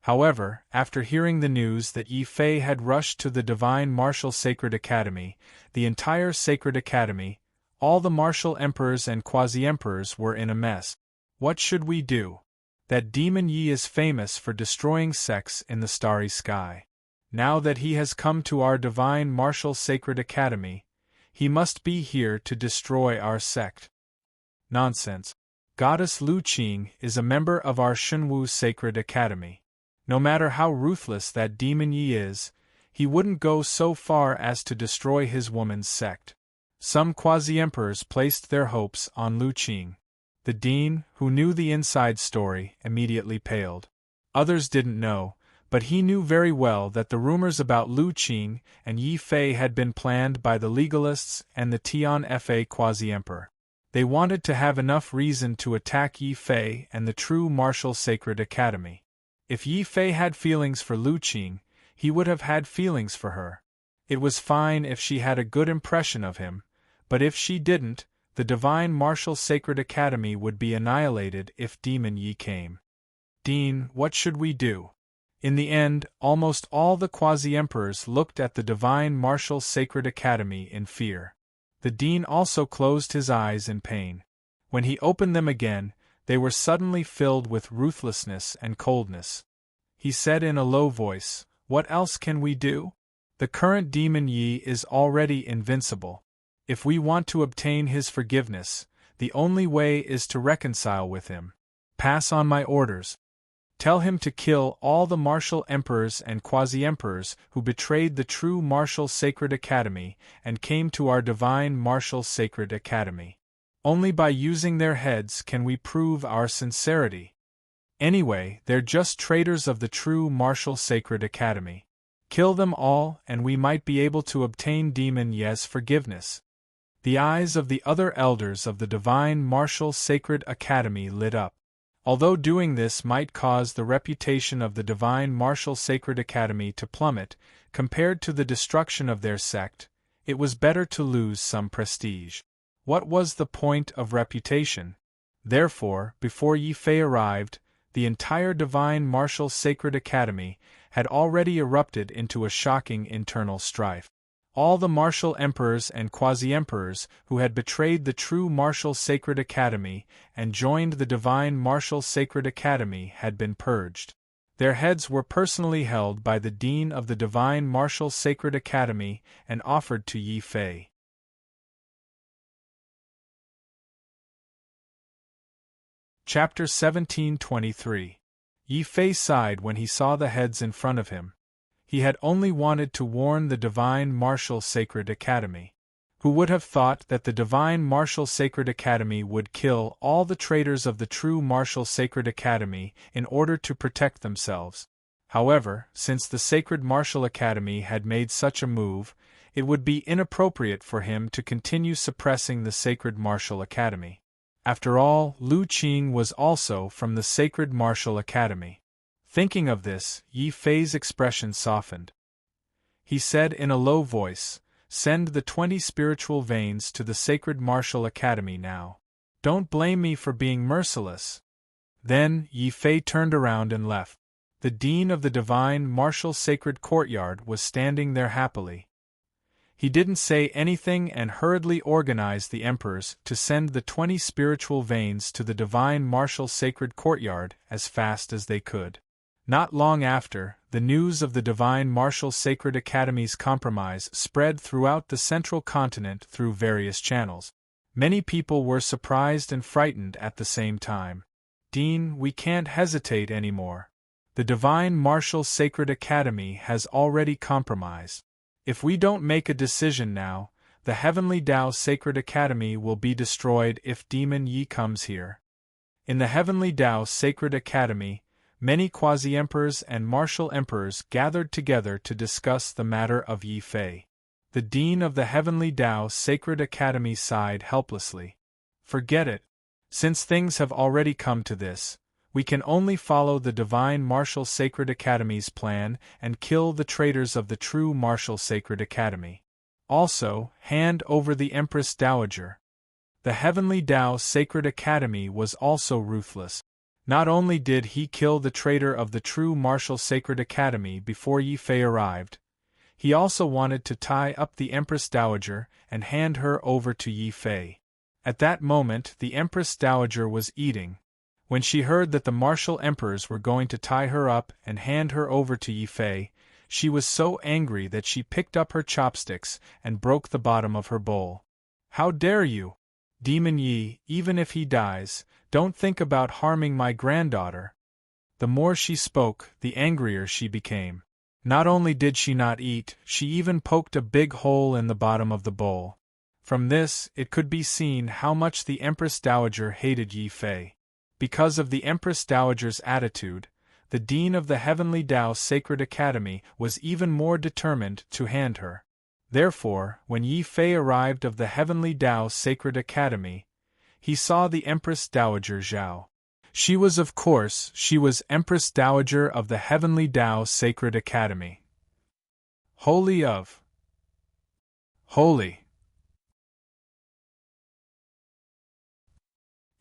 However, after hearing the news that Yi Fei had rushed to the Divine Martial Sacred Academy, the entire Sacred Academy, all the martial emperors and quasi-emperors were in a mess. What should we do? That demon Yi is famous for destroying sects in the starry sky. Now that he has come to our Divine Martial Sacred Academy, he must be here to destroy our sect. Nonsense. Goddess Lu Qing is a member of our Shenwu Sacred Academy. No matter how ruthless that demon Yi is, he wouldn't go so far as to destroy his woman's sect. Some quasi-emperors placed their hopes on Lu Qing. The dean, who knew the inside story, immediately paled. Others didn't know, but he knew very well that the rumors about Lu Qing and Yi Fei had been planned by the legalists and the Tian Fa quasi-emperor. They wanted to have enough reason to attack Yi Fei and the true martial sacred academy. If Yi Fei had feelings for Lu Qing, he would have had feelings for her. It was fine if she had a good impression of him, but if she didn't, the Divine Martial Sacred Academy would be annihilated if Demon Yi came. Dean, what should we do? In the end, almost all the quasi-emperors looked at the Divine Martial Sacred Academy in fear. The dean also closed his eyes in pain. When he opened them again, they were suddenly filled with ruthlessness and coldness. He said in a low voice, "What else can we do? The current demon Yi is already invincible. If we want to obtain his forgiveness, the only way is to reconcile with him. Pass on my orders. Tell him to kill all the martial emperors and quasi-emperors who betrayed the true martial sacred academy and came to our Divine Martial Sacred Academy. Only by using their heads can we prove our sincerity. Anyway, they're just traitors of the true martial sacred academy. Kill them all and we might be able to obtain Demon Yi's forgiveness." The eyes of the other elders of the Divine Martial Sacred Academy lit up. Although doing this might cause the reputation of the Divine Martial Sacred Academy to plummet, compared to the destruction of their sect, it was better to lose some prestige. What was the point of reputation? Therefore, before Yi Fei arrived, the entire Divine Martial Sacred Academy had already erupted into a shocking internal strife. All the martial emperors and quasi-emperors who had betrayed the true martial sacred academy and joined the Divine Martial Sacred Academy had been purged. Their heads were personally held by the Dean of the Divine Martial Sacred Academy and offered to Yi Fei. Chapter 1723. Yi Fei sighed when he saw the heads in front of him. He had only wanted to warn the Divine Martial Sacred Academy. Who would have thought that the Divine Martial Sacred Academy would kill all the traitors of the true Martial Sacred Academy in order to protect themselves? However, since the Sacred Martial Academy had made such a move, it would be inappropriate for him to continue suppressing the Sacred Martial Academy. After all, Lu Qing was also from the Sacred Martial Academy. Thinking of this, Yi Fei's expression softened. He said in a low voice, "Send the 20 spiritual veins to the Sacred Martial Academy now. Don't blame me for being merciless." Then, Yi Fei turned around and left. The Dean of the Divine Martial Sacred Courtyard was standing there happily. He didn't say anything and hurriedly organized the emperors to send the 20 spiritual veins to the Divine Martial Sacred Courtyard as fast as they could. Not long after, the news of the Divine Martial Sacred Academy's compromise spread throughout the Central Continent through various channels. Many people were surprised and frightened at the same time. "Dean, we can't hesitate anymore. The Divine Martial Sacred Academy has already compromised. If we don't make a decision now, the Heavenly Tao Sacred Academy will be destroyed if Demon Yi comes here." In the Heavenly Tao Sacred Academy, many quasi-emperors and martial emperors gathered together to discuss the matter of Yi Fei. The dean of the Heavenly Tao Sacred Academy sighed helplessly. Forget it. Since things have already come to this, we can only follow the Divine Martial Sacred Academy's plan and kill the traitors of the true Martial Sacred Academy. Also, hand over the Empress Dowager. The Heavenly Tao Sacred Academy was also ruthless. Not only did he kill the traitor of the true Martial Sacred Academy before Yi Fei arrived, he also wanted to tie up the Empress Dowager and hand her over to Yi Fei. At that moment the Empress Dowager was eating. When she heard that the martial emperors were going to tie her up and hand her over to Yi Fei, she was so angry that she picked up her chopsticks and broke the bottom of her bowl. "How dare you? Demon Yi, even if he dies, don't think about harming my granddaughter." The more she spoke, the angrier she became. Not only did she not eat, she even poked a big hole in the bottom of the bowl. From this, it could be seen how much the Empress Dowager hated Yi Fei. Because of the Empress Dowager's attitude, the dean of the Heavenly Tao Sacred Academy was even more determined to hand her. Therefore, when Yi Fei arrived of the Heavenly Tao Sacred Academy, he saw the Empress Dowager Zhao. She was Empress Dowager of the Heavenly Tao Sacred Academy. Holy.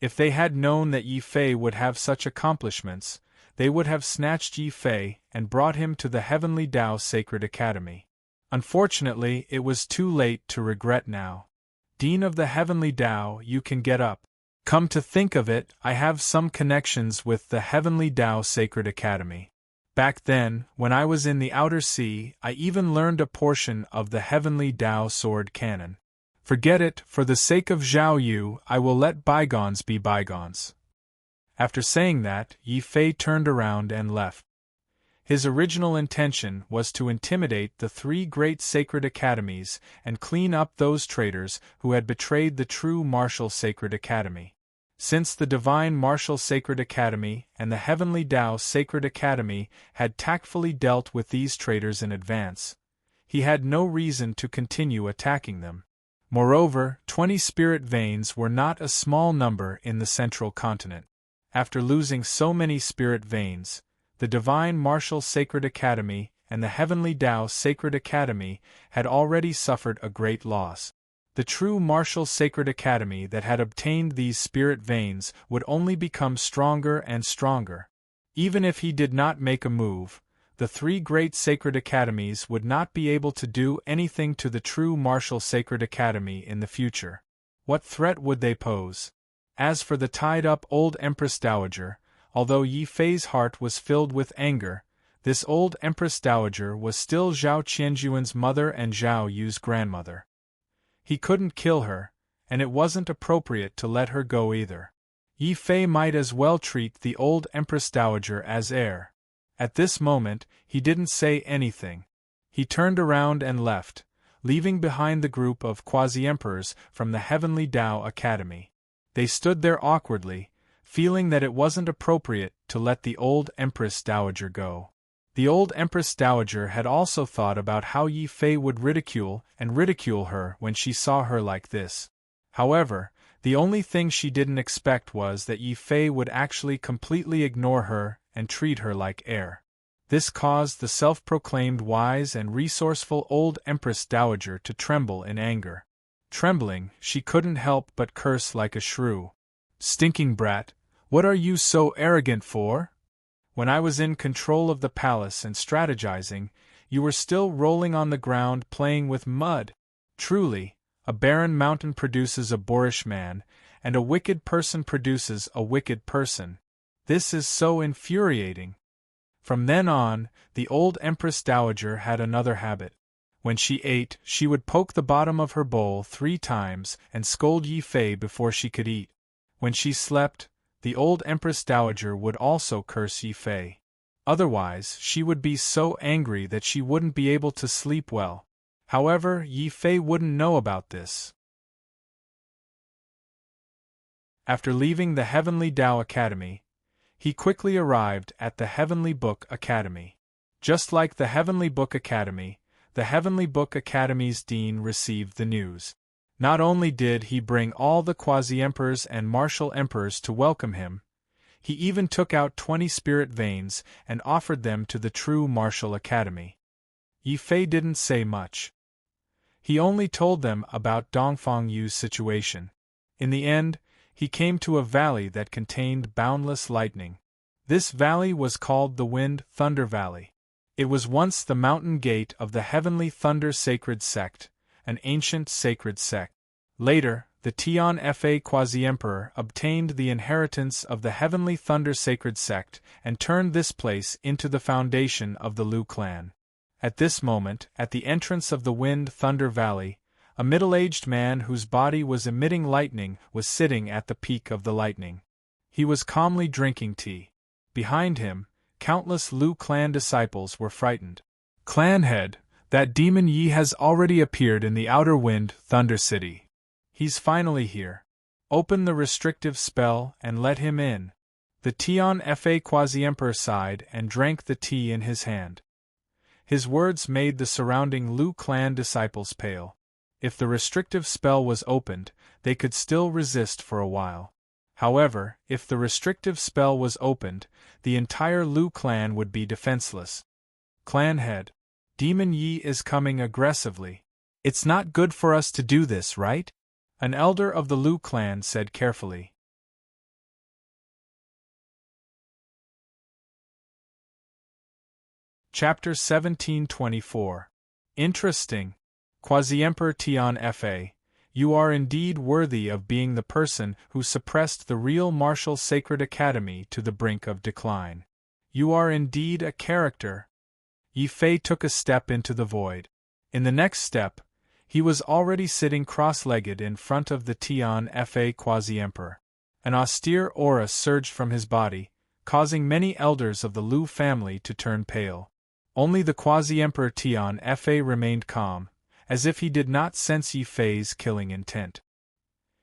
If they had known that Yi Fei would have such accomplishments, they would have snatched Yi Fei and brought him to the Heavenly Tao Sacred Academy. Unfortunately, it was too late to regret now. Dean of the Heavenly Tao, you can get up. Come to think of it, I have some connections with the Heavenly Tao Sacred Academy. Back then, when I was in the Outer Sea, I even learned a portion of the Heavenly Tao Sword Canon. Forget it, for the sake of Zhao Yu, I will let bygones be bygones. After saying that, Yi Fei turned around and left. His original intention was to intimidate the three great sacred academies and clean up those traitors who had betrayed the true Martial Sacred Academy. Since the Divine Martial Sacred Academy and the Heavenly Tao Sacred Academy had tactfully dealt with these traitors in advance, he had no reason to continue attacking them. Moreover, 20 spirit veins were not a small number in the central continent. After losing so many spirit veins, the Divine Martial Sacred Academy and the Heavenly Tao Sacred Academy had already suffered a great loss. The true Martial Sacred Academy that had obtained these spirit veins would only become stronger and stronger. Even if he did not make a move, the three great sacred academies would not be able to do anything to the true Martial Sacred Academy in the future. What threat would they pose? As for the tied-up old Empress Dowager, although Yi Fei's heart was filled with anger, this old Empress Dowager was still Zhao Qianjuan's mother and Zhao Yu's grandmother. He couldn't kill her, and it wasn't appropriate to let her go either. Yi Fei might as well treat the old Empress Dowager as heir. At this moment, he didn't say anything. He turned around and left, leaving behind the group of quasi-emperors from the Heavenly Tao Academy. They stood there awkwardly, feeling that it wasn't appropriate to let the old Empress Dowager go. The old Empress Dowager had also thought about how Yi Fei would ridicule her when she saw her like this. However, the only thing she didn't expect was that Yi Fei would actually completely ignore her and treat her like heir. This caused the self-proclaimed wise and resourceful old Empress Dowager to tremble in anger. Trembling, she couldn't help but curse like a shrew. "Stinking brat, what are you so arrogant for? When I was in control of the palace and strategizing, you were still rolling on the ground playing with mud. Truly, a barren mountain produces a boorish man, and a wicked person produces a wicked person. This is so infuriating." From then on, the old Empress Dowager had another habit. When she ate, she would poke the bottom of her bowl 3 times and scold Yi Fei before she could eat. When she slept, the old Empress Dowager would also curse Yi Fei. Otherwise, she would be so angry that she wouldn't be able to sleep well. However, Yi Fei wouldn't know about this. After leaving the Heavenly Tao Academy, he quickly arrived at the Heavenly Book Academy. Just like the Heavenly Book Academy, the Heavenly Book Academy's dean received the news. Not only did he bring all the quasi-emperors and martial emperors to welcome him, he even took out 20 spirit veins and offered them to the true martial academy. Yi Fei didn't say much. He only told them about Dongfang Yu's situation. In the end, he came to a valley that contained boundless lightning. This valley was called the Wind Thunder Valley. It was once the mountain gate of the Heavenly Thunder Sacred Sect, an ancient sacred sect. Later, the Tian Fa Quasi-Emperor obtained the inheritance of the Heavenly Thunder Sacred Sect and turned this place into the foundation of the Lu clan. At this moment, at the entrance of the Wind Thunder Valley, a middle-aged man whose body was emitting lightning was sitting at the peak of the lightning. He was calmly drinking tea. Behind him, countless Lu clan disciples were frightened. "Clan head, that demon Yi has already appeared in the outer Wind Thunder City. He's finally here. Open the restrictive spell and let him in." The Tian Fa Quasi-Emperor sighed and drank the tea in his hand. His words made the surrounding Lu clan disciples pale. If the restrictive spell was opened, they could still resist for a while. However, if the restrictive spell was opened, the entire Lu clan would be defenseless. "Clan head, Demon Yi is coming aggressively. It's not good for us to do this, right?" An elder of the Lu clan said carefully. Chapter 1724. Interesting. Quasi-Emperor Tian Fa, you are indeed worthy of being the person who suppressed the real martial sacred academy to the brink of decline. You are indeed a character. Yi Fei took a step into the void. In the next step, he was already sitting cross-legged in front of the Tian Fa Quasi-Emperor. An austere aura surged from his body, causing many elders of the Lu family to turn pale. Only the Quasi-Emperor Tian Fa remained calm, as if he did not sense Yi Fei's killing intent.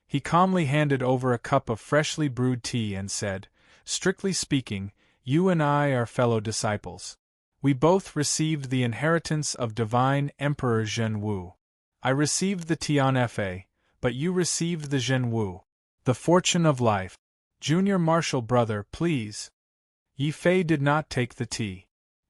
He calmly handed over a cup of freshly brewed tea and said, "Strictly speaking, you and I are fellow disciples. We both received the inheritance of Divine Emperor Zhen Wu. I received the Tian Fa, but you received the Zhen Wu. The fortune of life. Junior martial brother, please." Yi Fei did not take the tea.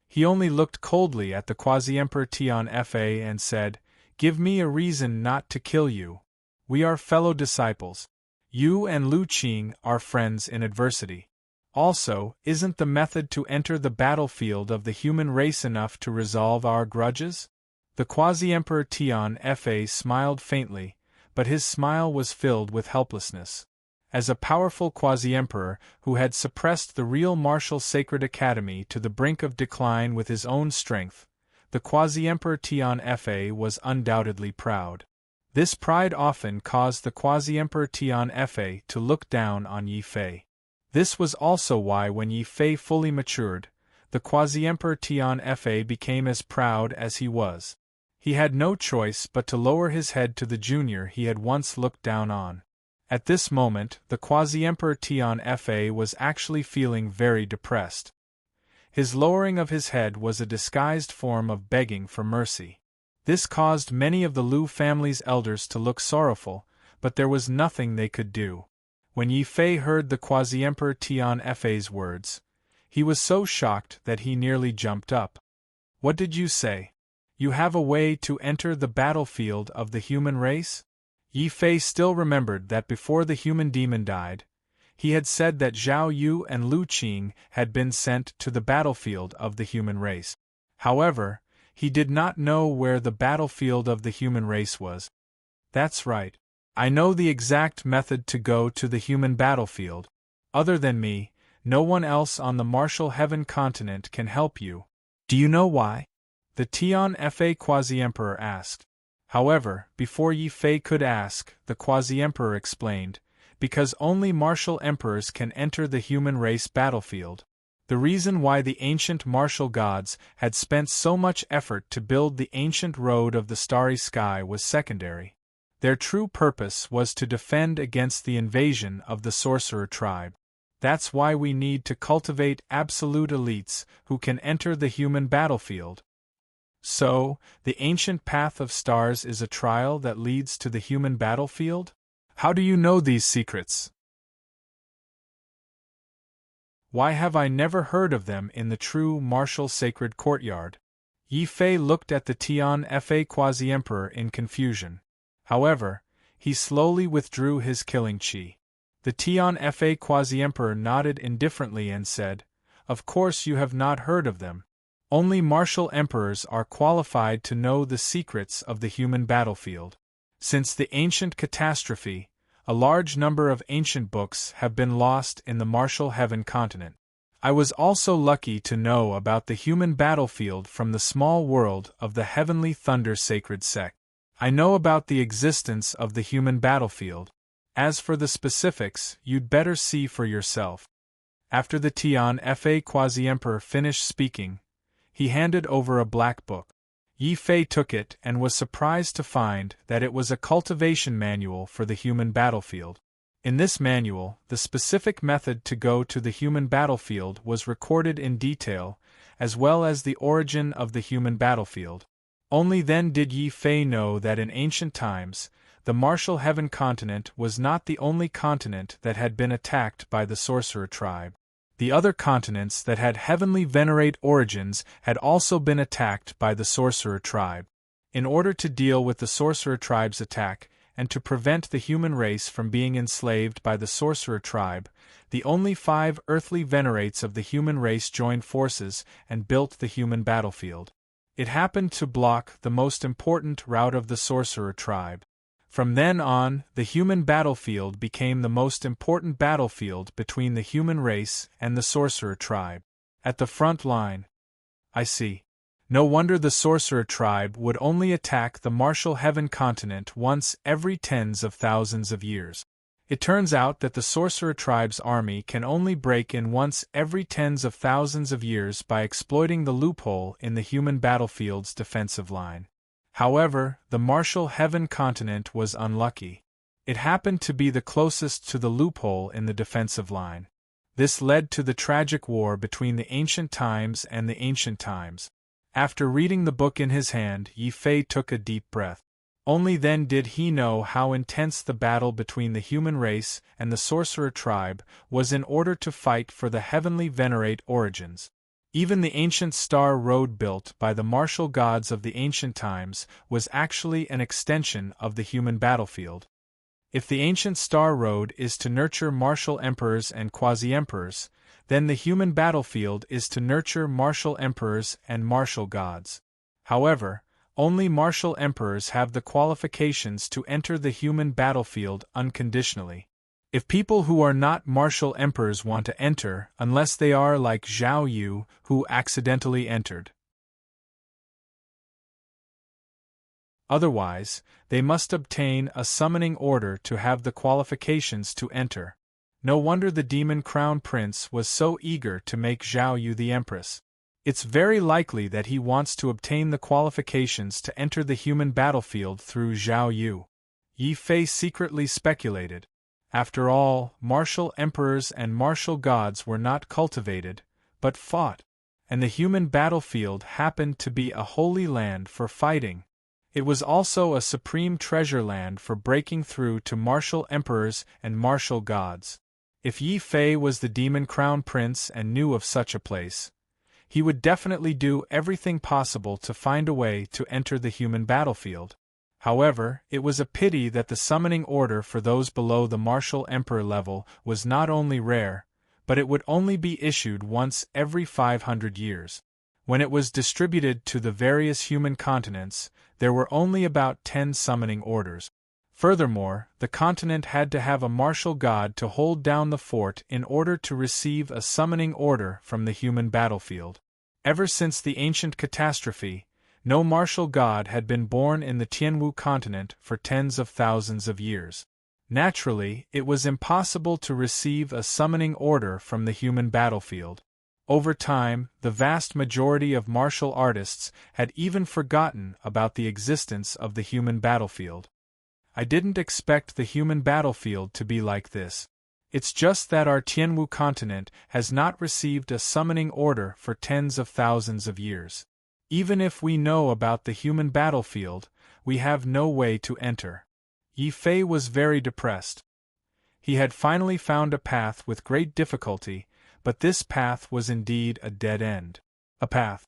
He only looked coldly at the Quasi-Emperor Tian Fa and said, "Give me a reason not to kill you. We are fellow disciples. You and Lu Qing are friends in adversity. Also, isn't the method to enter the battlefield of the human race enough to resolve our grudges?" The Quasi-Emperor Tian Fa smiled faintly, but his smile was filled with helplessness. As a powerful Quasi-Emperor who had suppressed the real martial sacred academy to the brink of decline with his own strength, the Quasi-Emperor Tian Fa was undoubtedly proud. This pride often caused the Quasi-Emperor Tian Fa to look down on Yi Fei. This was also why when Yi Fei fully matured, the Quasi-Emperor Tian Fa became as proud as he was. He had no choice but to lower his head to the junior he had once looked down on. At this moment, the Quasi-Emperor Tian Fa was actually feeling very depressed. His lowering of his head was a disguised form of begging for mercy. This caused many of the Lu family's elders to look sorrowful, but there was nothing they could do. When Yi Fei heard the Quasi-Emperor Tian Fa's words, he was so shocked that he nearly jumped up. "What did you say? You have a way to enter the battlefield of the human race?" Yi Fei still remembered that before the human demon died, he had said that Zhao Yu and Lu Qing had been sent to the battlefield of the human race. However, he did not know where the battlefield of the human race was. "That's right. I know the exact method to go to the human battlefield. Other than me, no one else on the martial heaven continent can help you. Do you know why?" the Tian Fa Quasi-Emperor asked. However, before Yi Fei could ask, the Quasi-Emperor explained, "Because only martial emperors can enter the human race battlefield." The reason why the ancient martial gods had spent so much effort to build the ancient road of the starry sky was secondary. Their true purpose was to defend against the invasion of the sorcerer tribe. That's why we need to cultivate absolute elites who can enter the human battlefield. So, the ancient path of stars is a trial that leads to the human battlefield? How do you know these secrets? Why have I never heard of them in the true martial sacred courtyard? Yi Fei looked at the Tian Fa quasi-emperor in confusion. However, he slowly withdrew his killing chi. The Tian Fa quasi-emperor nodded indifferently and said, "Of course you have not heard of them. Only martial emperors are qualified to know the secrets of the human battlefield. Since the ancient catastrophe, a large number of ancient books have been lost in the martial heaven continent. I was also lucky to know about the human battlefield from the small world of the Heavenly Thunder Sacred Sect. I know about the existence of the human battlefield. As for the specifics, you'd better see for yourself." After the Tian Fa quasi-emperor finished speaking, he handed over a black book. Yi Fei took it and was surprised to find that it was a cultivation manual for the human battlefield. In this manual, the specific method to go to the human battlefield was recorded in detail, as well as the origin of the human battlefield. Only then did Yi Fei know that in ancient times, the martial heaven continent was not the only continent that had been attacked by the sorcerer tribe. The other continents that had heavenly venerate origins had also been attacked by the sorcerer tribe. In order to deal with the sorcerer tribe's attack, and to prevent the human race from being enslaved by the sorcerer tribe, the only 5 earthly venerates of the human race joined forces and built the human battlefield. It happened to block the most important route of the sorcerer tribe. From then on, the human battlefield became the most important battlefield between the human race and the sorcerer tribe. At the front line. I see. No wonder the sorcerer tribe would only attack the martial heaven continent once every tens of thousands of years. It turns out that the sorcerer tribe's army can only break in once every tens of thousands of years by exploiting the loophole in the human battlefield's defensive line. However, the martial heaven continent was unlucky. It happened to be the closest to the loophole in the defensive line. This led to the tragic war between the ancient times and the ancient times. After reading the book in his hand, Yi Fei took a deep breath. Only then did he know how intense the battle between the human race and the sorcerer tribe was in order to fight for the heavenly venerate origins. Even the ancient star road built by the martial gods of the ancient times was actually an extension of the human battlefield. If the ancient star road is to nurture martial emperors and quasi-emperors, then the human battlefield is to nurture martial emperors and martial gods. However, only martial emperors have the qualifications to enter the human battlefield unconditionally. If people who are not martial emperors want to enter, unless they are like Zhao Yu, who accidentally entered. Otherwise, they must obtain a summoning order to have the qualifications to enter. No wonder the Demon Crown Prince was so eager to make Zhao Yu the Empress. It's very likely that he wants to obtain the qualifications to enter the human battlefield through Zhao Yu. Yi Fei secretly speculated. After all, martial emperors and martial gods were not cultivated, but fought, and the human battlefield happened to be a holy land for fighting. It was also a supreme treasure land for breaking through to martial emperors and martial gods. If Yi Fei was the Demon Crown Prince and knew of such a place, he would definitely do everything possible to find a way to enter the human battlefield. However, it was a pity that the summoning order for those below the martial emperor level was not only rare, but it would only be issued once every 500 years. When it was distributed to the various human continents, there were only about 10 summoning orders. Furthermore, the continent had to have a martial god to hold down the fort in order to receive a summoning order from the human battlefield. Ever since the ancient catastrophe, no martial god had been born in the Tianwu continent for tens of thousands of years. Naturally, it was impossible to receive a summoning order from the human battlefield. Over time, the vast majority of martial artists had even forgotten about the existence of the human battlefield. I didn't expect the human battlefield to be like this. It's just that our Tianwu continent has not received a summoning order for tens of thousands of years. Even if we know about the human battlefield, we have no way to enter. Yi Fei was very depressed. He had finally found a path with great difficulty, but this path was indeed a dead end. A path.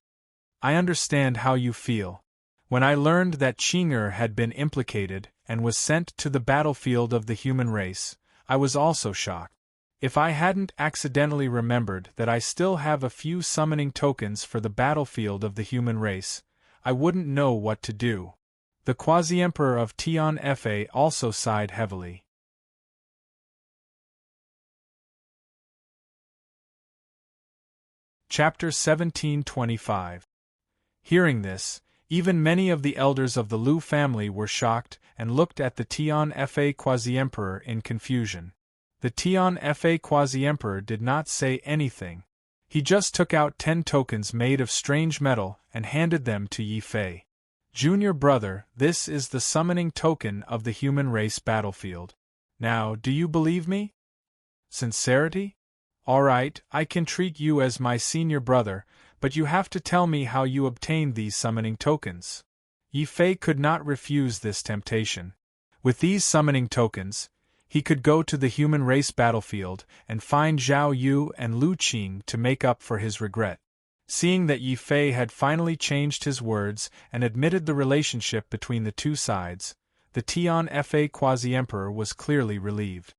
I understand how you feel. When I learned that Qing'er had been implicated and was sent to the battlefield of the human race, I was also shocked. If I hadn't accidentally remembered that I still have a few summoning tokens for the battlefield of the human race, I wouldn't know what to do. The Quasi-Emperor of Tian Fa also sighed heavily. Chapter 1725. Hearing this, even many of the elders of the Lu family were shocked and looked at the Tian Fa Quasi-Emperor in confusion. The Tian Fa Quasi-Emperor did not say anything. He just took out 10 tokens made of strange metal and handed them to Yi Fei. Junior brother, this is the summoning token of the human race battlefield. Now, do you believe me? Sincerity? All right, I can treat you as my senior brother, but you have to tell me how you obtained these summoning tokens. Yi Fei could not refuse this temptation. With these summoning tokens, he could go to the human race battlefield and find Zhao Yu and Lu Qing to make up for his regret. Seeing that Yi Fei had finally changed his words and admitted the relationship between the two sides, the Tian Fa Quasi-Emperor was clearly relieved.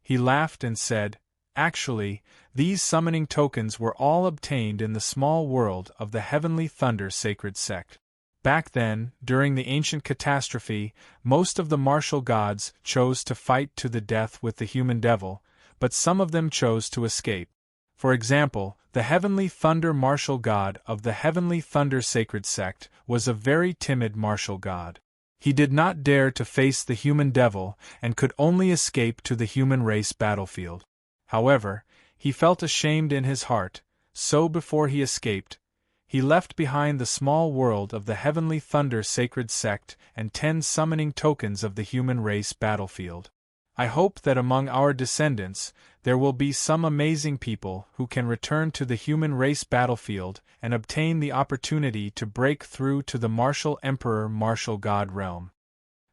He laughed and said, "Actually, these summoning tokens were all obtained in the small world of the Heavenly Thunder Sacred Sect. Back then, during the ancient catastrophe, most of the martial gods chose to fight to the death with the human devil, but some of them chose to escape. For example, the Heavenly Thunder martial god of the Heavenly Thunder Sacred Sect was a very timid martial god. He did not dare to face the human devil and could only escape to the human race battlefield. However, he felt ashamed in his heart, so before he escaped, he left behind the small world of the Heavenly Thunder Sacred Sect and 10 summoning tokens of the human race battlefield. I hope that among our descendants, there will be some amazing people who can return to the human race battlefield and obtain the opportunity to break through to the martial emperor martial god realm."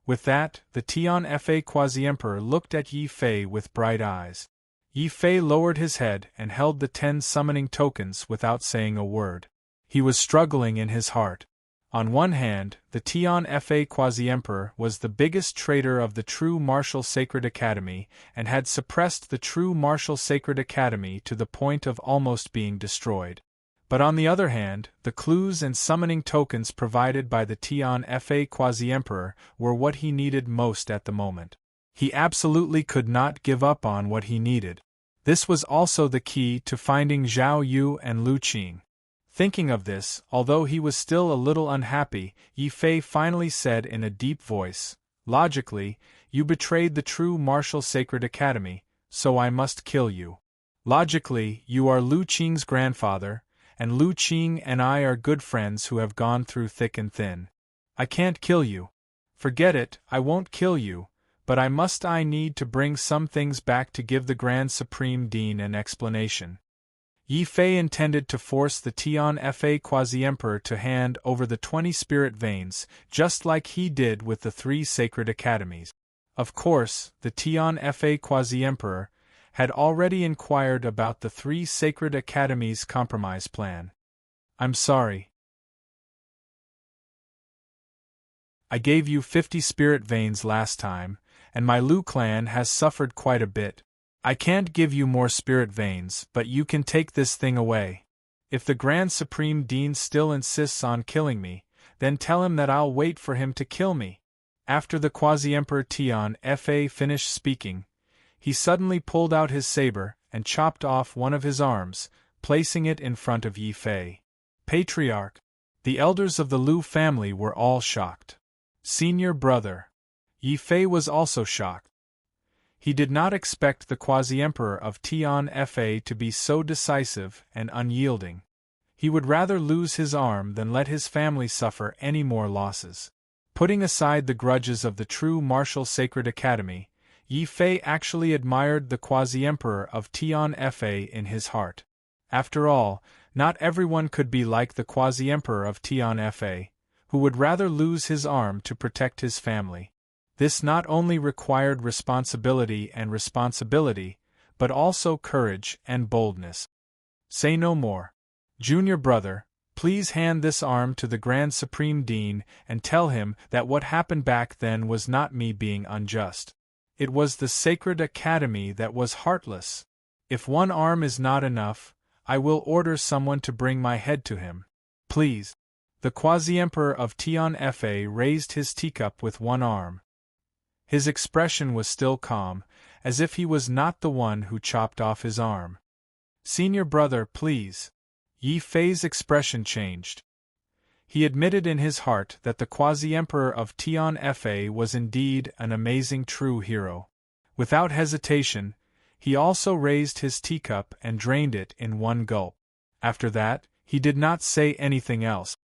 With that, the Tian Fa Quasi-Emperor looked at Yi Fei with bright eyes. Yi Fei lowered his head and held the 10 summoning tokens without saying a word. He was struggling in his heart. On one hand, the Tian Fa Quasi-Emperor was the biggest traitor of the True Martial Sacred Academy and had suppressed the True Martial Sacred Academy to the point of almost being destroyed. But on the other hand, the clues and summoning tokens provided by the Tian Fa Quasi-Emperor were what he needed most at the moment. He absolutely could not give up on what he needed. This was also the key to finding Zhao Yu and Lu Qing. Thinking of this, although he was still a little unhappy, Yi Fei finally said in a deep voice, "Logically, you betrayed the True Martial Sacred Academy, so I must kill you. Logically, you are Lu Qing's grandfather, and Lu Qing and I are good friends who have gone through thick and thin. I can't kill you. Forget it, I won't kill you, but I need to bring some things back to give the Grand Supreme Dean an explanation." Yi Fei intended to force the Tian Fa Quasi-Emperor to hand over the 20 spirit veins, just like he did with the 3 sacred academies. Of course, the Tian Fa Quasi-Emperor had already inquired about the 3 sacred academies' compromise plan. "I'm sorry. I gave you 50 spirit veins last time, and my Lu clan has suffered quite a bit. I can't give you more spirit veins, but you can take this thing away. If the Grand Supreme Dean still insists on killing me, then tell him that I'll wait for him to kill me." After the Quasi-Emperor Tian Fa finished speaking, he suddenly pulled out his saber and chopped off one of his arms, placing it in front of Yi Fei. Patriarch. The elders of the Lu family were all shocked. Senior brother. Yi Fei was also shocked. He did not expect the Quasi-Emperor of Tian Fa to be so decisive and unyielding. He would rather lose his arm than let his family suffer any more losses. Putting aside the grudges of the true martial sacred academy, Yi Fei actually admired the quasi-emperor of Tian Fa in his heart. After all, not everyone could be like the quasi-emperor of Tian Fa, who would rather lose his arm to protect his family. This not only required responsibility, but also courage and boldness. Say no more. Junior brother, please hand this arm to the Grand Supreme Dean and tell him that what happened back then was not me being unjust. It was the sacred academy that was heartless. If one arm is not enough, I will order someone to bring my head to him. Please. The quasi-emperor of Tian Fa raised his teacup with one arm. His expression was still calm, as if he was not the one who chopped off his arm. Senior brother, please. Yi Fei's expression changed. He admitted in his heart that the quasi-emperor of Tian Fa was indeed an amazing true hero. Without hesitation, he also raised his teacup and drained it in one gulp. After that, he did not say anything else.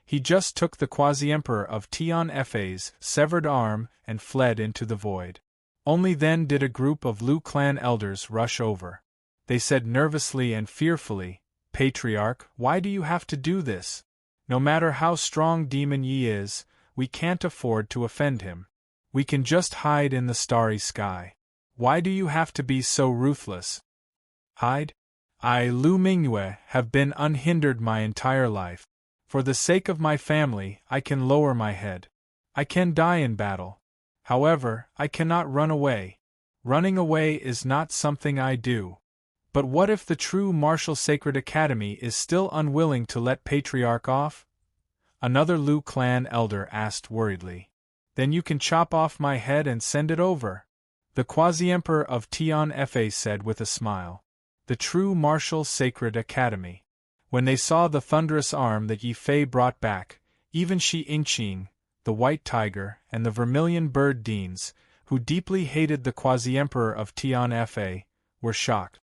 He just took the quasi-emperor of Tian Fa's severed arm and fled into the void. Only then did a group of Lu clan elders rush over. They said nervously and fearfully, "Patriarch, why do you have to do this? No matter how strong Demon Yi is, we can't afford to offend him. We can just hide in the starry sky. Why do you have to be so ruthless?" Hide? I, Lu Mingyue, have been unhindered my entire life. For the sake of my family, I can lower my head. I can die in battle. However, I cannot run away. Running away is not something I do. But what if the true martial sacred academy is still unwilling to let Patriarch off? Another Lu clan elder asked worriedly. Then you can chop off my head and send it over. The quasi-emperor of Tian Fa said with a smile. The true martial sacred academy. When they saw the thunderous arm that Yi Fei brought back, even Shi Yingqing, the White Tiger, and the Vermilion Bird Deans, who deeply hated the quasi-emperor of Tian Fa, were shocked.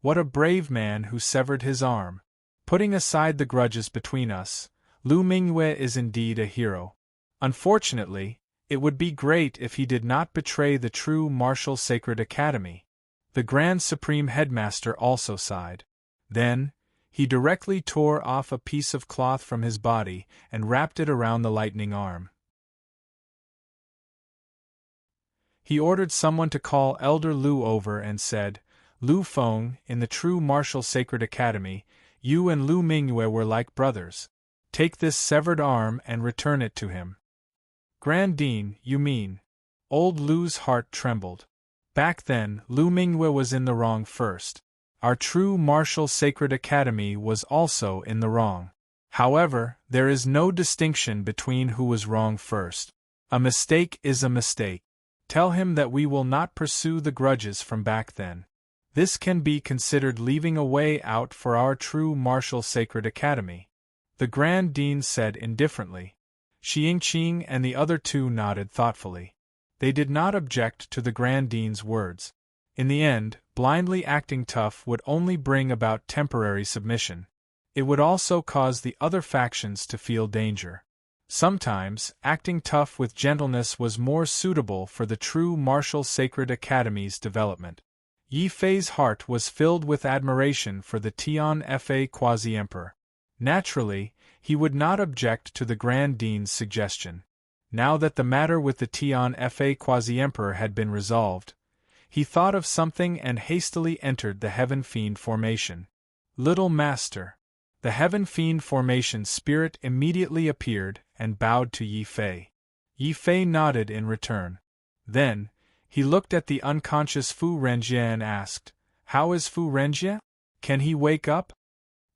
What a brave man who severed his arm! Putting aside the grudges between us, Lu Mingyue is indeed a hero. Unfortunately, it would be great if he did not betray the true martial sacred academy. The Grand Supreme Headmaster also sighed. Then, he directly tore off a piece of cloth from his body and wrapped it around the lightning arm. He ordered someone to call Elder Lu over and said, "Lu Feng, in the true martial sacred academy, you and Lu Mingyue were like brothers. Take this severed arm and return it to him." Grand Dean, you mean? Old Lu's heart trembled. Back then, Lu Mingyue was in the wrong first. Our true martial sacred academy was also in the wrong. However, there is no distinction between who was wrong first. A mistake is a mistake. Tell him that we will not pursue the grudges from back then. This can be considered leaving a way out for our true martial sacred academy. The Grand Dean said indifferently. Shi Yingqing and the other two nodded thoughtfully. They did not object to the Grand Dean's words. In the end, blindly acting tough would only bring about temporary submission. It would also cause the other factions to feel danger. Sometimes, acting tough with gentleness was more suitable for the true martial sacred academy's development. Yi Fei's heart was filled with admiration for the Tian Fa quasi-emperor. Naturally, he would not object to the Grand Dean's suggestion. Now that the matter with the Tian Fa quasi-emperor had been resolved, he thought of something and hastily entered the Heaven Fiend formation. Little Master. The Heaven Fiend formation spirit immediately appeared and bowed to Yi Fei. Yi Fei nodded in return. Then, he looked at the unconscious Fu Renjie and asked, "How is Fu Renjie? Can he wake up?"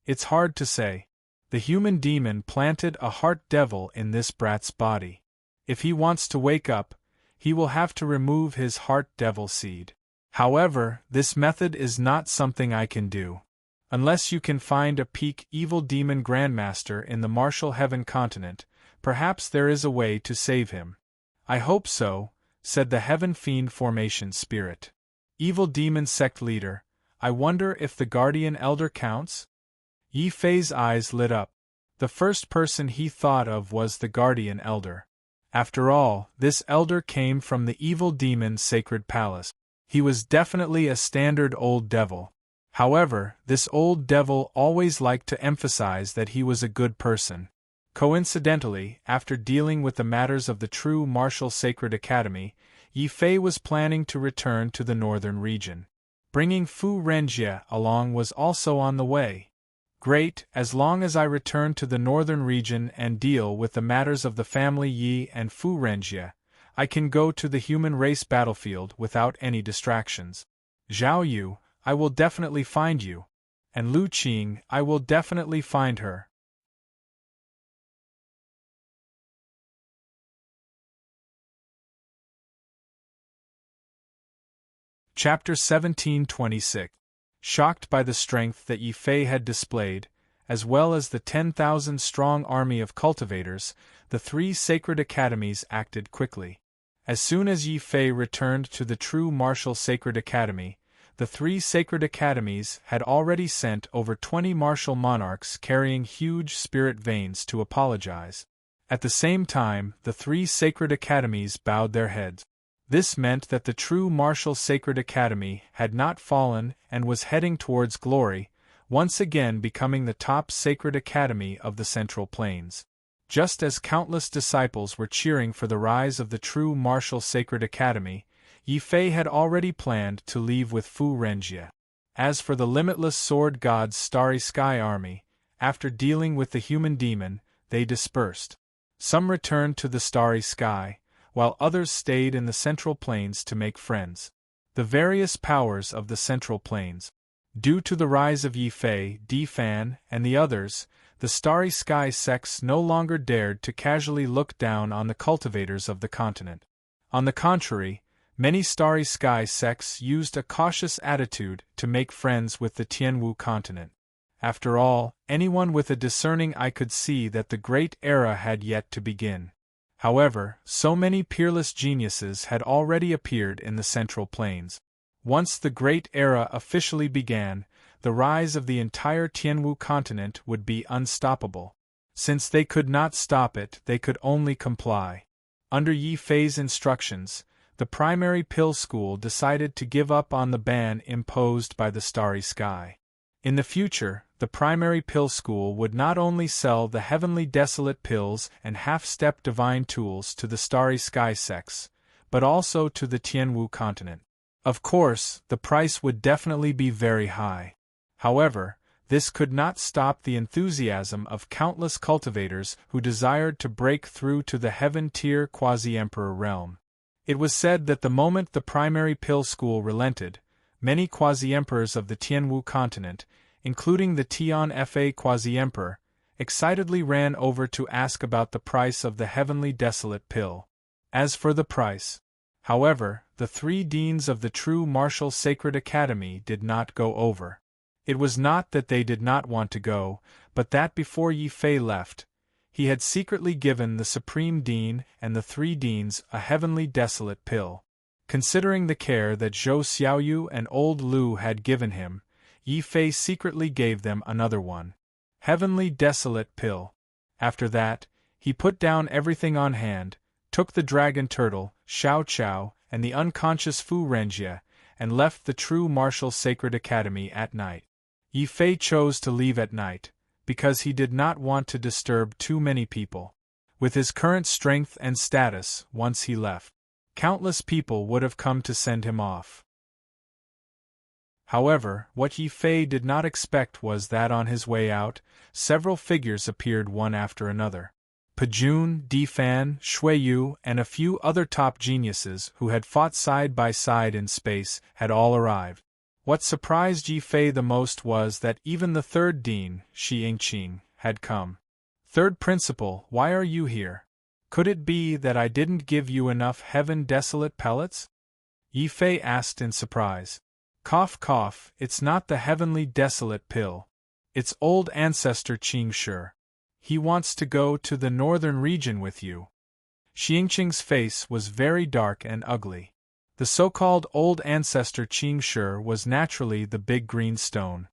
It's hard to say. The human demon planted a heart devil in this brat's body. If he wants to wake up, he will have to remove his heart devil seed. However, this method is not something I can do. Unless you can find a peak evil demon grandmaster in the martial heaven continent, perhaps there is a way to save him. I hope so, said the Heaven Fiend formation spirit. Evil demon sect leader, I wonder if the guardian elder counts? Yi Fei's eyes lit up. The first person he thought of was the guardian elder. After all, this elder came from the evil demon's sacred palace. He was definitely a standard old devil. However, this old devil always liked to emphasize that he was a good person. Coincidentally, after dealing with the matters of the true martial sacred academy, Yi Fei was planning to return to the northern region. Bringing Fu Renjie along was also on the way. Great, as long as I return to the northern region and deal with the matters of the family Yi and Fu Renjie, I can go to the human race battlefield without any distractions. Zhao Yu, I will definitely find you. And Lu Qing, I will definitely find her. Chapter 1726. Shocked by the strength that Yi Fei had displayed, as well as the 10,000-strong army of cultivators, the three sacred academies acted quickly. As soon as Yi Fei returned to the true martial sacred academy, the three sacred academies had already sent over 20 martial monarchs carrying huge spirit veins to apologize. At the same time, the three sacred academies bowed their heads. This meant that the true martial sacred academy had not fallen and was heading towards glory, once again becoming the top sacred academy of the Central Plains. Just as countless disciples were cheering for the rise of the true martial sacred academy, Yi Fei had already planned to leave with Fu Renjie. As for the limitless sword god's starry sky army, after dealing with the human demon, they dispersed. Some returned to the starry sky, while others stayed in the Central Plains to make friends. The various powers of the Central Plains. Due to the rise of Yi Fei, Di Fan, and the others, the Starry Sky sects no longer dared to casually look down on the cultivators of the continent. On the contrary, many Starry Sky sects used a cautious attitude to make friends with the Tianwu continent. After all, anyone with a discerning eye could see that the great era had yet to begin. However, so many peerless geniuses had already appeared in the Central Plains. Once the Great Era officially began, the rise of the entire Tianwu continent would be unstoppable. Since they could not stop it, they could only comply. Under Yi Fei's instructions, the primary pill school decided to give up on the ban imposed by the Starry Sky. In the future, the primary pill school would not only sell the heavenly desolate pills and half-step divine tools to the Starry Sky sects, but also to the Tianwu continent. Of course, the price would definitely be very high. However, this could not stop the enthusiasm of countless cultivators who desired to break through to the heaven-tier quasi-emperor realm. It was said that the moment the primary pill school relented, many quasi-emperors of the Tianwu continent, including the Tian Fa quasi-emperor, excitedly ran over to ask about the price of the heavenly desolate pill. As for the price, however, the three deans of the true martial sacred academy did not go over. It was not that they did not want to go, but that before Yi Fei left, he had secretly given the supreme dean and the three deans a heavenly desolate pill. Considering the care that Zhou Xiaoyu and old Lu had given him, Yi Fei secretly gave them another one. Heavenly desolate pill. After that, he put down everything on hand, took the dragon turtle, Xiao Chao, and the unconscious Fu Renjie, and left the true martial sacred academy at night. Yi Fei chose to leave at night, because he did not want to disturb too many people. With his current strength and status, once he left, countless people would have come to send him off. However, what Yi Fei did not expect was that on his way out, several figures appeared one after another. Pajun, Di Fan, Shui Yu, and a few other top geniuses who had fought side by side in space had all arrived. What surprised Yi Fei the most was that even the third dean, Shi Yingqing, had come. Third principal, why are you here? Could it be that I didn't give you enough heaven desolate pellets? Yi Fei asked in surprise. Cough cough, it's not the heavenly desolate pill. It's old ancestor Qing Shi. He wants to go to the northern region with you. Xingqing's face was very dark and ugly. The so-called old ancestor Qing Shi was naturally the big green stone.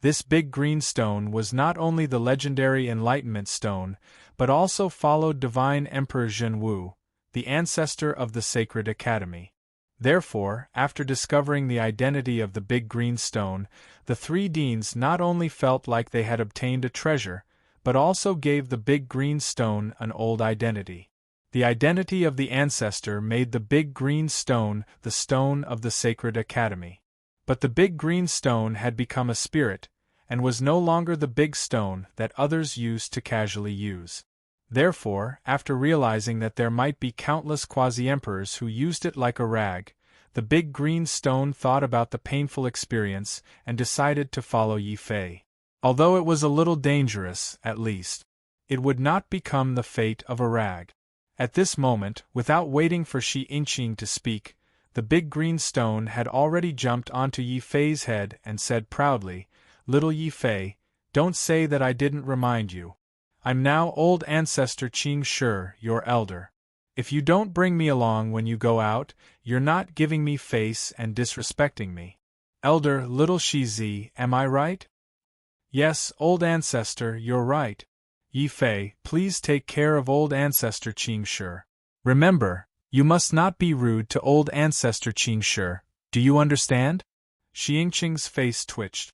This big green stone was not only the legendary Enlightenment Stone, but also followed Divine Emperor Zhenwu, the ancestor of the Sacred Academy. Therefore, after discovering the identity of the big green stone, the three deans not only felt like they had obtained a treasure, but also gave the big green stone an old identity. The identity of the ancestor made the big green stone the stone of the Sacred Academy. But the big green stone had become a spirit, and was no longer the big stone that others used to casually use. Therefore, after realizing that there might be countless quasi-emperors who used it like a rag, the big green stone thought about the painful experience and decided to follow Yi Fei. Although it was a little dangerous, at least, it would not become the fate of a rag. At this moment, without waiting for Shi Yingqing to speak, the big green stone had already jumped onto Yi Fei's head and said proudly, "Little Yi Fei, don't say that I didn't remind you. I'm now old ancestor Qing Shi, your elder. If you don't bring me along when you go out, you're not giving me face and disrespecting me. Elder little Shi Zi, am I right?" "Yes, old ancestor, you're right. Yi Fei, please take care of old ancestor Qing Shi. Remember, you must not be rude to old ancestor Qing Shi, do you understand?" Shi Yingqing's face twitched.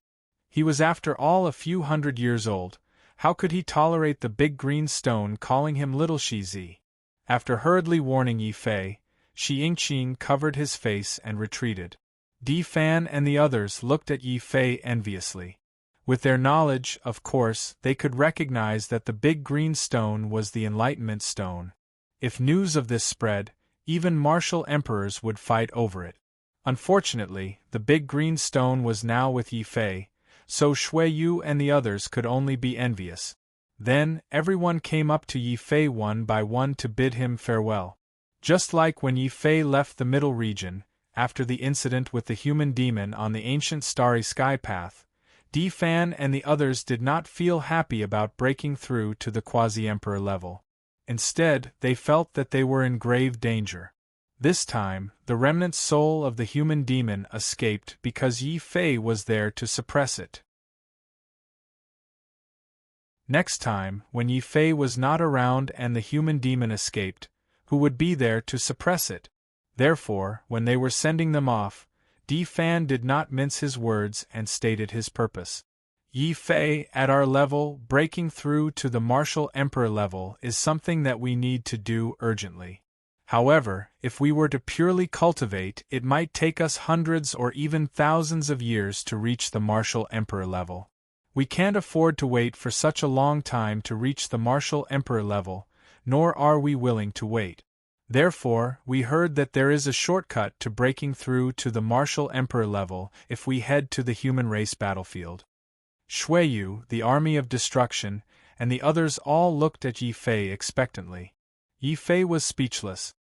He was after all a few hundred years old. How could he tolerate the big green stone calling him little Shi Zi? After hurriedly warning Yi Fei, Shi Yingqing covered his face and retreated. Di Fan and the others looked at Yi Fei enviously. With their knowledge, of course, they could recognize that the big green stone was the Enlightenment Stone. If news of this spread, even martial emperors would fight over it. Unfortunately, the big green stone was now with Yi Fei, so Shui Yu and the others could only be envious. Then, everyone came up to Yi Fei one by one to bid him farewell. Just like when Yi Fei left the Middle Region, after the incident with the human demon on the ancient starry sky path, Di Fan and the others did not feel happy about breaking through to the quasi-emperor level. Instead, they felt that they were in grave danger. This time, the remnant soul of the human demon escaped because Yi Fei was there to suppress it. Next time, when Yi Fei was not around and the human demon escaped, who would be there to suppress it? Therefore, when they were sending them off, Di Fan did not mince his words and stated his purpose. "Yi Fei, at our level, breaking through to the martial emperor level is something that we need to do urgently. However, if we were to purely cultivate, it might take us hundreds or even thousands of years to reach the martial emperor level. We can't afford to wait for such a long time to reach the martial emperor level, nor are we willing to wait. Therefore, we heard that there is a shortcut to breaking through to the martial emperor level if we head to the human race battlefield." Shui Yu, the army of destruction, and the others all looked at Yi Fei expectantly. Yi Fei was speechless.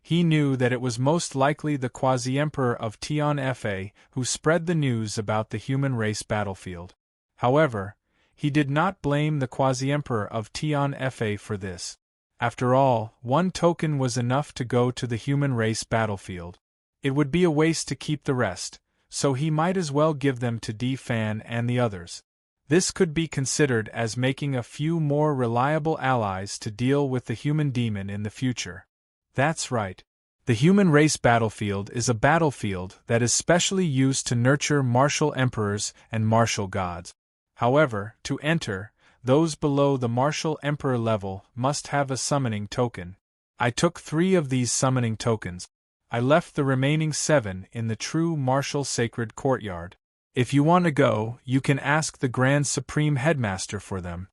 He knew that it was most likely the quasi-emperor of Tian Fa who spread the news about the human race battlefield. However, he did not blame the quasi-emperor of Tian Fa for this. After all, one token was enough to go to the human race battlefield. It would be a waste to keep the rest, so he might as well give them to Di Fan and the others. This could be considered as making a few more reliable allies to deal with the human demon in the future. That's right. The human race battlefield is a battlefield that is specially used to nurture martial emperors and martial gods. However, to enter, those below the martial emperor level must have a summoning token. I took 3 of these summoning tokens. I left the remaining 7 in the true martial sacred courtyard. If you want to go, you can ask the Grand Supreme Headmaster for them.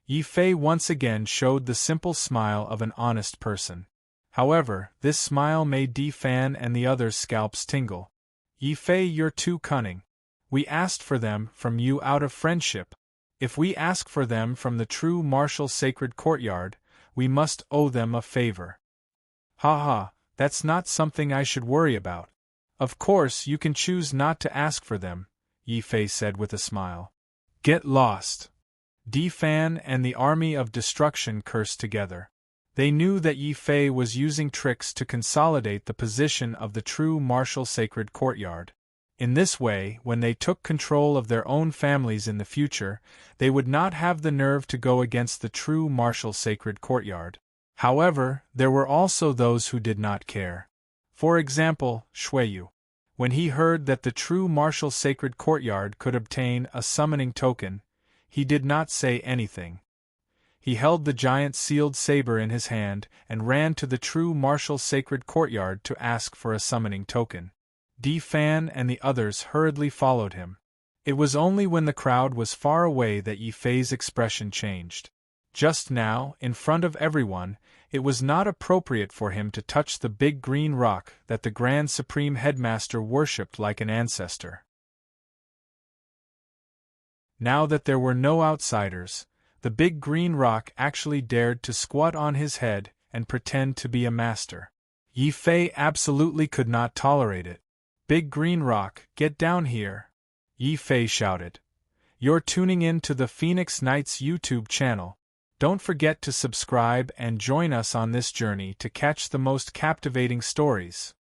Yi Fei once again showed the simple smile of an honest person. However, this smile made Di Fan and the others' scalps tingle. "Yi Fei, you're too cunning. We asked for them from you out of friendship. If we ask for them from the true martial sacred courtyard, we must owe them a favor." "Ha ha, that's not something I should worry about. Of course you can choose not to ask for them," Yi Fei said with a smile. "Get lost." Di Fan and the army of destruction cursed together. They knew that Yi Fei was using tricks to consolidate the position of the true martial sacred courtyard. In this way, when they took control of their own families in the future, they would not have the nerve to go against the true martial sacred courtyard. However, there were also those who did not care. For example, Shuiyu. When he heard that the true martial sacred courtyard could obtain a summoning token, he did not say anything. He held the giant sealed saber in his hand and ran to the true martial sacred courtyard to ask for a summoning token. Di Fan and the others hurriedly followed him. It was only when the crowd was far away that Yi Fei's expression changed. Just now, in front of everyone, it was not appropriate for him to touch the big green rock that the Grand Supreme Headmaster worshipped like an ancestor. Now that there were no outsiders, the big green rock actually dared to squat on his head and pretend to be a master. Yi Fei absolutely could not tolerate it. "Big green rock, get down here!" Yi Fei shouted. "You're tuning in to the Phoenix Knights YouTube channel. Don't forget to subscribe and join us on this journey to catch the most captivating stories.